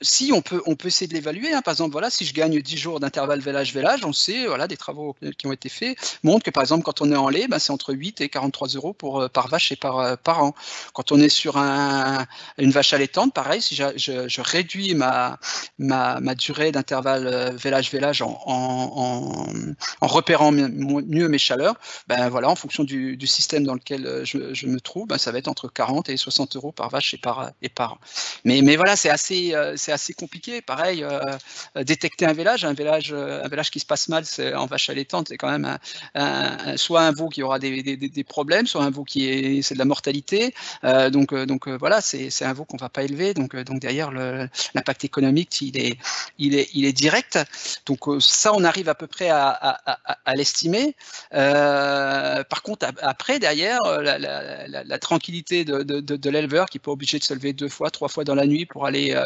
S2: si on peut essayer de l'évaluer, hein. Par exemple, voilà, si je gagne 10 jours d'intervalle vélage, on sait, voilà, des travaux qui ont été faits montrent que par exemple, quand on est en lait, ben, c'est entre 8 et 43 € par vache et par an. Quand on est sur une vache allaitante, pareil, si je réduis ma durée d'intervalle vélage en repérant mieux mes chaleurs, ben voilà, en fonction du système dans lequel je me trouve, ben ça va être entre 40 et 60 € par vache et par an. Mais voilà, c'est assez compliqué. Pareil, détecter un vélage qui se passe mal, c'est en vache allaitante, c'est quand même soit un veau qui aura des problèmes, soit un veau c'est de la mortalité. Donc voilà, c'est un veau qu'on va pas élever. Donc derrière, l'impact économique, il est direct. Donc ça, on arrive à peu près à l'estimer. Par contre, après, derrière, la tranquillité de l'éleveur qui n'est pas obligé de se lever 2 fois, 3 fois dans la nuit pour aller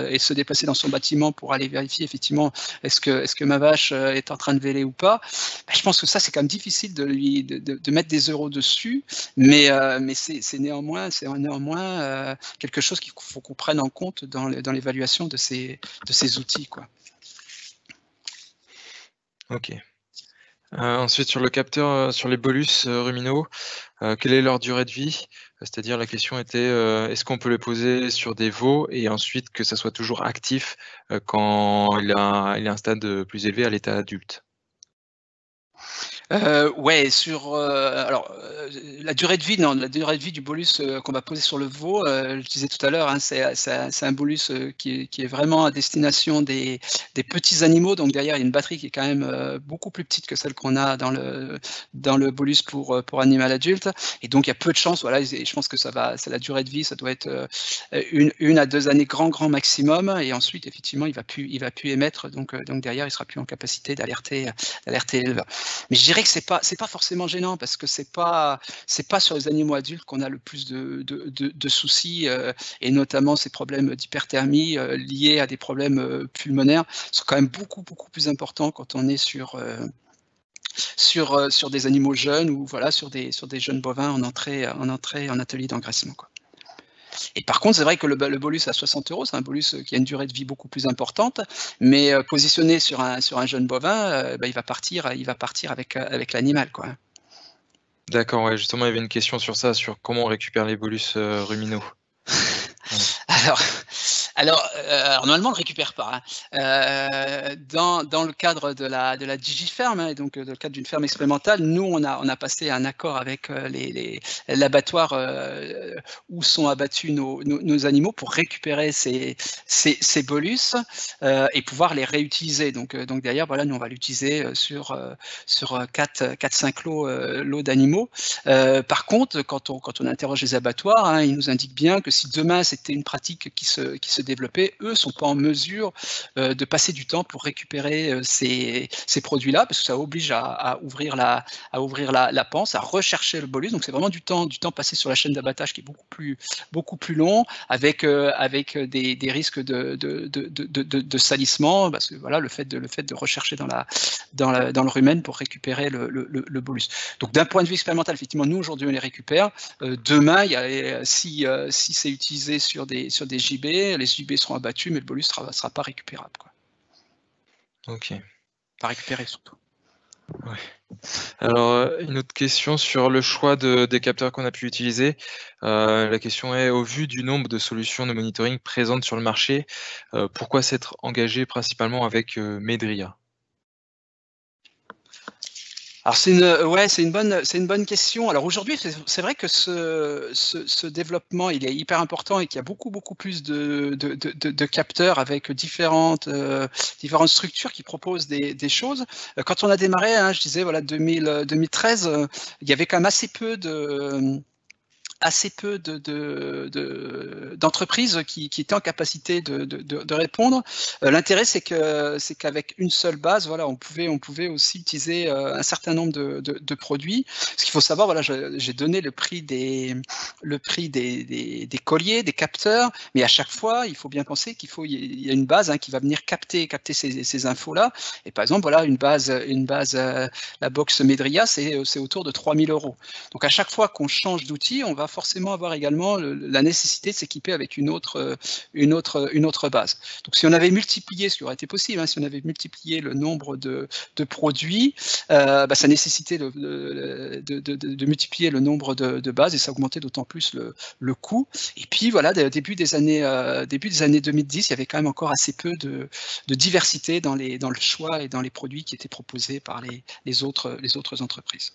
S2: et se déplacer dans son bâtiment pour aller vérifier effectivement est-ce que ma vache est en train de véler ou pas. Ben, je pense que ça, c'est quand même difficile de mettre des euros dessus, mais c'est néanmoins quelque chose qu'il faut qu'on prenne en compte dans l'évaluation de ces outils, quoi.
S1: Ok. Ensuite, sur le capteur, sur les bolus ruminaux, quelle est leur durée de vie? C'est-à-dire, la question était, est-ce qu'on peut les poser sur des veaux et ensuite que ça soit toujours actif quand il a un stade plus élevé, à l'état adulte?
S2: Ouais, alors la durée de vie du bolus qu'on va poser sur le veau, je disais tout à l'heure, hein, c'est un bolus qui est vraiment à destination des petits animaux. Donc derrière, il y a une batterie qui est quand même beaucoup plus petite que celle qu'on a dans le bolus pour animal adulte. Et donc il y a peu de chances. Voilà, je pense que c'est la durée de vie, ça doit être une à 2 années grand maximum. Et ensuite, effectivement, il va plus émettre. Donc derrière, il sera plus en capacité d'alerter l'éleveur. Mais je dirais que c'est pas forcément gênant, parce que c'est pas sur les animaux adultes qu'on a le plus de soucis, et notamment ces problèmes d'hyperthermie liés à des problèmes pulmonaires sont quand même beaucoup plus importants quand on est sur des animaux jeunes, ou voilà, sur des jeunes bovins en atelier d'engraissement, quoi. Et par contre, c'est vrai que le bolus à 60 €, c'est un bolus qui a une durée de vie beaucoup plus importante, mais positionné sur un jeune bovin, il va partir avec l'animal, quoi.
S1: D'accord, ouais, justement, il y avait une question sur ça, sur comment on récupère les bolus ruminaux.
S2: Alors, normalement, on ne récupère pas, hein. Dans le cadre de la Digiferme, hein, et donc dans le cadre d'une ferme expérimentale, nous, on a passé un accord avec l'abattoir où sont abattus nos animaux, pour récupérer ces bolus et pouvoir les réutiliser. Donc derrière, voilà, nous, on va l'utiliser sur 4-5 lots d'animaux. Par contre, quand on interroge les abattoirs, hein, ils nous indiquent bien que si demain c'était une pratique qui se développer, eux sont pas en mesure de passer du temps pour récupérer ces produits-là, parce que ça oblige à ouvrir la panse, à rechercher le bolus. Donc c'est vraiment du temps passé sur la chaîne d'abattage qui est beaucoup plus long, avec des risques de salissement, parce que voilà, le fait de rechercher dans le rumen pour récupérer le bolus. Donc d'un point de vue expérimental, effectivement, nous aujourd'hui on les récupère. Demain, si c'est utilisé sur des JB, les JB seront abattus, mais le bolus sera pas récupérable, quoi.
S1: Ok.
S2: Pas récupéré, surtout.
S1: Ouais. Alors, une autre question sur le choix des capteurs qu'on a pu utiliser. La question est, au vu du nombre de solutions de monitoring présentes sur le marché, pourquoi s'être engagé principalement avec Medria?
S2: Alors c'est une bonne question. Alors aujourd'hui, c'est vrai que ce développement, il est hyper important et qu'il y a beaucoup plus de capteurs avec différentes structures qui proposent des choses. Quand on a démarré, hein, je disais voilà 2013, il y avait quand même assez peu d'entreprises qui étaient en capacité de répondre. L'intérêt, c'est qu'avec une seule base, voilà, on pouvait aussi utiliser un certain nombre de produits. Ce qu'il faut savoir, voilà, j'ai donné le prix des colliers, des capteurs, mais à chaque fois, il faut bien penser il y a une base, hein, qui va venir capter ces infos-là. Et par exemple, voilà, une base, la box Medria, c'est autour de 3 000 €. Donc à chaque fois qu'on change d'outil, on va forcément avoir également la nécessité de s'équiper avec une autre base. Donc si on avait multiplié, ce qui aurait été possible, hein, si on avait multiplié le nombre de produits, ça nécessitait de multiplier le nombre de bases et ça augmentait d'autant plus le coût. Et puis voilà, début des années 2010, il y avait quand même encore assez peu de diversité dans le choix et dans les produits qui étaient proposés par les autres entreprises.